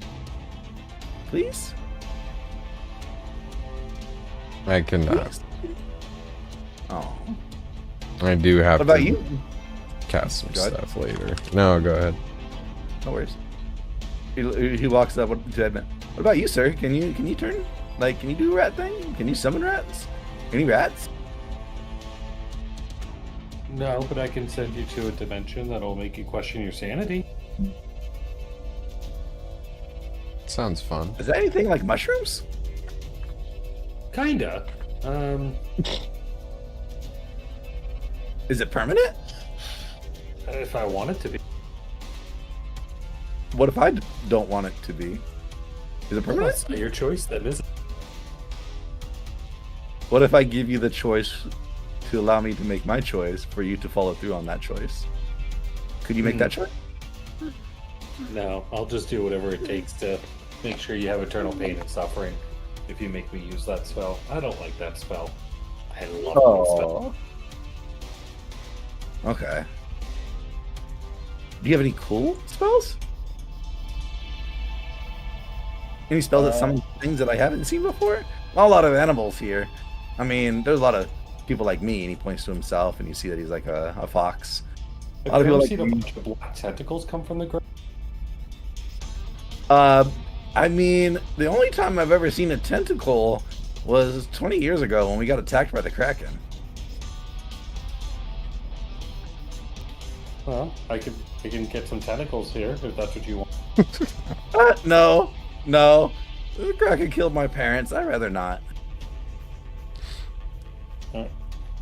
Please? I cannot. Please? Oh. I do have What about to you? cast some Go ahead. stuff later. No, go ahead. No worries. He walks up to Edmund. What about you, sir? Can you turn? Like, can you do a rat thing? Can you summon rats? Any rats? No, but I can send you to a dimension that'll make you question your sanity. Sounds fun. Is that anything like mushrooms? Kinda. Is it permanent? If I want it to be. What if I don't want it to be? Is it permanent? That's not your choice, then, is it? What if I give you the choice to allow me to make my choice for you to follow through on that choice? Could you make that choice? No, I'll just do whatever it takes to make sure you have eternal pain and suffering if you make me use that spell. I don't like that spell. I love that spell. Okay. Do you have any cool spells? Any spells that summon things that I haven't seen before? Not a lot of animals here. I mean, there's a lot of people like me, and he points to himself, and you see that he's like a fox. Have you ever seen a bunch of black tentacles come from the ground? I mean, the only time I've ever seen a tentacle was 20 years ago when we got attacked by the Kraken. Well, I can get some tentacles here if that's what you want. No. The Kraken killed my parents. I'd rather not.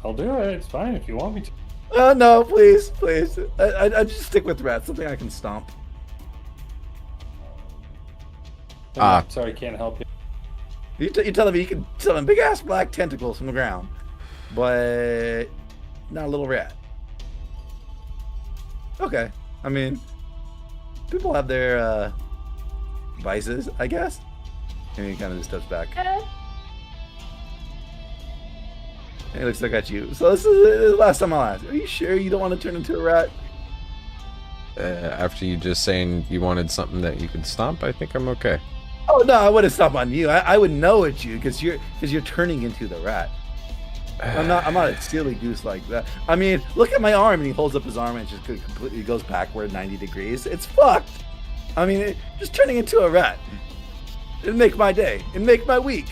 I'll do it. It's fine if you want me to. No, please. I just stick with rats. Something I can stomp. Sorry, can't help you. You telling me you can summon big ass black tentacles from the ground, but not a little rat. Okay, I mean, people have their vices, I guess. And he kind of just steps back. And he looks like at you. So this is the last time I'll ask. Are you sure you don't want to turn into a rat? After you just saying you wanted something that you could stomp, I think I'm okay. Oh no, I wouldn't stop on you. I would know it's you because you're turning into the rat. I'm not a silly goose like that. I mean, look at my arm, and he holds up his arm and it just completely goes backward 90 degrees. It's fucked. I mean, just turning into a rat. It'd make my day. It'd make my week.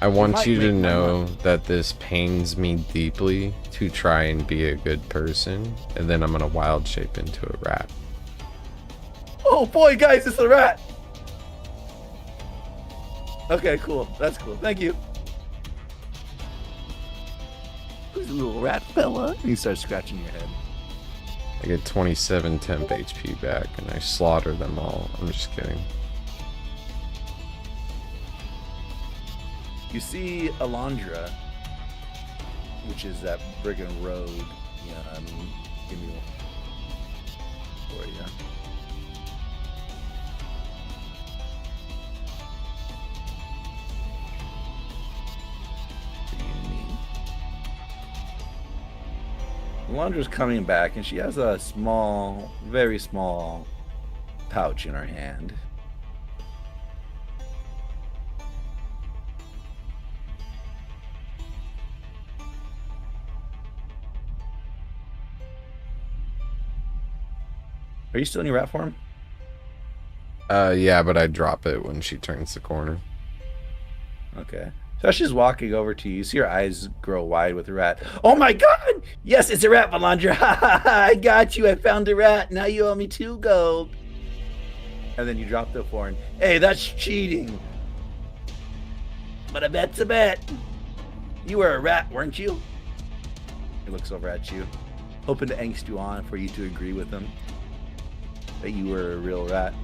I want you to know that this pains me deeply to try and be a good person, and then I'm gonna wild shape into a rat. Oh boy, guys, it's a rat. Okay, cool. That's cool. Thank you. Who's a little rat fella? And he starts scratching your head. I get 27 temp HP back, and I slaughter them all. I'm just kidding. You see Alondra, which is that friggin' rogue. Yeah, give me one for you. Alondra's coming back, and she has a small, very small pouch in her hand. Are you still in your rat form? Yeah, but I drop it when she turns the corner. Okay. So as she's walking over to you, you see her eyes grow wide with the rat. Oh my god! Yes, it's a rat, Valandra! Ha ha ha! I got you! I found a rat! Now you owe me 2 gold! And then you drop the horn. Hey, that's cheating! But a bet's a bet! You were a rat, weren't you? He looks over at you, hoping to angst you on for you to agree with him that you were a real rat.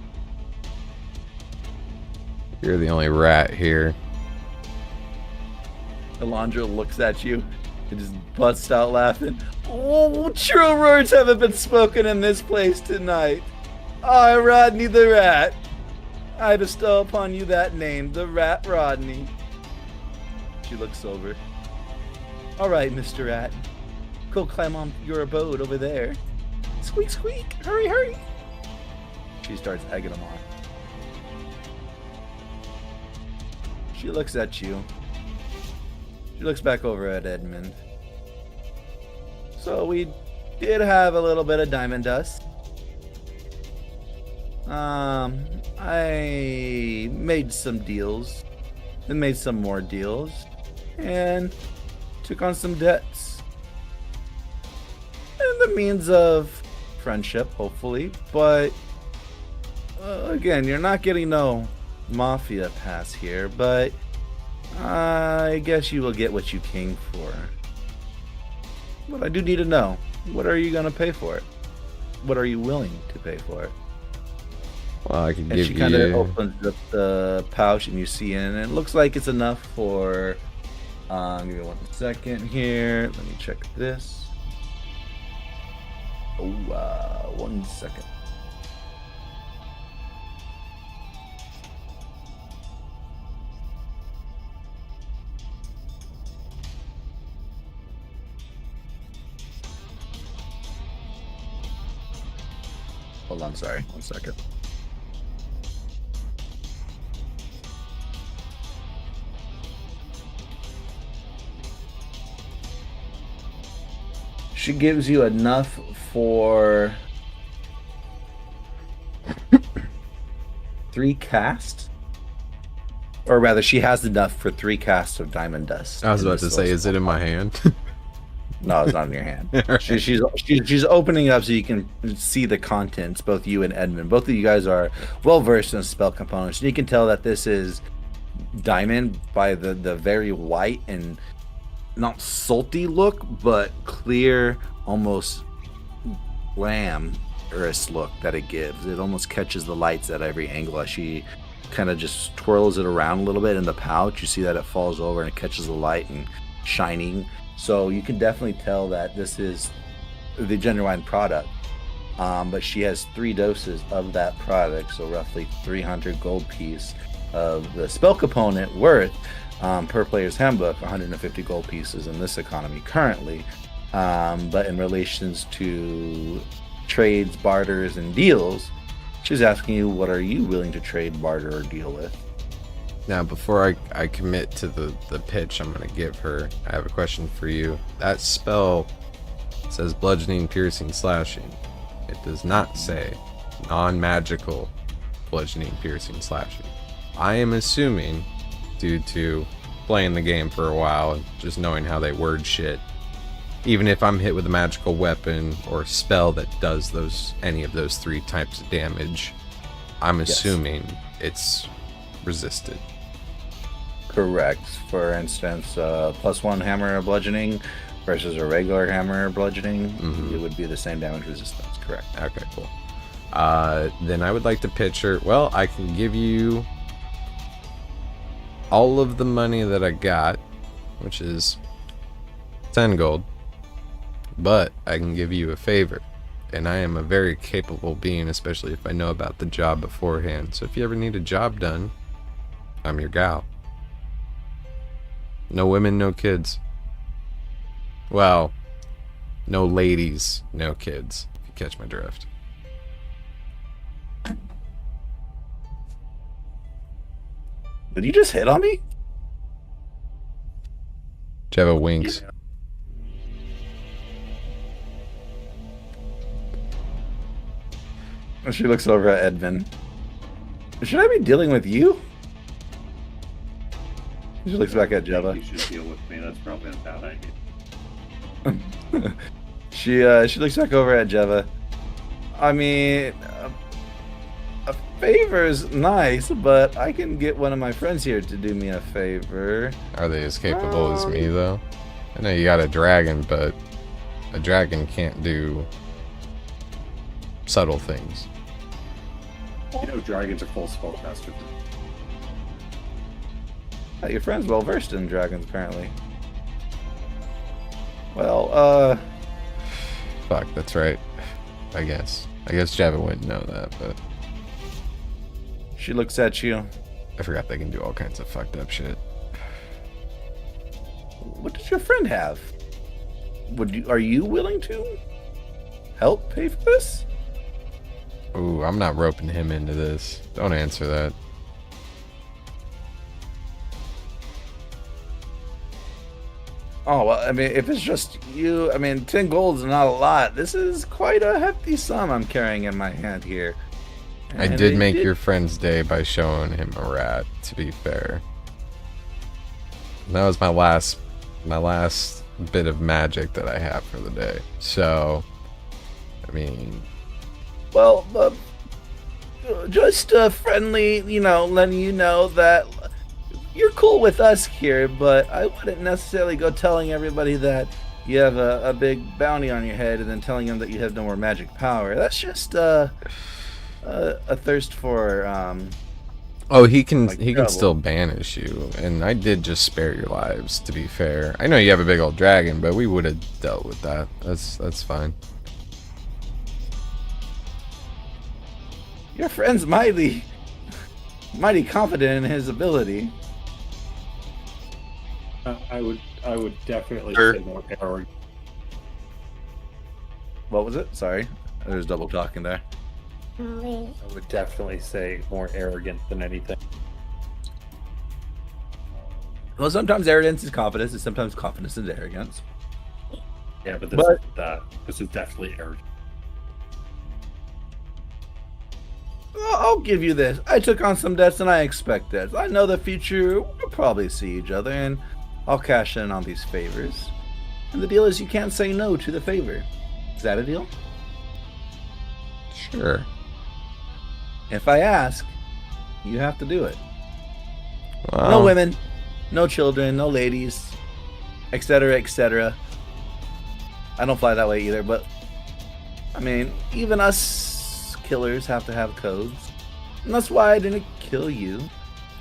You're the only rat here. Alondra looks at you and just busts out laughing. Oh, true words haven't been spoken in this place tonight. I, Rodney the Rat, I bestow upon you that name, the Rat Rodney. She looks over. All right, Mr. Rat. Go climb on your abode over there. Squeak, squeak. Hurry, hurry. She starts egging him on. She looks at you. She looks back over at Edmund. So we did have a little bit of diamond dust. I made some deals, then made some more deals, and took on some debts. And the means of friendship, hopefully, but again, you're not getting no mafia pass here, but I guess you will get what you came for. But I do need to know, what are you going to pay for it? What are you willing to pay for it? Well, I can And give she you... kind of opens up the pouch and you see in, and it looks like it's enough for... give me 1 second here. Let me check this. Oh, 1 second. Hold on, sorry. 1 second. She gives you enough for 3 casts or rather, she has enough for 3 casts of Diamond Dust. I was in about to this say, little is it in my hand? No, it's not in your hand. Alright. She's opening up so you can see the contents. Both you and Edmund. Both of you guys are well versed in spell components, and you can tell that this is diamond by the very white and not salty look, but clear, almost glamorous look that it gives. It almost catches the lights at every angle as she kind of just twirls it around a little bit in the pouch. You see that it falls over and it catches the light and shining. So you can definitely tell that this is the genuine product. But she has 3 doses of that product, so roughly 300 gold piece of the spell component worth, per player's handbook, 150 gold pieces in this economy currently. But in relations to trades, barters, and deals, she's asking you, what are you willing to trade, barter, or deal with? Now, before I commit to the pitch I'm going to give her, I have a question for you. That spell says bludgeoning, piercing, slashing. It does not say non-magical bludgeoning, piercing, slashing. I am assuming, due to playing the game for a while and just knowing how they word shit, even if I'm hit with a magical weapon or spell that does any of those 3 types of damage, I'm assuming it's resisted. Correct. For instance, +1 hammer bludgeoning versus a regular hammer bludgeoning, it would be the same damage resistance. Correct. Okay, cool. Then I would like to pitch her. Well, I can give you all of the money that I got, which is 10 gold, but I can give you a favor. And I am a very capable being, especially if I know about the job beforehand. So if you ever need a job done, I'm your gal. No women, no kids. Well, no ladies, no kids, if you catch my drift. Did you just hit on me? Jeva winks. She looks over at Edmund. Should I be dealing with you? She looks back at You Jeva. should deal with me. That's probably a bad idea. She looks back over at Jeva. I mean, a favor's nice, but I can get one of my friends here to do me a favor. Are they as capable as me, though? I know you got a dragon, but a dragon can't do subtle things. You know, dragons are full spellcasters. Your friend's well versed in dragons, apparently. Well, Fuck, that's right. I guess Java wouldn't know that, but she looks at you. I forgot they can do all kinds of fucked up shit. What does your friend have? Are you willing to help pay for this? Ooh, I'm not roping him into this. Don't answer that. Oh, well, I mean, if it's just you, I mean, 10 gold is not a lot. This is quite a hefty sum I'm carrying in my hand here. I And did it make your friend's day by showing him a rat, to be fair. That was my last bit of magic that I have for the day. So, I mean, Well, just friendly, letting you know that you're cool with us here, but I wouldn't necessarily go telling everybody that you have a big bounty on your head and then telling them that you have no more magic power. That's just a thirst for oh, he can trouble. still banish you, and I did just spare your lives, to be fair. I know you have a big old dragon, but we would have dealt with that. That's fine. Your friend's mighty confident in his ability. I would definitely Sure. say more arrogant. What was it? Sorry, there's double talking there. I would definitely say more arrogant than anything. Well, sometimes arrogance is confidence, and sometimes confidence is arrogance. Yeah, but this But- is that. This is definitely arrogant. I'll give you this. I took on some debts and I expect debts. I know the future we'll probably see each other and I'll cash in on these favors. And the deal is you can't say no to the favor. Is that a deal? Sure. If I ask, you have to do it. Well, No women, no children, no ladies, etc., etc. I don't fly that way either, but I mean, even us killers have to have codes. And that's why I didn't kill you.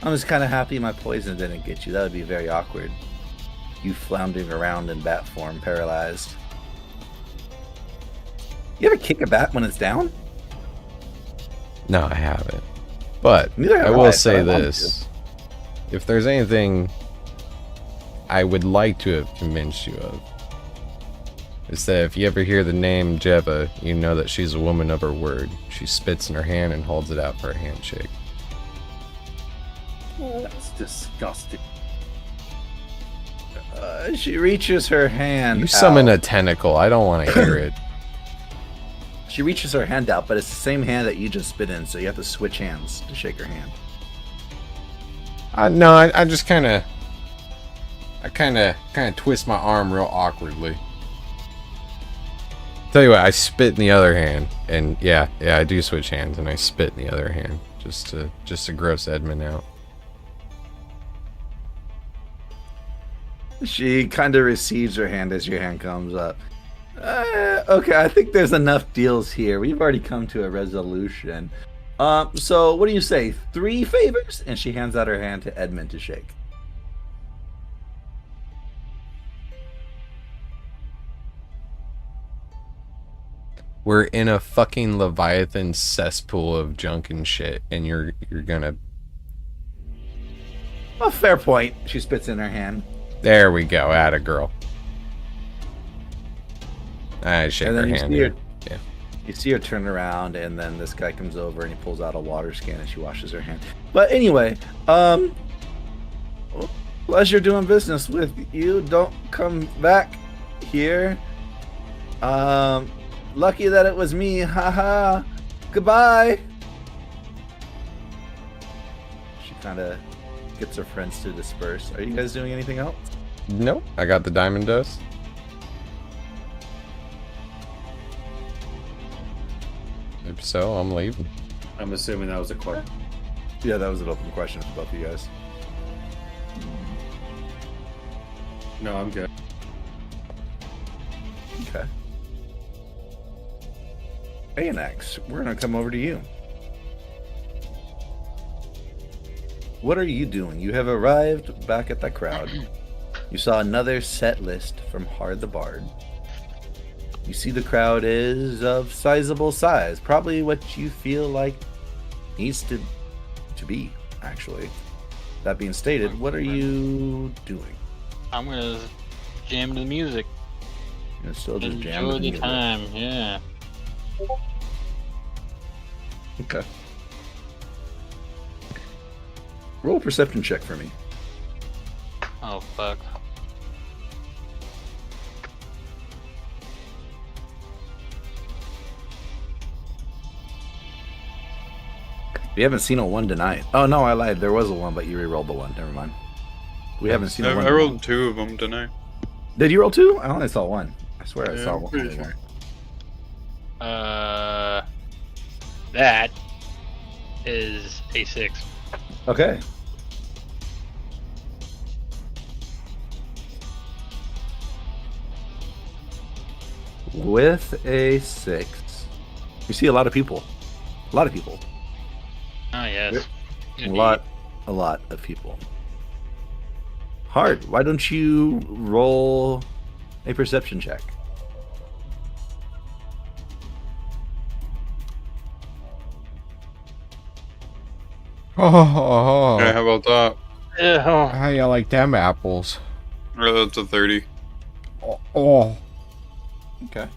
I'm just kind of happy my poison didn't get you. That would be very awkward. You floundering around in bat form, paralyzed. You ever kick a bat when it's down? No, I haven't. But Neither have I will I, say but I want this. If there's anything I would like to have convinced you of, is that if you ever hear the name Jeva, you know that she's a woman of her word. She spits in her hand and holds it out for a handshake. That's disgusting. She reaches her hand You summon out. a tentacle. I don't want to hear it. She reaches her hand out, but it's the same hand that you just spit in, so you have to switch hands to shake her hand. No, I just kind of twist my arm real awkwardly. Tell you what, I spit in the other hand, and yeah, I do switch hands, and I spit in the other hand just to gross Edmund out. She kind of receives her hand as your hand comes up. Okay, I think there's enough deals here. We've already come to a resolution. So what do you say? 3 favors? And she hands out her hand to Edmund to shake. We're in a fucking Leviathan cesspool of junk and shit, and you're gonna... A fair point. She spits in her hand. There we go, atta girl. I shake And her then you hand see here. her, Yeah. you see her turn around, and then this guy comes over and he pulls out a water skin and she washes her hand. But anyway, pleasure doing business with you. Don't come back here. Lucky that it was me. Haha. Goodbye. She kind of gets her friends to disperse. Are you guys doing anything else? Nope, I got the diamond dust. If so, I'm leaving. I'm assuming that was a question. Yeah, that was an open question for both of you guys. No, I'm good. Okay. Anax, we're gonna come over to you. What are you doing? You have arrived back at the crowd. You saw another set list from Hard the Bard. You see the crowd is of sizable size, probably what you feel like needs to be, actually. That being stated, what are you doing? I'm gonna jam to the music. You're still just Enjoy jamming the music. time, yeah. Okay. Roll a perception check for me. Oh fuck. We haven't seen a 1 tonight. Oh no, I lied. There was a 1, but you re-rolled the 1. Never mind. We haven't seen a 1. I rolled 2 of them tonight. Did you roll 2? I only saw 1. I swear I Yeah, saw I'm one. pretty only sure. one. That is a 6. Okay. With a 6, you see a lot of people. A lot of people. Oh yes. A lot of people. Hard. Why don't you roll a perception check? Oh, Yeah, how about that? Ew. how you like them apples? That's a 30. Oh. Okay.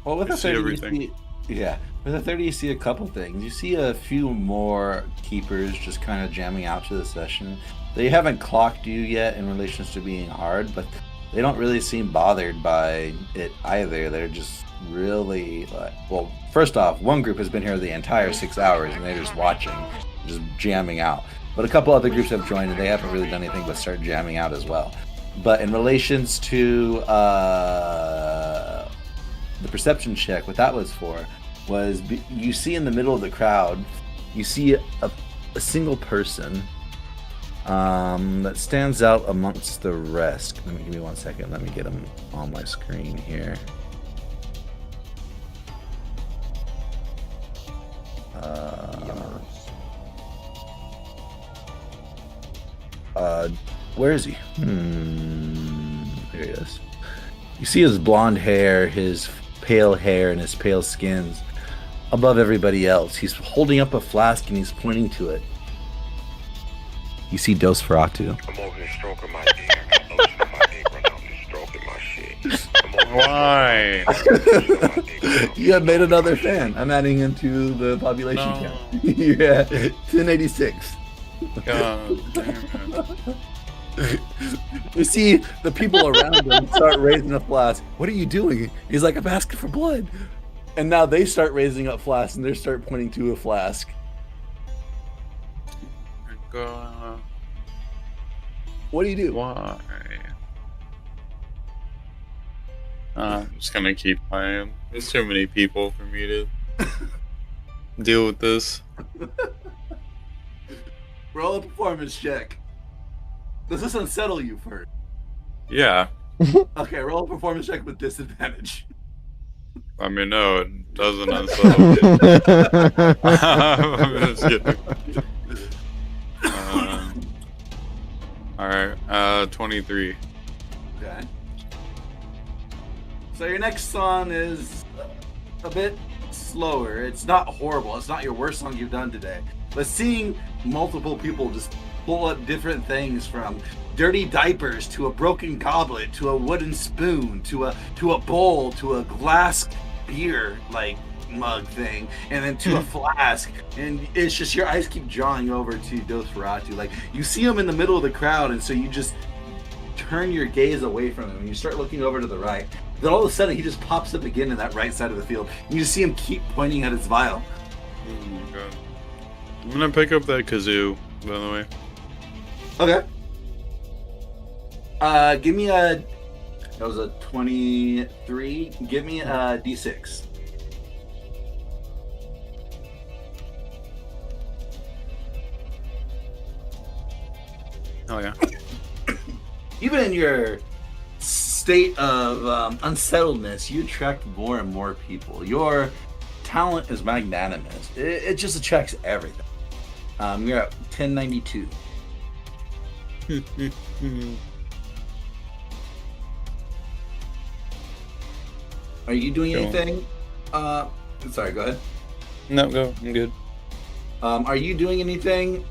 Well, with I a see 30, everything. you see, yeah, with a 30, you see a couple things. You see a few more keepers just kind of jamming out to the session. They haven't clocked you yet in relation to being hard, but they don't really seem bothered by it either. They're just really like, well, first off, one group has been here the entire 6 hours and they're just watching, just jamming out. But a couple other groups have joined and they haven't really done anything but start jamming out as well. But in relations to the perception check, what that was for was you see in the middle of the crowd, you see a single person that stands out amongst the rest. Give me 1 second. Let me get him on my screen here. Where is he? There he is. You see his blonde hair, his pale hair, and his pale skins above everybody else. He's holding up a flask and he's pointing to it. You see Dosferatu. I'm over here stroking my dick. I'm loosening my dick right now. I'm just stroking my shit. I'm over here Why? You have made another fan. I'm adding him to the population count. Yeah, 1086. God damn it. You see the people around him start raising a flask. What are you doing? He's like, I'm asking for blood. And now they start raising up flasks and they start pointing to a flask. God. What do you do? Why? I'm just gonna keep playing. There's too many people for me to deal with this. Roll a performance check. Does this unsettle you first? Yeah. Okay, roll a performance check with disadvantage. I mean, no, it doesn't unsettle me. I'm just kidding. Alright, 23. Okay. So your next song is a bit slower. It's not horrible. It's not your worst song you've done today. But seeing multiple people just pull up different things from dirty diapers to a broken goblet to a wooden spoon to a bowl to a glass beer like mug thing and then to a flask, and it's just your eyes keep drawing over to Dosferatu. Like you see him in the middle of the crowd, and so you just turn your gaze away from him and you start looking over to the right. Then all of a sudden he just pops up again in that right side of the field. You just see him keep pointing at his vial. Oh my god. I'm gonna pick up that kazoo, by the way. Okay. Give me a... That was a 23. Give me a D6. Oh yeah. Even in your state of unsettledness, you attract more and more people. Your talent is magnanimous. It just attracts everything. You're at 1092. Are you doing Go on. anything? Sorry, go ahead. No, go. I'm good. Are you doing anything,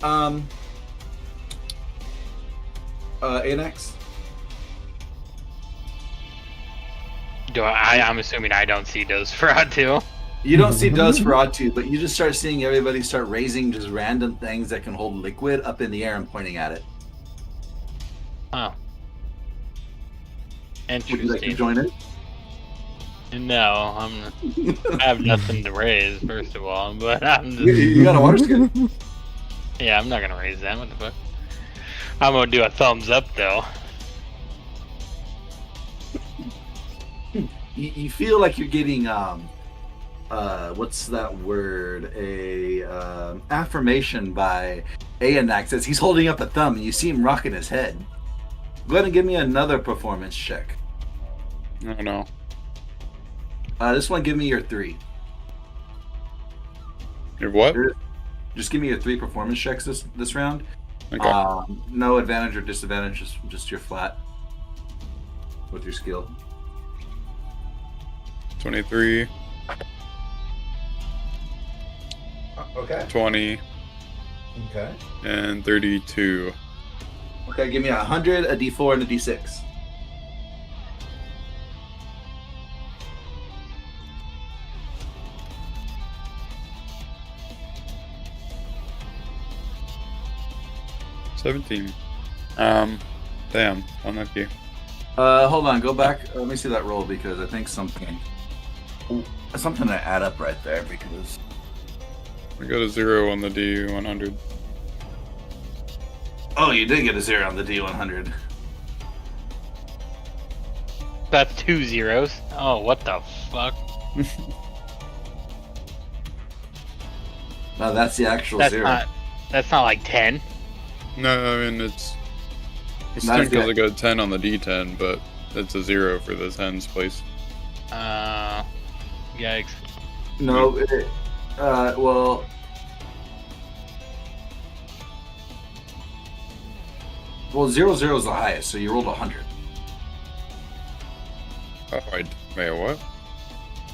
Annex? I'm assuming I don't see Dosferatu. You don't see Dosferatu, but you just start seeing everybody start raising just random things that can hold liquid up in the air and pointing at it. Oh. Would you like to Interesting. join in? No, I have nothing to raise, first of all, but I'm You, just, you got a water skin? yeah, I'm not gonna raise that. What the fuck? I'm gonna do a thumbs up though. You feel like you're getting what's that word? A affirmation by Aenax as he's holding up a thumb and you see him rocking his head. Go ahead and give me another performance check. Oh no. This one, give me your 3. Your what? Just give me your 3 performance checks this round. Okay. No advantage or disadvantage, just your flat with your skill. 23, Okay. 20, Okay. and 32. Okay, give me 100, a D4, and a D6. Damn, unlucky. Hold on, go back. Let me see that roll because I think something to add up right there because I got a 0 on the D100. oh, you did get a 0 on the D100. That's 2 zeros. Oh, what the fuck? No, that's the actual That's 0. that's not like 10. No, I mean it's Not 10 as because I good. got 10 on the D10, but it's a 0 for the tens place. Yikes. No, well, 0 is the highest, so you rolled 100. Oh, wait, what?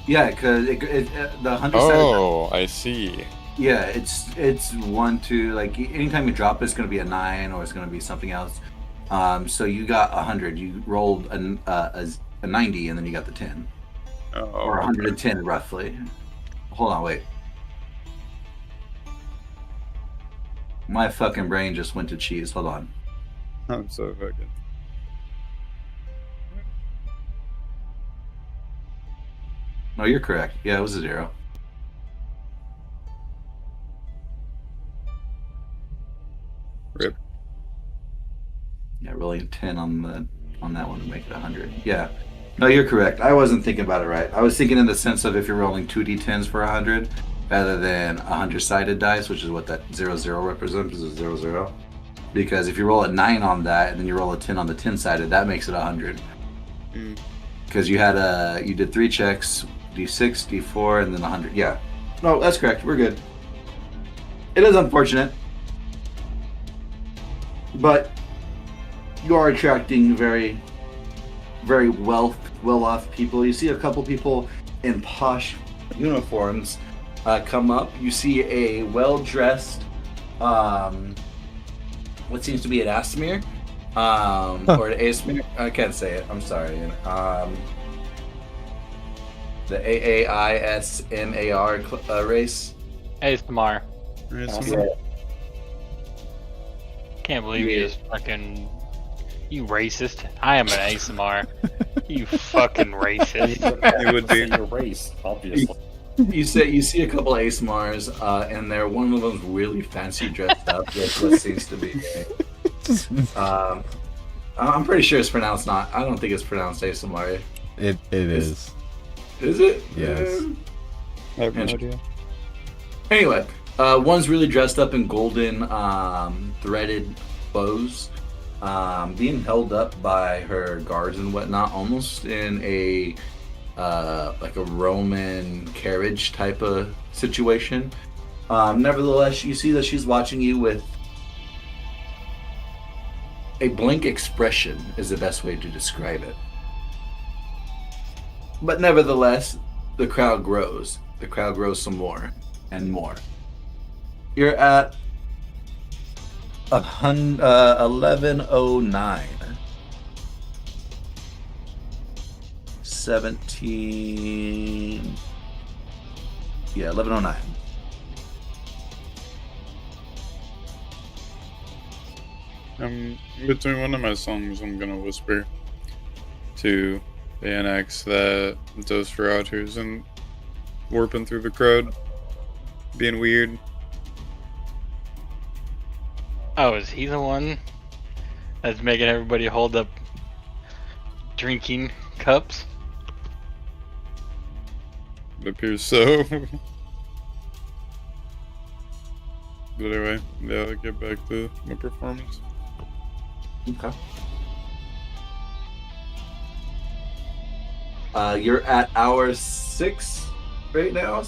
Yeah, because the 100 Oh, I see. yeah, it's 1, 2. Like anytime you drop, it's going to be a 9 or it's going to be something else. So you got 100. You rolled a 90, and then you got the 10, Oh, or 110 roughly. Hold on, wait. My fucking brain just went to cheese. Hold on. I'm so fucking. No, you're correct. Yeah, it was a 0. Rip. Yeah, rolling 10 on that one to make it 100. Yeah. No, you're correct. I wasn't thinking about it right. I was thinking in the sense of if you're rolling 2d10s for 100 rather than 100-sided dice, which is what that 0-0 represents, is a 0-0. Because if you roll a 9 on that and then you roll a 10 on the 10-sided, that makes it 100. Mm. Because you did 3 checks, d6, d4, and then 100. Yeah. No, that's correct. We're good. It is unfortunate, but you are attracting very, very well-off people. You see a couple people in posh uniforms come up. You see a well-dressed, what seems to be an Asmir, or an Asmir. I can't say it. I'm sorry. The AAISMAR race. Hey, Samar. Awesome. Can't believe you just fucking. You racist. I am an ASMR. You fucking racist. It would be. Your race, obviously. You see a couple of ASMRs, and one of them's really fancy dressed up with what seems to be. I'm pretty sure it's pronounced not. I don't think it's pronounced ASMR. It is. Is it? Yes. I have no idea. Anyway, one's really dressed up in golden threaded clothes, being held up by her guards and whatnot, almost in a like a Roman carriage type of situation. Nevertheless, you see that she's watching you with a blank expression is the best way to describe it. But nevertheless, the crowd grows. The crowd grows some more and more. You're at 1109. 17. Yeah, 1109. Between one of my songs, I'm gonna whisper to the annex that those Ferratus and warping through the crowd, being weird. Oh, is he the one that's making everybody hold up drinking cups? It appears so. But anyway, yeah, I'll get back to my performance. Okay. You're at hour 6 right now.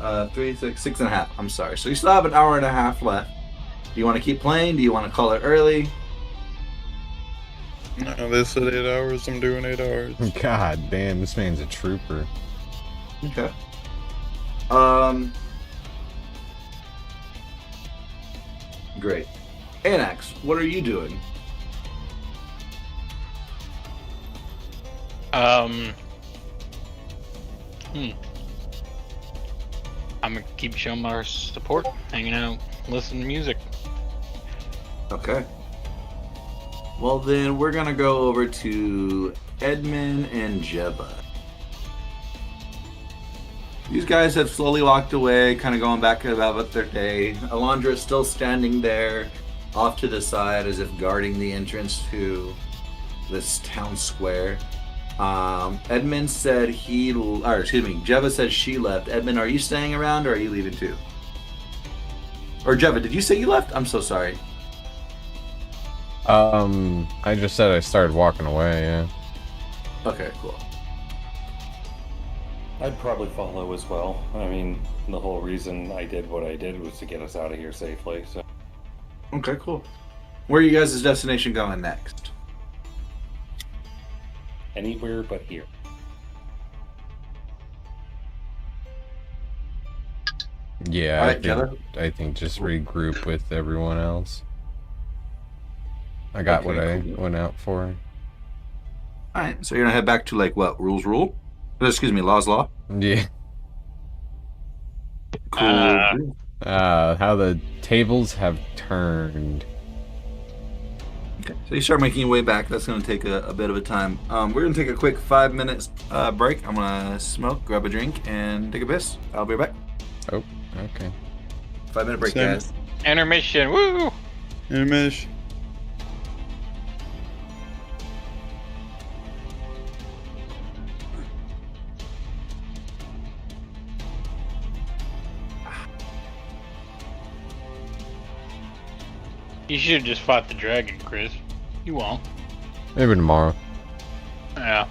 3, 6, 6.5. I'm sorry. So you still have an hour and a half left. Do you want to keep playing? Do you want to call it early? No, they said 8 hours. I'm doing 8 hours. God damn, this man's a trooper. Okay. Great. Anax, what are you doing? I'm gonna keep showing my support, hanging out, listening to music. Okay. Well, then we're gonna go over to Edmund and Jeba. These guys have slowly walked away, kind of going back about their day. Alondra is still standing there, off to the side, as if guarding the entrance to this town square. Edmund said Jeva said she left. Edmund, are you staying around or are you leaving too? Or Jeva, did you say you left? I'm so sorry. I just said I started walking away, yeah. Okay, cool. I'd probably follow as well. I mean, the whole reason I did what I did was to get us out of here safely. So. Okay, cool. Where are you guys' destination going next? Anywhere but here. Yeah, Alright, I think just regroup with everyone else. I got what I went out for. Alright, so you're gonna head back to like what? Rule? Excuse me, law. Yeah. Cool. How the tables have turned. Okay, so you start making your way back. That's going to take a bit of a time. We're going to take a quick 5 minutes break. I'm going to smoke, grab a drink, and take a piss. I'll be right back. Oh, okay. 5-minute break, Same. guys. Intermission. Woo! Intermission. You should have just fought the dragon, Chris. You won't. Maybe tomorrow. Yeah.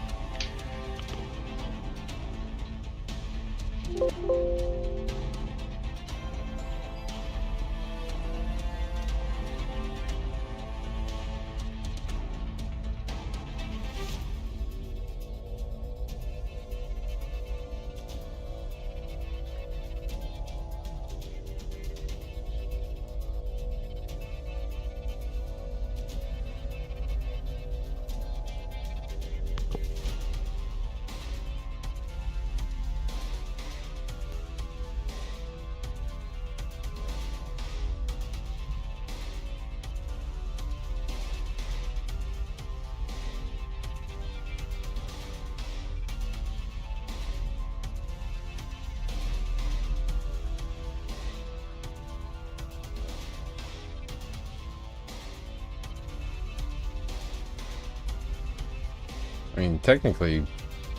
I mean, technically,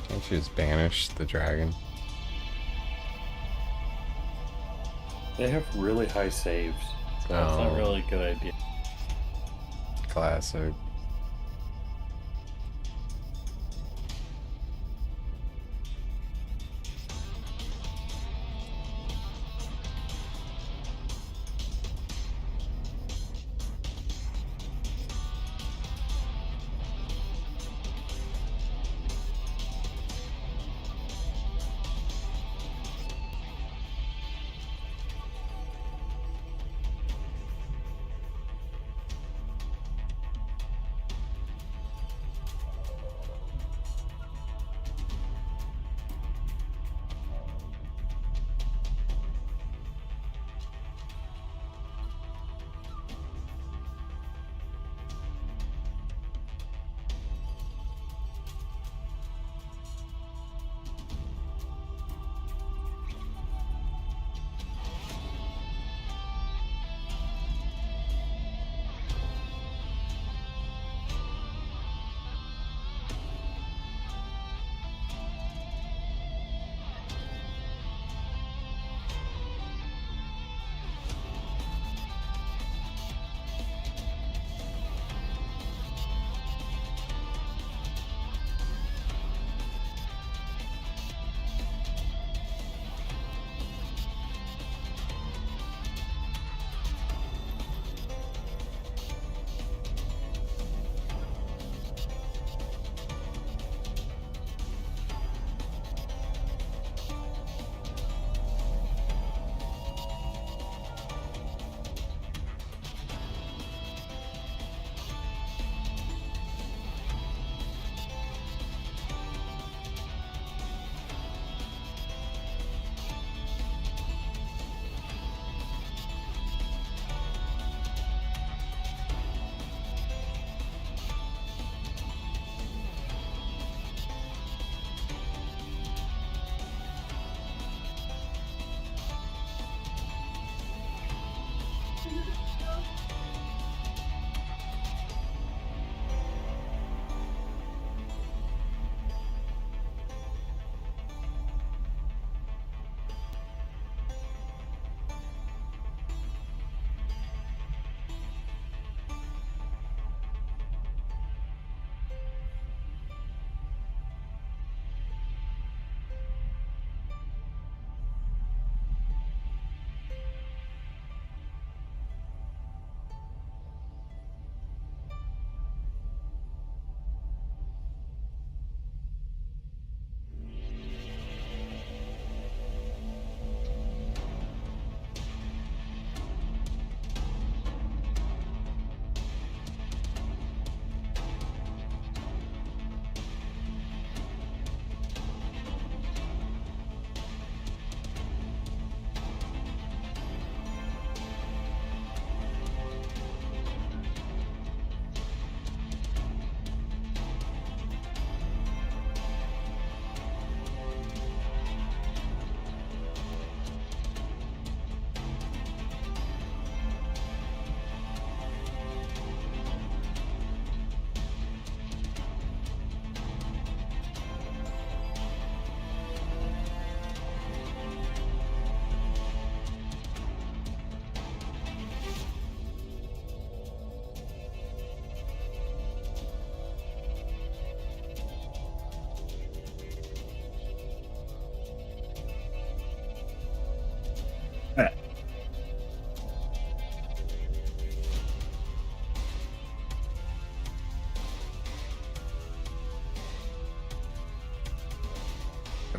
can't you just banish the dragon? They have really high saves. So that's not Oh. really a good idea. Classic.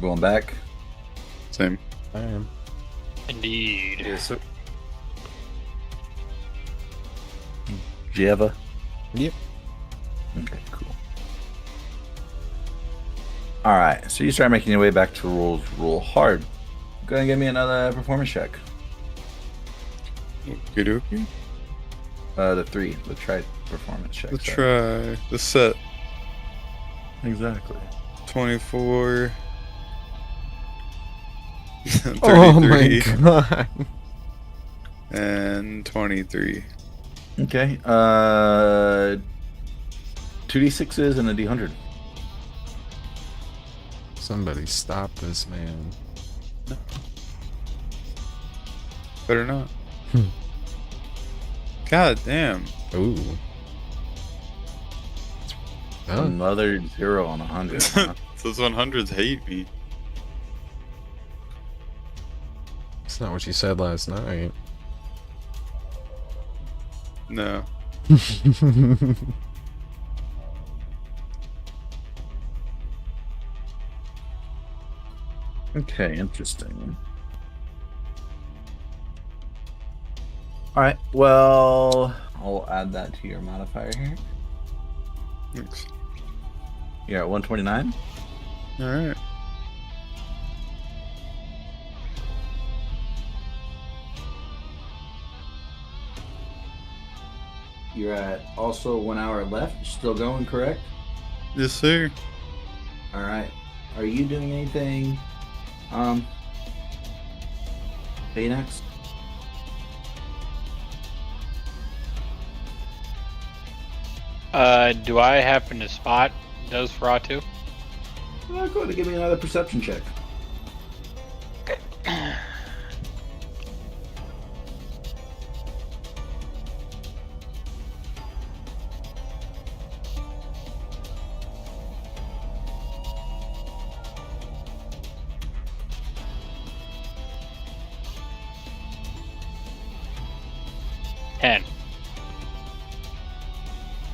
Everyone back? Same. I am. Indeed. Yes, sir. Java? Yep. Okay, cool. Alright, so you start making your way back to roll hard. Go ahead and give me another performance check. Okie dokie. The try performance check. Let's sorry. try the set. Exactly. 24. 33. Oh my god. And 23. Okay. 2d6s and a d100. Somebody stop this man. Better not. God damn. Ooh. Oh, Another 0 on 100. Huh? Those 100s hate me. that's not what you said last night. No. Okay, interesting. Alright, well, I'll add that to your modifier here. Thanks. You're at 129? Alright. You're at also 1 hour left. Still going, correct? Yes, sir. Alright. Are you doing anything? Phoenix? Do I happen to spot Nosferatu? Go ahead and give me another perception check.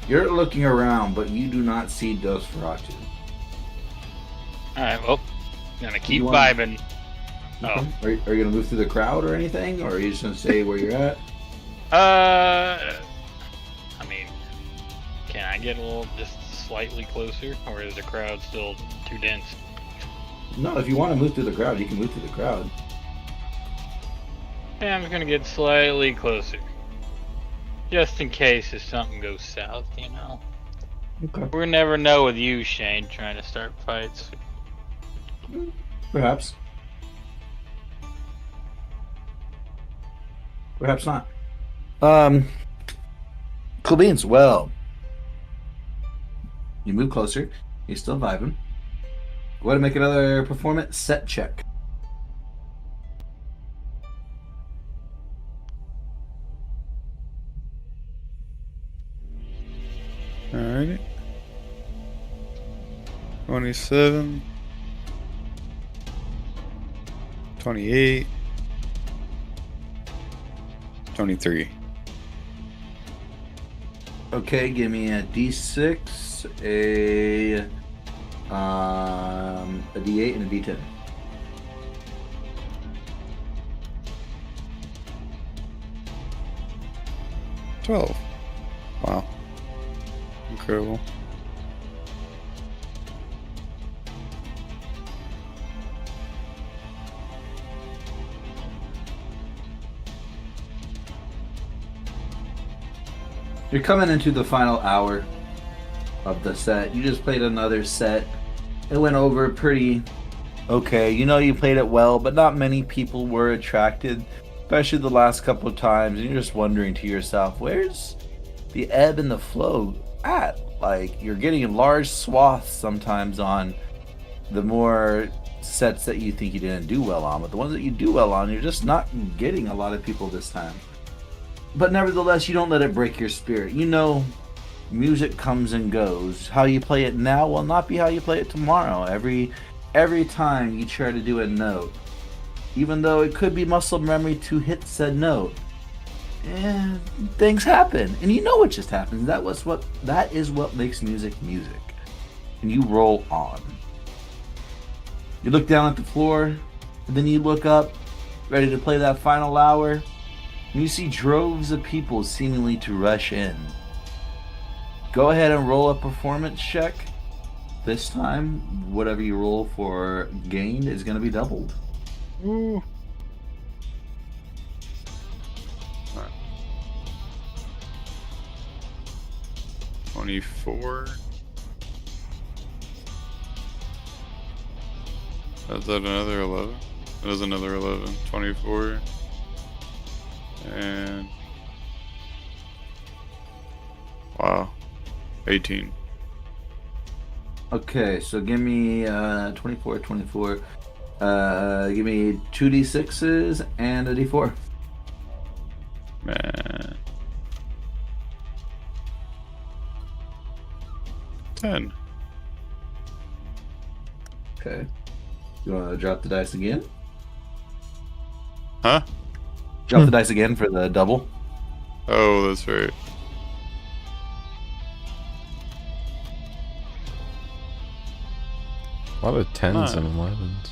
You're looking around, but you do not see Nosferatu. Alright, well, gonna keep You want- vibing. Oh. Are you going to move through the crowd or anything? Or are you just going to stay where you're at? I mean, can I get a little, just slightly closer? Or is the crowd still too dense? No, if you want to move through the crowd, you can move through the crowd. Yeah, I'm just gonna get slightly closer. Just in case if something goes south, you know. Okay. We'll never know with you, Shane, trying to start fights. Perhaps. Perhaps not. Cool beans. Well, you move closer. You're still vibing. Go ahead and make another performance set check. Alrighty. 27. 28. 23. Okay, give me a D6, a D8, and a D10. $12. Wow. Incredible. You're coming into the final hour of the set. You just played another set. It went over pretty okay. You know you played it well, but not many people were attracted, especially the last couple of times. And you're just wondering to yourself, where's the ebb and the flow at? Like, you're getting large swaths sometimes on the more sets that you think you didn't do well on, but the ones that you do well on, you're just not getting a lot of people this time. But nevertheless, you don't let it break your spirit. You know, music comes and goes. How you play it now will not be how you play it tomorrow. Every time you try to do a note, even though it could be muscle memory to hit said note, things happen, and you know what just happens. That is what makes music music, and you roll on. You look down at the floor, and then you look up, ready to play that final hour, and you see droves of people seemingly to rush in. Go ahead and roll a performance check. This time, whatever you roll for gain is going to be doubled. Ooh. Alright. 24. Is that another 11? That is another 11. 24. And... Wow. 18. Okay, so give me 24. Give me 2d6s and a d4. Man. 10. Okay. You want to drop the dice again? Huh? Drop the dice again for the double. Oh, that's right. A lot of 10s Huh. and 11s.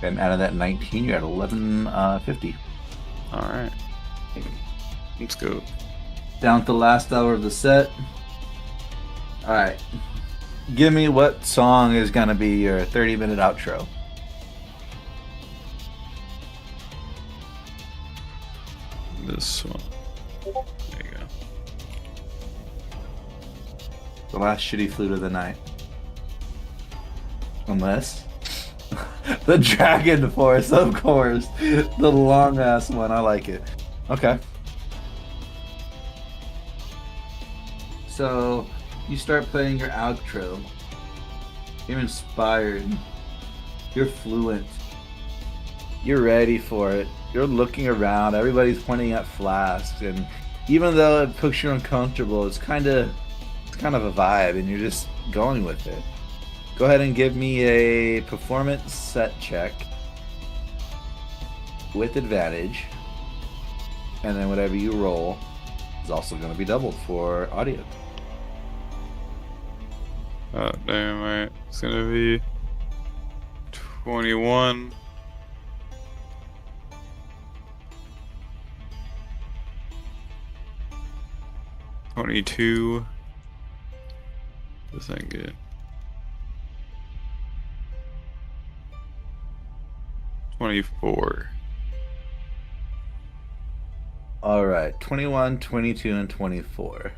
And out of that 19, you're at 1150. Alright. Let's go. Down to the last hour of the set. Alright. Give me what song is going to be your 30-minute outro. This one. There you go. The last shitty flute of the night. Unless... the Dragon Force, of course. The long-ass one. I like it. Okay. So, you start playing your outro. You're inspired. You're fluent. You're ready for it. You're looking around. Everybody's pointing at flasks, and even though it puts you uncomfortable, it's kind of a vibe, and you're just going with it. Go ahead and give me a performance set check with advantage, and then whatever you roll is also going to be doubled for audio. Oh, damn right. It's gonna be 21. $22. This ain't good. 24. All right, 21, 22, and 24.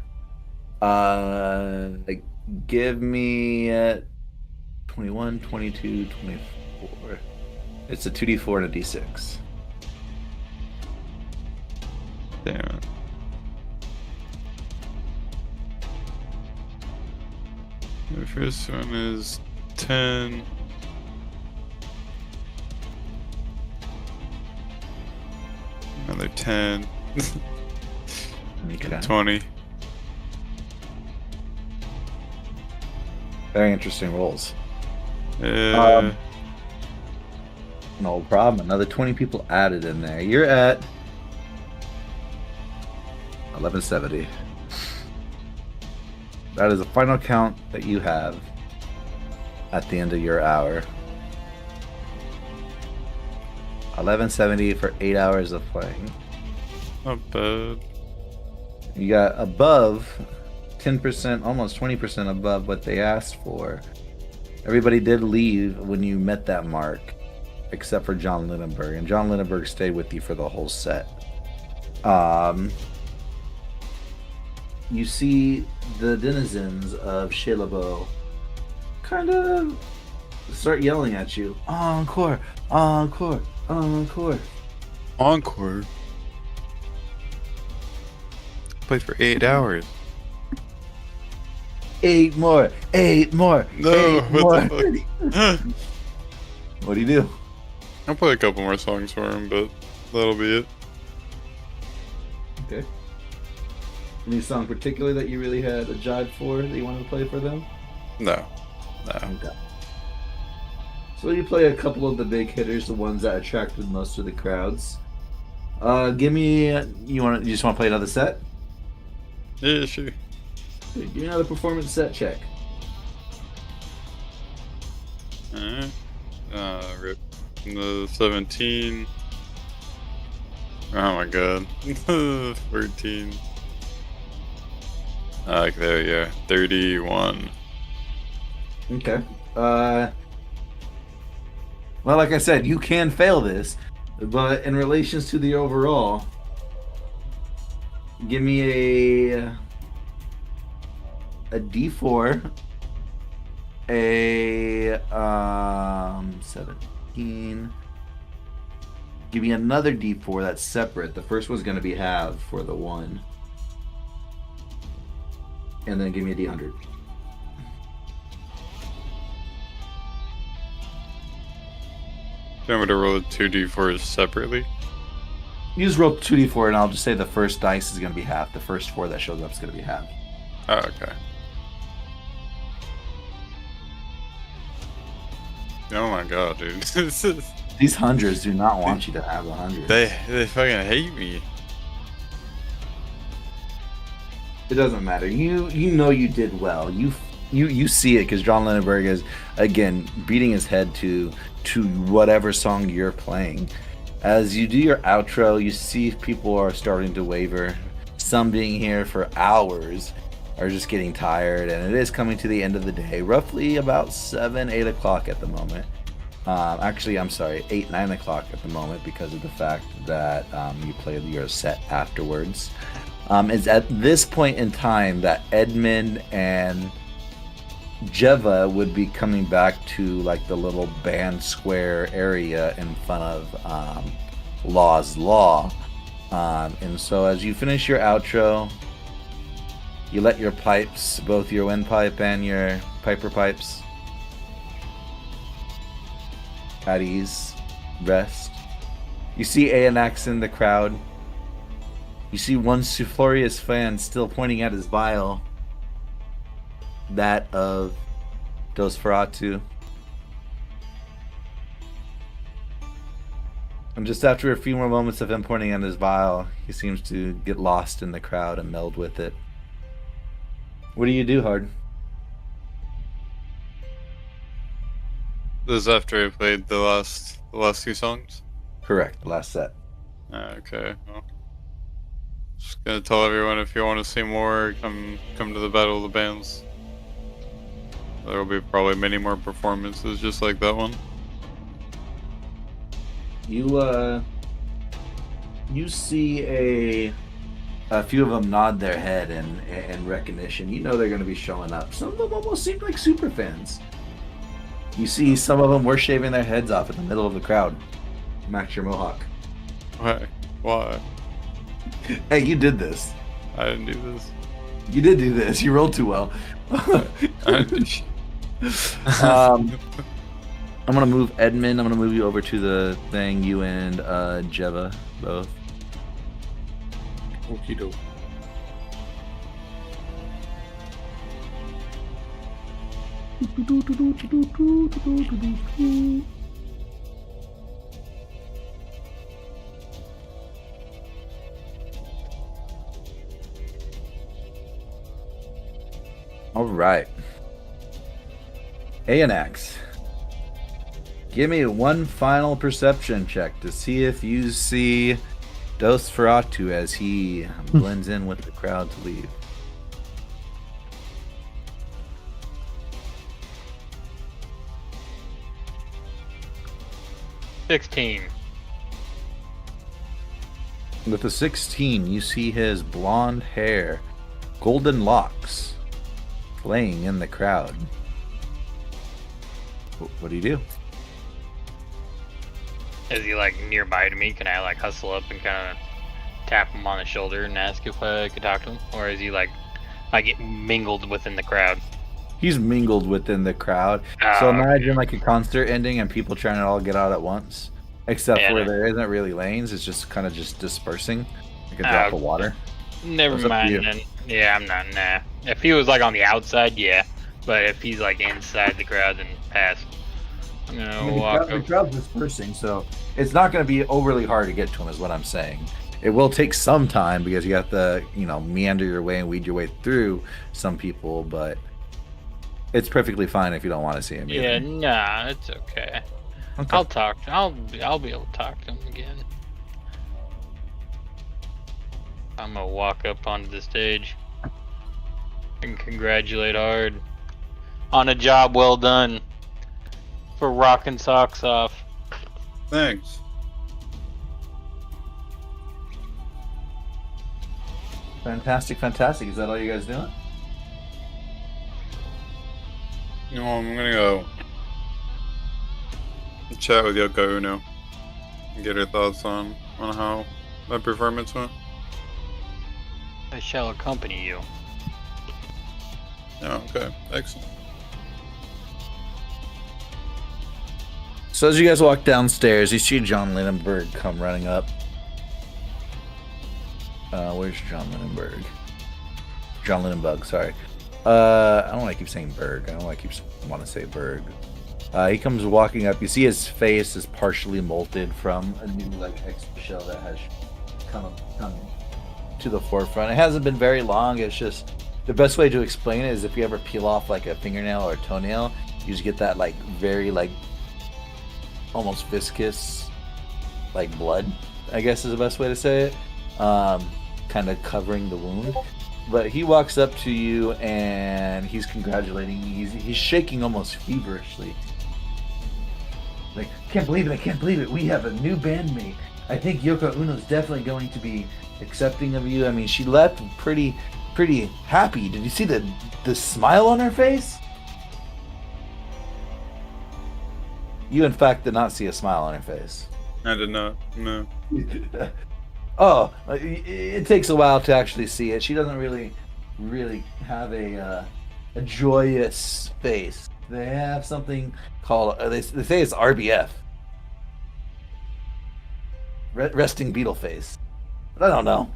Give me 21, 22, 24. It's a 2d4 and a d6. Damn it. The first one is 10. Another 10. Okay. 20. Very interesting rolls. Yeah. No problem. Another 20 people added in there. You're at 1170. That is the final count that you have at the end of your hour. 1170 for 8 hours of playing. Not bad. You got above 10%, almost 20% above what they asked for. Everybody did leave when you met that mark, except for John Lindenberg, and John Lindenberg stayed with you for the whole set. You see the denizens of Shelabo kind of start yelling at you. Encore! Encore! Encore! Encore. Played for 8 hours. 8 more! 8 more! No, 8 what more! the fuck? What do you do? I'll play a couple more songs for him, but that'll be it. Okay. Any song particular that you really had a jive for that you wanted to play for them? No. No. Okay. So you play a couple of the big hitters, the ones that attracted most of the crowds. Give me. You just want to play another set? Yeah, sure. Give me another performance set check. Alright. Rip. The 17. Oh my god. 14. There you go. 31. Okay. Well, like I said, you can fail this, but in relations to the overall, give me a D4, a 17. Give me another D4 that's separate. The first one's going to be halved for the 1. And then give me a D100. Do you want me to roll the 2d4s separately? You just roll 2d4, and I'll just say the first dice is going to be half. The first 4 that shows up is going to be half. Oh, okay. Oh my god, dude. These hundreds do not want you to have 100. They fucking hate me. It doesn't matter. You know you did well. You see it because John Lindenberg is again beating his head to whatever song you're playing. As you do your outro, you see people are starting to waver. Some being here for hours are just getting tired, and it is coming to the end of the day. Roughly about 7-8 o'clock at the moment. Actually, I'm sorry, 8-9 o'clock at the moment because of the fact that you played your set afterwards. It's at this point in time that Edmund and Jeva would be coming back to like the little band square area in front of Law's Law. And so as you finish your outro, you let your pipes, both your windpipe and your piper pipes, at ease, rest. You see Aonax in the crowd. You see one Sulfurious fan still pointing at his vial. That of Dosferatu. And just after a few more moments of him pointing at his vial, he seems to get lost in the crowd and meld with it. What do you do, Hard? This is after I played the last 2 songs? Correct, the last set. Okay, well. Just gonna tell everyone if you want to see more, come to the Battle of the Bands. There will be probably many more performances just like that one. You see a few of them nod their head in recognition. You know they're going to be showing up. Some of them almost seem like super fans. You see some of them were shaving their heads off in the middle of the crowd. Max your mohawk. Why? Hey, you did this. I didn't do this. You did do this. You rolled too well. I'm gonna move Edmund. I'm gonna move you over to the thing. You and Jeva both. Okie doke. All right. Aonax. Give me one final perception check to see if you see Dosferatu as he blends in with the crowd to leave. With a 16, you see his blonde hair, golden locks, playing in the crowd. What do you do? Is he like nearby to me? Can I like hustle up and kind of tap him on the shoulder and ask if I could talk to him? Or is he like mingled within the crowd? He's mingled within the crowd. So imagine like a concert ending and people trying to all get out at once. Except for there isn't really lanes, it's just kind of just dispersing. Like a drop of water. Never mind then. Yeah, I'm not, nah. If he was like on the outside, yeah. But if he's like inside the crowd, then pass. I'm gonna walk the crowd's dispersing, so it's not going to be overly hard to get to him, is what I'm saying. It will take some time because you have to, meander your way and weed your way through some people, but it's perfectly fine if you don't want to see him. Yeah, either. nah, it's okay. Okay. I'll talk. I'll be able to talk to him again. I'm gonna walk up onto the stage and congratulate Hard on a job well done for rocking socks off. Thanks. Fantastic, fantastic. Is that all you guys doing? No, I'm gonna go chat with Yoko Uno and get her thoughts on how my performance went. I shall accompany you. Oh, okay. Excellent. So as you guys walk downstairs, you see John Lindenberg come running up. Where's John Lindenberg? John Lindenberg, sorry. I don't want to keep saying Berg. I don't want to say Berg. He comes walking up. You see his face is partially molted from a new extra shell that has come to the forefront. It hasn't been very long. It's just the best way to explain it is if you ever peel off a fingernail or a toenail, you just get that very almost viscous blood, I guess is the best way to say it. Kind of covering the wound. But he walks up to you and he's congratulating you. He's shaking almost feverishly. Can't believe it. We have a new bandmate. I think Yoko Uno's definitely going to be accepting of you. I mean, she left pretty happy. Did you see the smile on her face? You, in fact, did not see a smile on her face. I did not. No. Oh, it takes a while to actually see it. She doesn't really have a joyous face. They have something called, they say it's RBF. Resting beetle face. But I don't know.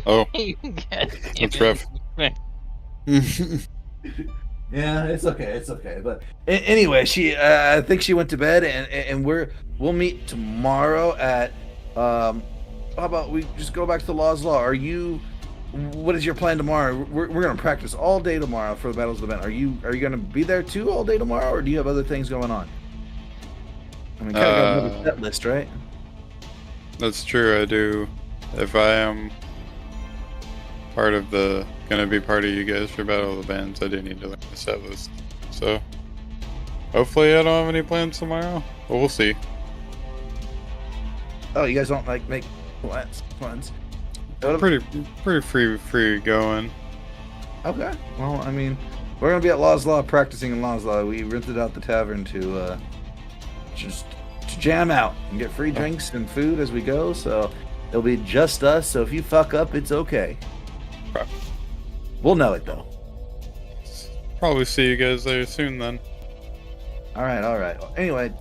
Oh, You guys that's rough. Yeah, it's okay. But anyway, I think she went to bed, and we'll meet tomorrow at. How about we just go back to the Law's Law? What is your plan tomorrow? We're gonna practice all day tomorrow for the Battles event. Are you gonna be there too all day tomorrow, or do you have other things going on? I mean, kind of got a set list, right? That's true. I do. If I am gonna be part of you guys for Battle of the Bands, I do need to learn the set list. So hopefully I don't have any plans tomorrow, but we'll see. Oh, you guys don't make plans? Pretty free going. Okay. Well, I mean, we're gonna be at Law's Law practicing in Law's Law. We rented out the tavern to just to jam out and get free drinks and food as we go. So it'll be just us. So if you fuck up, it's okay. Okay. We'll know it though. Probably see you guys there soon then. All right. Anyway,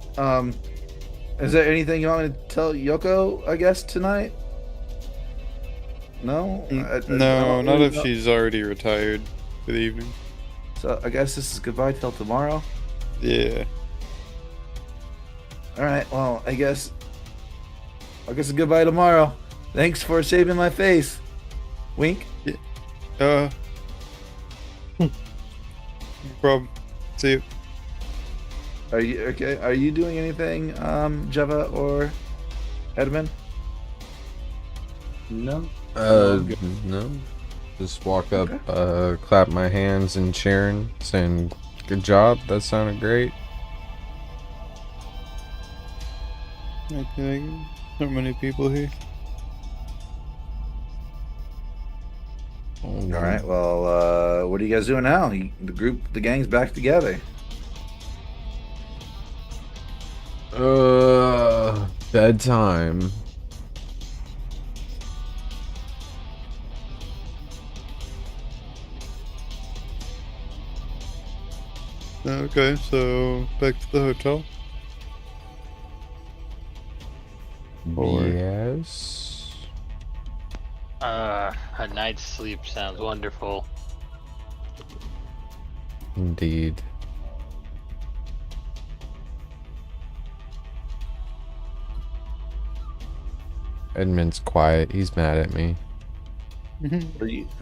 is there anything you want me to tell Yoko, I guess, tonight? No? No, not if she's already retired for the evening. So I guess this is goodbye till tomorrow? Yeah. Alright, well, I guess it's goodbye tomorrow. Thanks for saving my face. Wink? No problem. See you. Are you okay? Are you doing anything, Java or Edmund? No. No. Just walk up, clap my hands and cheering, saying, "Good job, that sounded great." Okay, so many people here. Alright, well, what are you guys doing now? The gang's back together. Bedtime. Okay, so back to the hotel. Yes. A night's sleep sounds wonderful. Indeed. Edmund's quiet. He's mad at me.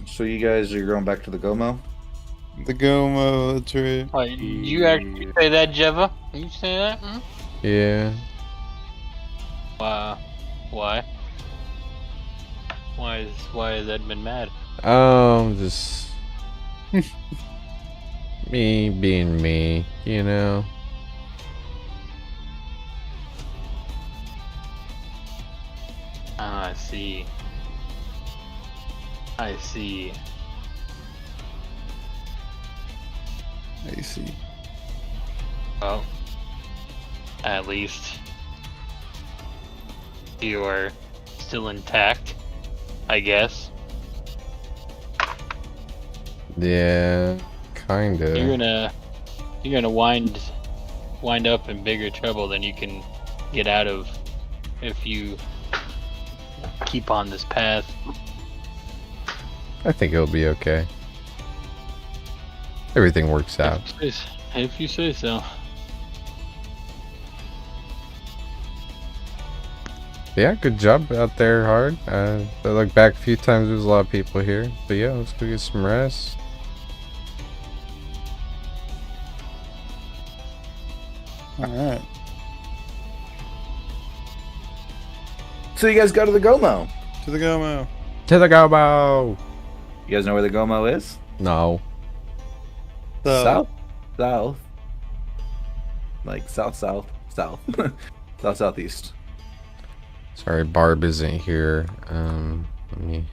So you guys are going back to the Gomo? The Gomo, that's right. Oh, you actually say that, Jeva? You say that? Hmm? Yeah. Why? Why is Edmund mad? Just me being me, you know. Ah, I see. I see. I see. Well, at least you are still intact, I guess. Yeah, kinda. You're gonna wind up in bigger trouble than you can get out of if you keep on this path. I think it'll be okay. Everything works out. If you say so. Yeah, good job out there, Hard. I look back a few times, there's a lot of people here. But yeah, let's go get some rest. Alright. So you guys go to the Gomo. To the Gomo. To the Gobo! You guys know where the Gomo is? No. South. Like south. Southeast. Sorry, Barb isn't here. Let me...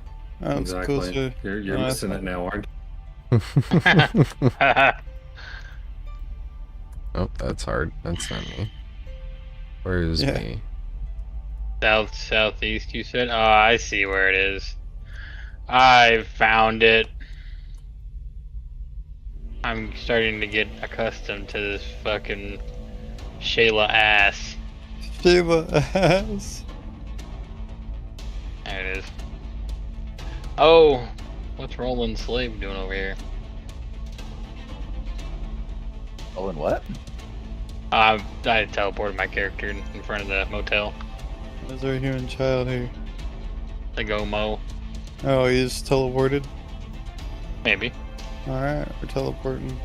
Oh, it's Exactly. closer. You're No, missing it now, aren't Oh, that's Hard. That's not me. Where is Yeah. me? Southeast, you said? Oh, I see where it is. I found it. I'm starting to get accustomed to this fucking Shayla ass. Shiva ass. There it is. Oh, what's Roland Slave doing over here? Oh, and what? I teleported my character in front of the motel. There's our human child here. The Gomo, Oh, he just teleported? maybe. Alright, we're teleporting.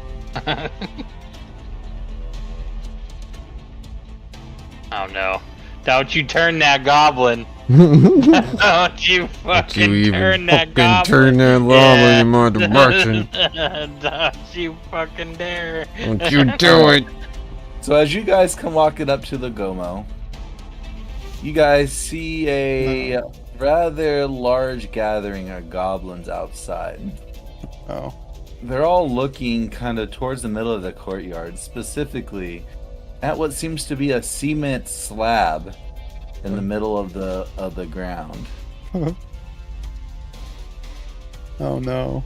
Oh no. Don't you turn that goblin. Don't you fucking turn that goblin. turn that goblin in my direction. Don't you fucking dare. Don't you do it. So as you guys come walking up to the Gomo, you guys see a rather large gathering of goblins outside. Oh. They're all looking kind of towards the middle of the courtyard, specifically at what seems to be a cement slab in the middle of the ground. Oh no.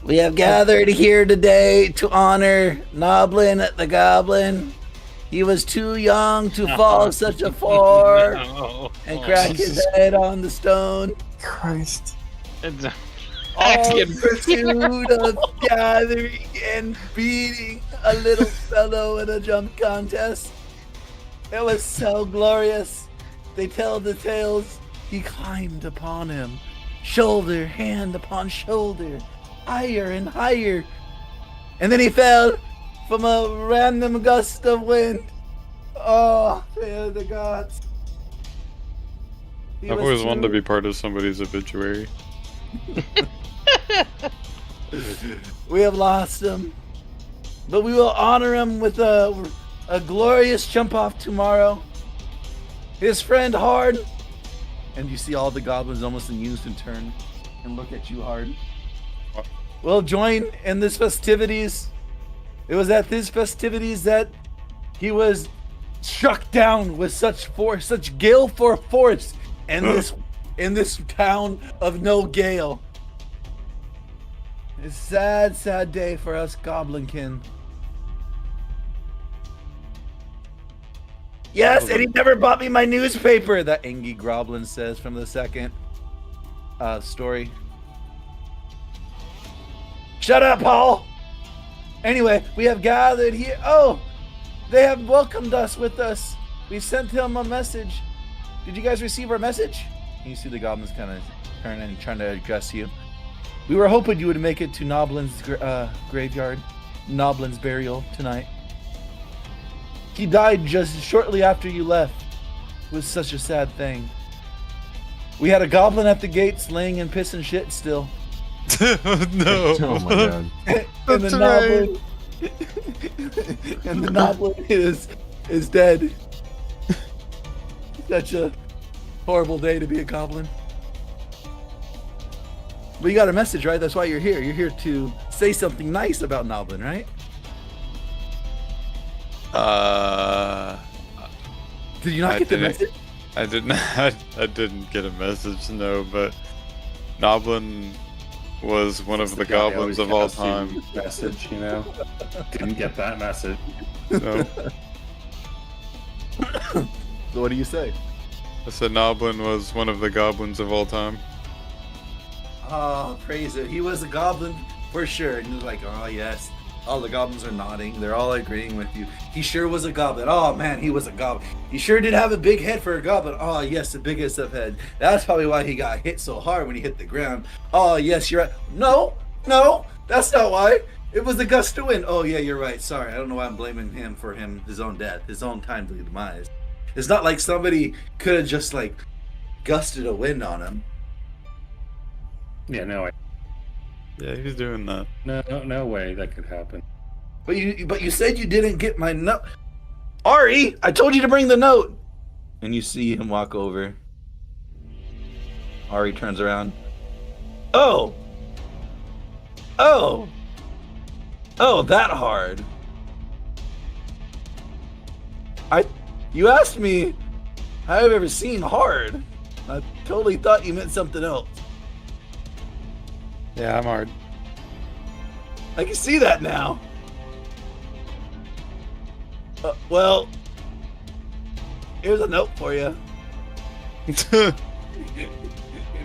We have gathered here today to honor Noblin the Goblin. He was too young to fall such a far No. and crack his head on the stone. Christ. It's a- All in pursuit of gathering and beating a little fellow in a jump contest. It was so glorious. They tell the tales. He climbed upon him, shoulder, hand upon shoulder, higher and higher. And then he fell from a random gust of wind. Oh, fear the gods. He I've was always wanted to too- be part of somebody's obituary. We have lost him, but we will honor him with a glorious jump off tomorrow. His friend Hard, and you see all the goblins almost in unison turn and look at you, Hard. Will join in this festivities. It was at these festivities that he was struck down with such force, such gale for force, in this town of no gale. It's a sad, sad day for us goblinkin. Yes, and he never bought me my newspaper, that Engie Groblin says from the second story. Shut up, Paul! Anyway, we have gathered here. Oh, they have welcomed us with us. We sent him a message. did you guys receive our message? You see the goblins kind of turn and trying to address you. We were hoping you would make it to Noblin's graveyard, Noblin's burial tonight. He died just shortly after you left. It was such a sad thing. We had a goblin at the gates laying in piss and shit still. No. Oh my god. And the Noblin, and the Noblin is dead. Such a horrible day to be a goblin. But you got a message, right? That's why you're here. You're here to say something nice about Noblin, right? Did you not get the message? I did not. I didn't get a message, no. But Noblin was one of the guy goblins always of all has the time. Message, you know. Didn't get that message. No. So what do you say? I said Noblin was one of the goblins of all time. Oh, praise it. He was a goblin for sure. And you're like, oh yes. All the goblins are nodding. They're all agreeing with you. He sure was a goblin. Oh man, he was a goblin. He sure did have a big head for a goblin. Oh yes, the biggest of head. That's probably why he got hit so hard when he hit the ground. Oh yes, you're right. No, that's not why. It was a gust of wind. Oh yeah, you're right. Sorry, I don't know why I'm blaming him for his own death, his own timely demise. It's not like somebody could have just like gusted a wind on him. Yeah, no, Yeah, he's doing that. no way that could happen. But you said you didn't get my note. Ari, I told you to bring the note. And you see him walk over. Ari turns around. Oh, that hard. You asked me how I've ever seen hard. I totally thought you meant something else. Yeah, I'm hard. I can see that now. Well, here's a note for you. And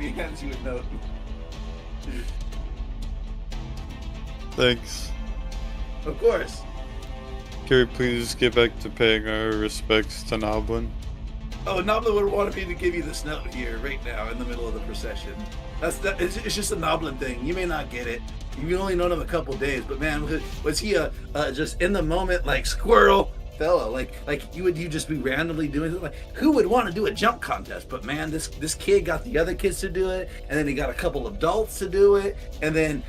he hands you a note. Thanks. Of course. Can we please get back to paying our respects to Noblin? Oh, Noblin would want me to give you this note here right now in the middle of the procession. It's just a Noblin thing. You may not get it. You've only known him a couple days, but man, was he just in the moment like squirrel fella? Like you just be randomly doing it? Like who would want to do a jump contest? But man, this kid got the other kids to do it, and then he got a couple adults to do it, and then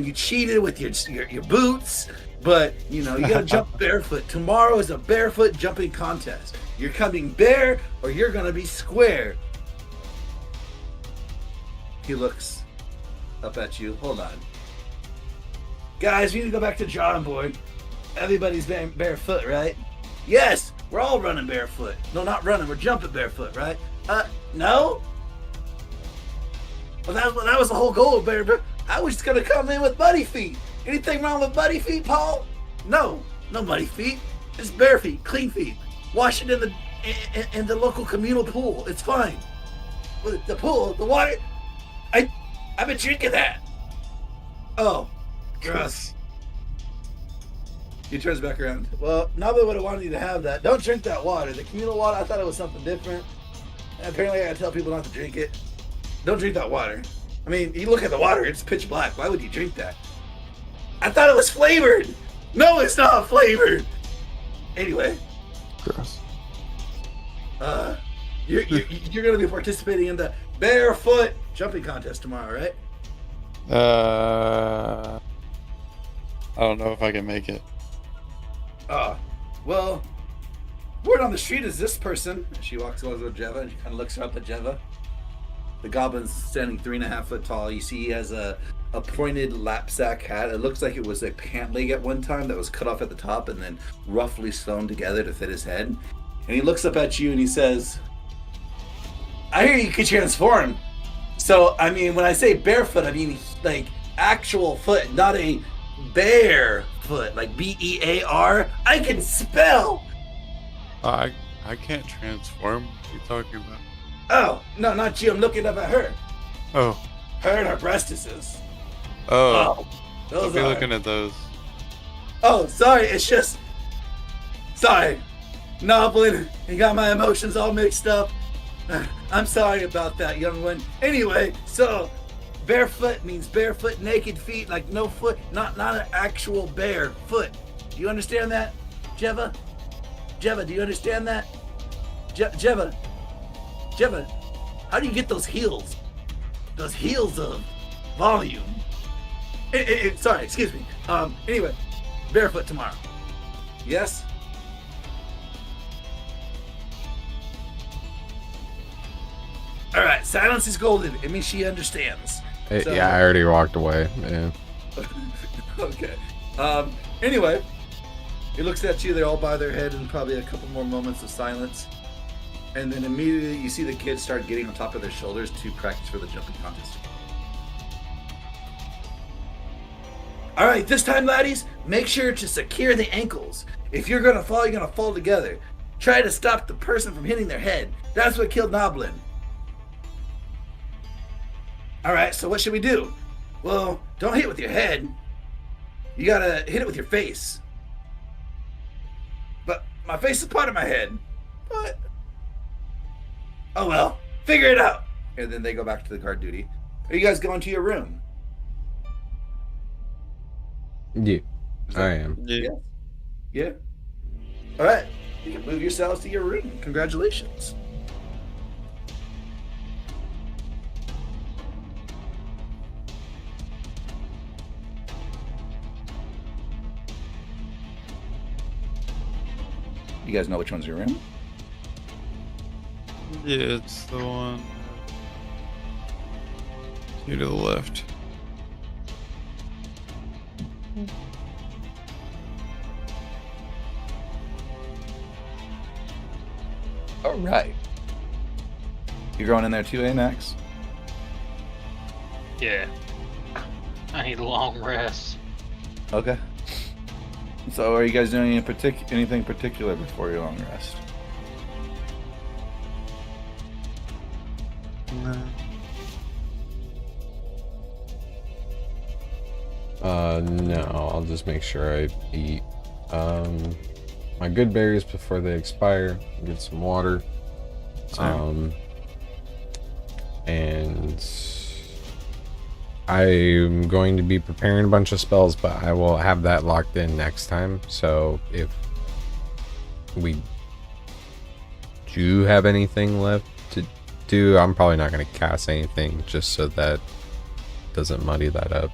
you cheated with your boots. But you know you gotta jump barefoot. Tomorrow is a barefoot jumping contest. You're coming bare, or you're gonna be square. He looks up at you. Hold on. Guys, we need to go back to drawing board. Everybody's barefoot, right? Yes, we're all running barefoot. No, not running, we're jumping barefoot, right? No? Well, that was the whole goal of barefoot. I was just gonna come in with muddy feet. Anything wrong with muddy feet, Paul? No muddy feet. It's bare feet, clean feet. Wash it in the local communal pool. It's fine. The pool, the water. I've been drinking that. Oh, gross. He turns back around. Well, nobody would have wanted you to have that. Don't drink that water. The communal water, I thought it was something different. And apparently I gotta tell people not to drink it. Don't drink that water. I mean, you look at the water, it's pitch black. Why would you drink that? I thought it was flavored. No, it's not flavored. Anyway. Gross. You're gonna be participating in the barefoot jumping contest tomorrow, right? I don't know if I can make it. Well, word on the street is this person. She walks over to Jeva and she kind of looks up at Jeva. The goblin's standing 3.5 foot tall. You see he has a pointed lapsack hat. It looks like it was a pant leg at one time that was cut off at the top and then roughly sewn together to fit his head. And he looks up at you and he says, I hear you could transform. So, I mean, when I say barefoot, I mean like actual foot, not a bear foot, like B-E-A-R. I can spell. I can't transform. What are you talking about? Oh, no, not you. I'm looking up at her. Oh. Her and her breastises. Oh. Those I'll be are. looking at those. Oh, sorry. It's just. Sorry. Noblin, he got my emotions all mixed up. I'm sorry about that, young one. Anyway, so barefoot means barefoot, naked feet, like no foot, not an actual bare foot. Do you understand that, Jeva? Jeva, do you understand that? Jeva, how do you get those heels? Those heels of volume. Sorry, excuse me. Anyway, barefoot tomorrow. Yes? Alright, silence is golden. It means she understands. So- Yeah, I already walked away. Yeah. Okay. Anyway, he looks at you. They all bow their head in probably a couple more moments of silence. And then immediately you see the kids start getting on top of their shoulders to practice for the jumping contest. All right, this time, laddies, make sure to secure the ankles. If you're going to fall, you're going to fall together. Try to stop the person from hitting their head. That's what killed Noblin. All right, so what should we do? Well, don't hit with your head. You got to hit it with your face. But my face is part of my head. What? Oh well, figure it out. And then they go back to the guard duty. Are you guys going to your room? Yeah, I am. Yeah. Yeah. All right. You can move yourselves to your room. Congratulations. You guys know which one's your room? Yeah, it's the one here to the left. All right. You're going in there too, Max? Yeah. I need a long rest. Okay. So, are you guys doing anything particular before your long rest? No, I'll just make sure I eat my good berries before they expire, get some water. And I'm going to be preparing a bunch of spells, but I will have that locked in next time. So if we do have anything left to do, I'm probably not going to cast anything just so that doesn't muddy that up.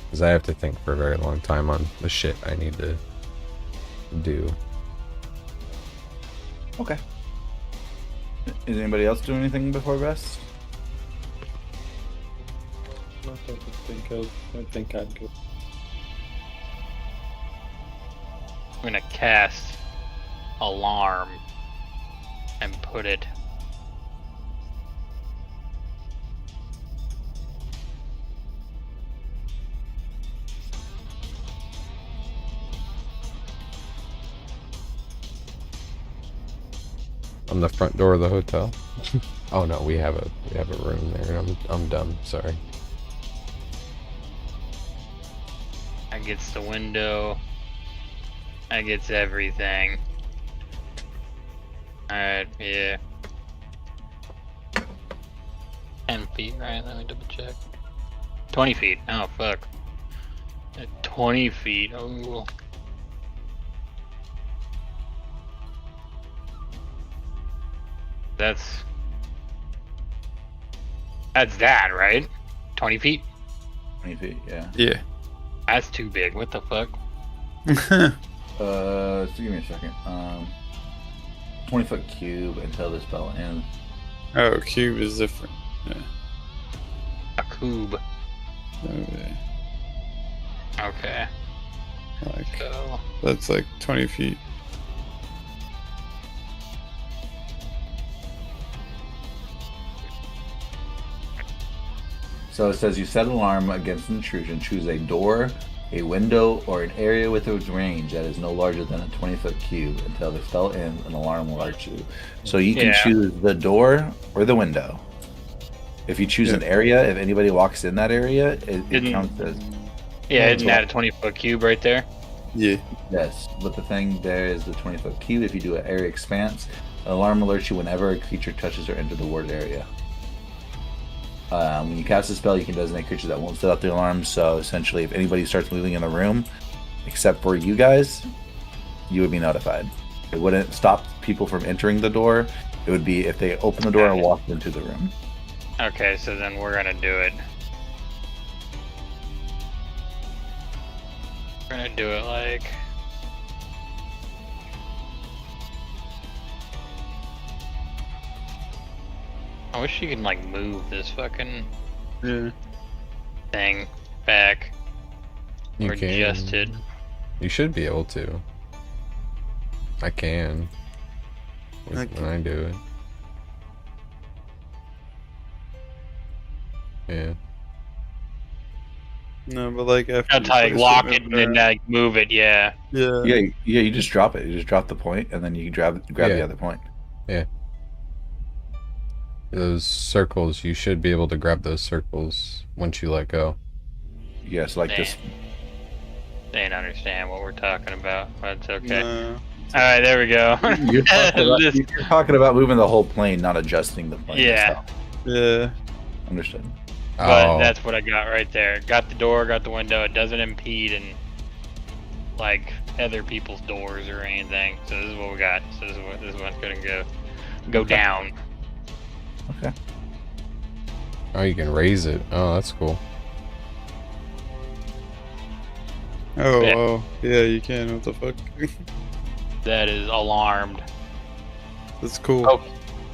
Because I have to think for a very long time on the shit I need to do. Okay. Is anybody else doing anything before rest? I think I'd go. I'm gonna cast alarm and put it on the front door of the hotel. Oh no, we have a room there. I'm dumb. Sorry. I gets the window. I gets everything. Alright, yeah. 10 feet, right? Let me double check. 20 feet. Oh, fuck. 20 feet. Oh. That's that, right? 20 feet? 20 feet, yeah. Yeah. That's too big. What the fuck? So give me a second. 20-foot cube until the spell ends. Oh, cube is different. Yeah. A cube. Okay. Okay. Like, So that's like 20 feet. So it says you set an alarm against intrusion. Choose a door, a window, or an area with a range that is no larger than a 20-foot cube. Until the spell ends, an alarm will alert you. So you can Yeah. choose the door or the window. If you choose an area, if anybody walks in that area, it Didn't- counts as yeah, isn't that a 20-foot cube right there? Yeah. yes. But the thing there is the 20-foot cube. If you do an area expanse, An alarm alerts you whenever a creature touches or enters the ward area. When you cast a spell, you can designate creatures that won't set off the alarm. So essentially, if anybody starts moving in the room, except for you guys, you would be notified. It wouldn't stop people from entering the door. It would be if they open the door and walk into the room. Okay, so then we're gonna do it. We're gonna do it like... I wish you could like move this fucking thing back. You or can. adjust it. You should be able to. I can. When I do it. Yeah. No, but like after That's how you lock it and then like move it, yeah. Yeah. Yeah, you just drop it. You just drop the point, and then you grab the other point. Yeah. Those circles, you should be able to grab those circles once you let go. Yes, like this. They didn't understand what we're talking about, but it's okay. No. Alright, there we go. You're talking about moving the whole plane, not adjusting the plane. Yeah. itself. Yeah. Understood. But Oh, that's what I got right there. Got the door, got the window. It doesn't impede and like other people's doors or anything. So this is what we got. So this is what's gonna go down. Okay. oh, you can raise it. Oh, that's cool. Oh, Yeah. wow. Yeah, you can. What the fuck? That is alarmed. That's cool. Oh.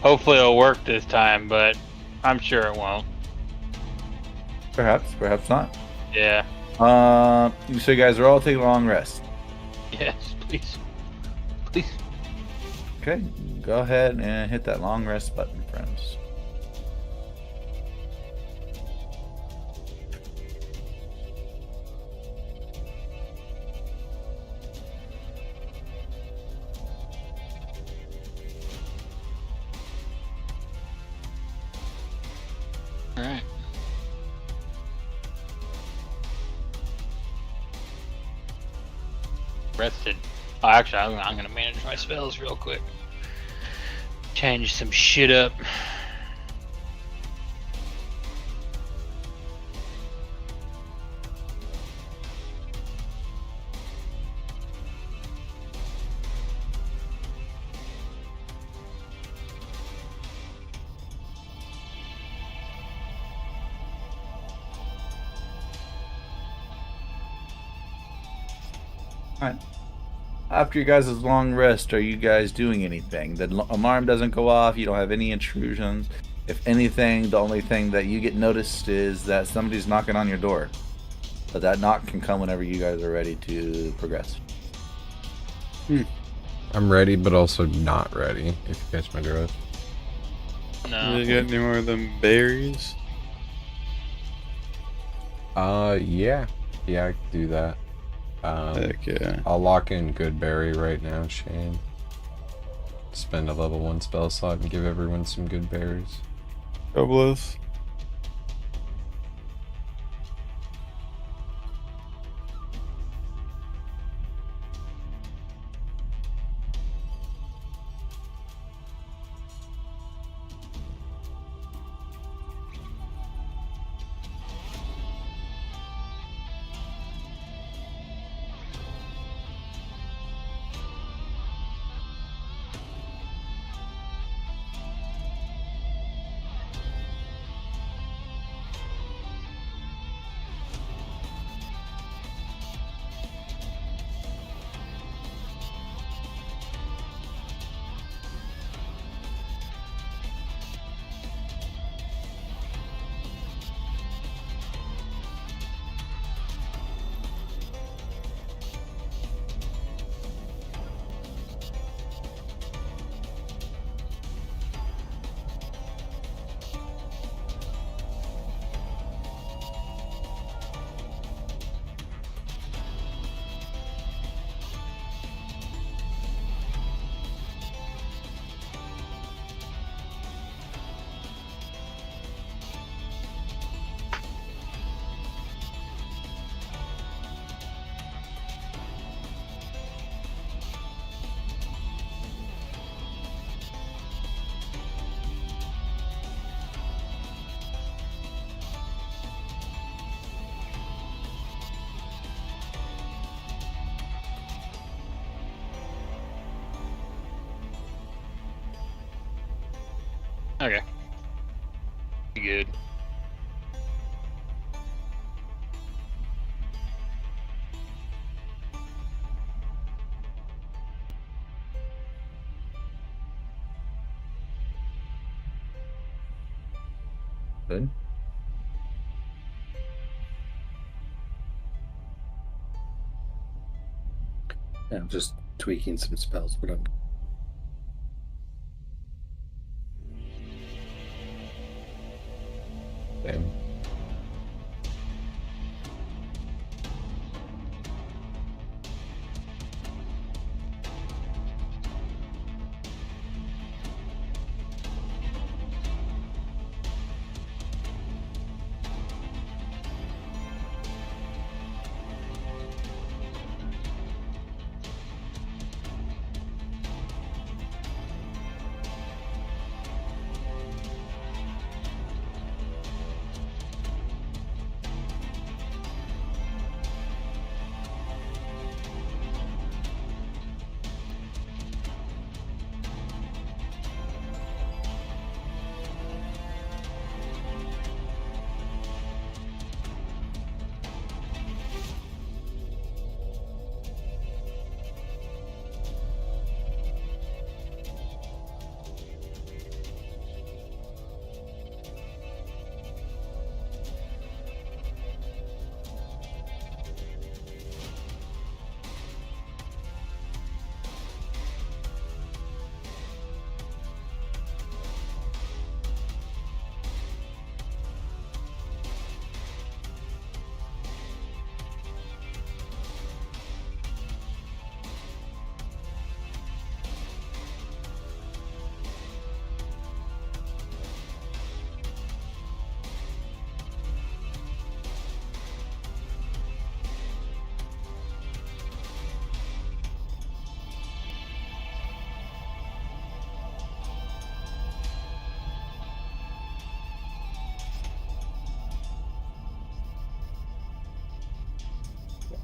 Hopefully it'll work this time, but I'm sure it won't. Perhaps not. Yeah. So you guys are all taking a long rest. Yes, please. Please. Okay. Go ahead and hit that long rest button, friends. Alright. Rested. Oh, actually, I'm gonna manage my spells real quick. Change some shit up. Alright. After you guys' long rest, are you guys doing anything? The alarm doesn't go off, you don't have any intrusions. If anything, the only thing that you get noticed is that somebody's knocking on your door. But that knock can come whenever you guys are ready to progress. I'm ready, but also not ready, if you catch my drift. No. You got any more of them berries? Yeah. Yeah, I can do that. Heck yeah. I'll lock in Goodberry right now, Shane. Spend a level 1 spell slot and give everyone some good berries. God bless. Okay. Good. Good. Yeah, I'm just tweaking some spells, but I'm Same.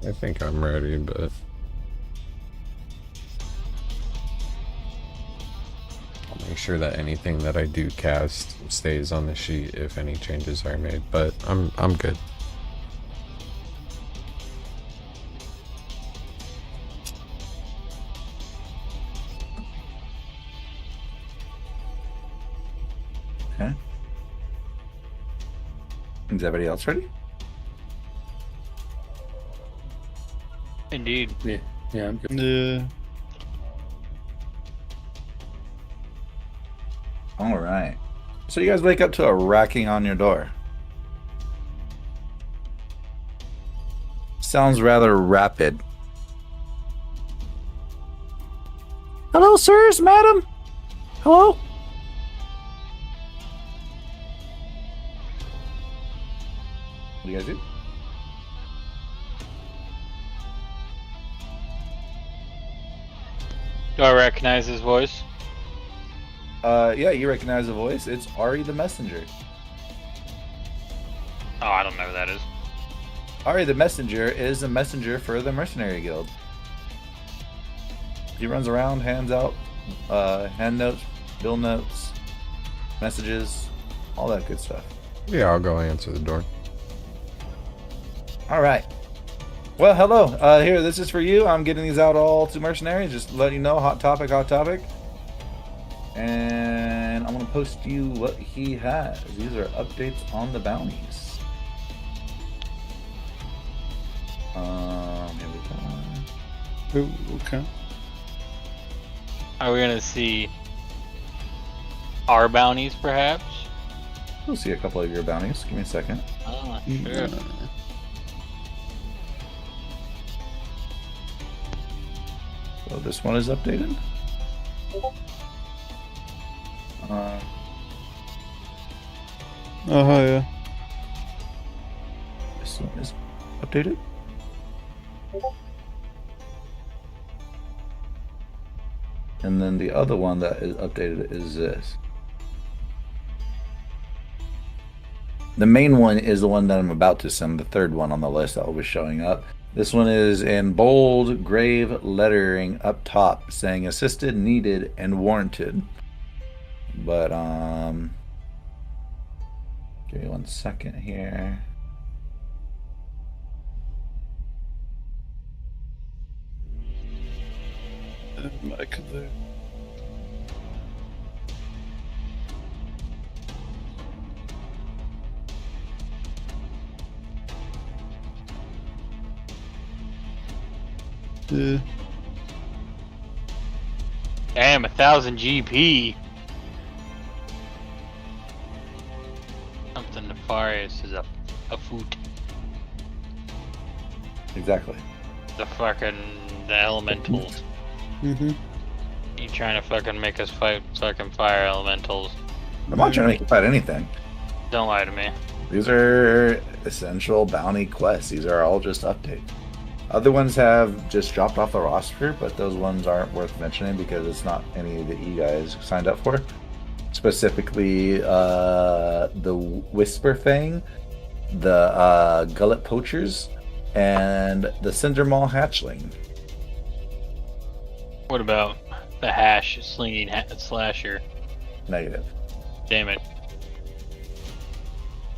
I think I'm ready, but I'll make sure that anything that I do cast stays on the sheet if any changes are made. But I'm good. Okay. Is everybody else ready? Indeed. yeah, I'm good. Yeah. All right. So you guys wake up to a racking on your door. Sounds rather rapid. Hello, sirs, madam. Hello. What do you guys do? Do I recognize his voice? Yeah, you recognize the voice. It's Ari the Messenger. Oh, I don't know who that is. Ari the Messenger is a messenger for the Mercenary Guild. He runs around, hands out hand notes, bill notes, messages, all that good stuff. Yeah, I'll go answer the door. All right. Well, hello. Here, this is for you. I'm getting these out all to mercenaries. Just letting you know, hot topic, hot topic. And I'm gonna post you what he has. These are updates on the bounties. Here we go. Ooh, okay. Are we gonna see our bounties, perhaps? We'll see a couple of your bounties. Give me a second. Oh, sure. So this one is updated. Oh, yeah. This one is updated. And then the other one that is updated is this. The main one is the one that I'm about to send, the third one on the list that will be showing up. This one is in bold, grave lettering up top saying assisted, needed, and warranted. But give me 1 second here. Back there. Yeah. Damn, 1,000 GP. Something nefarious is a foot. Exactly. The elementals. Mm-hmm. You trying to fucking make us fight fucking fire elementals? I'm not trying to make you fight anything. Don't lie to me. These are essential bounty quests. These are all just updates. Other ones have just dropped off the roster, but those ones aren't worth mentioning because it's not any that you guys signed up for. Specifically, the Whisper Fang, the Gullet Poachers, and the Cindermaw Hatchling. What about the hash slinging slasher? Negative. Damn it.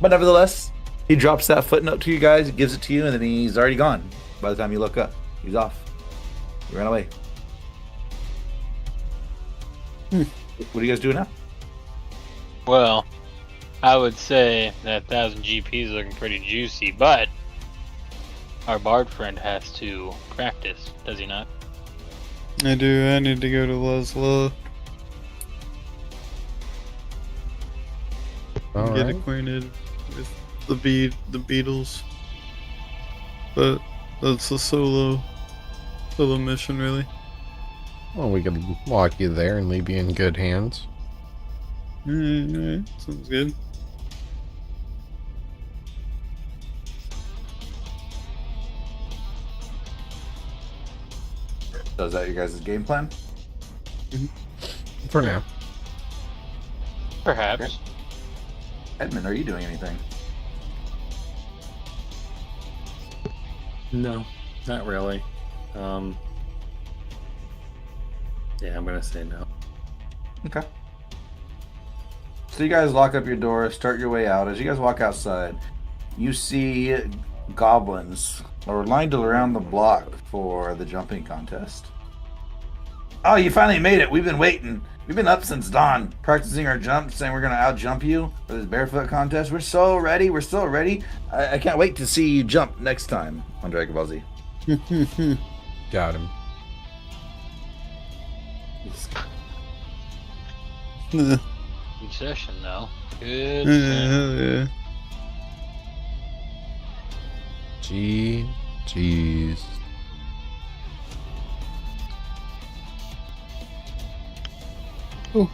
But nevertheless, he drops that footnote to you guys, gives it to you, and then he's already gone. By the time you look up, he's off. He ran away. What are you guys doing now? Well, I would say that 1,000 GP is looking pretty juicy, but our bard friend has to practice, does he not? I do. I need to go to Laszlo. Get acquainted with the Beatles. But that's a solo mission, really. Well, we could walk you there and leave you in good hands. Alright, sounds good. So is that your guys' game plan? For now. Perhaps. Okay. Edmund, are you doing anything? No, not really. Yeah, I'm gonna say no. Okay. So you guys lock up your door, start your way out. As you guys walk outside, you see goblins are lined around the block for the jumping contest. Oh, you finally made it. We've been waiting. We've been up since dawn, practicing our jumps, saying we're going to out-jump you for this barefoot contest. We're so ready. We're so ready. I can't wait to see you jump next time on Dragon Ball Z. Got him. Good session, though. Good session. Yeah. Jeez. Ooh.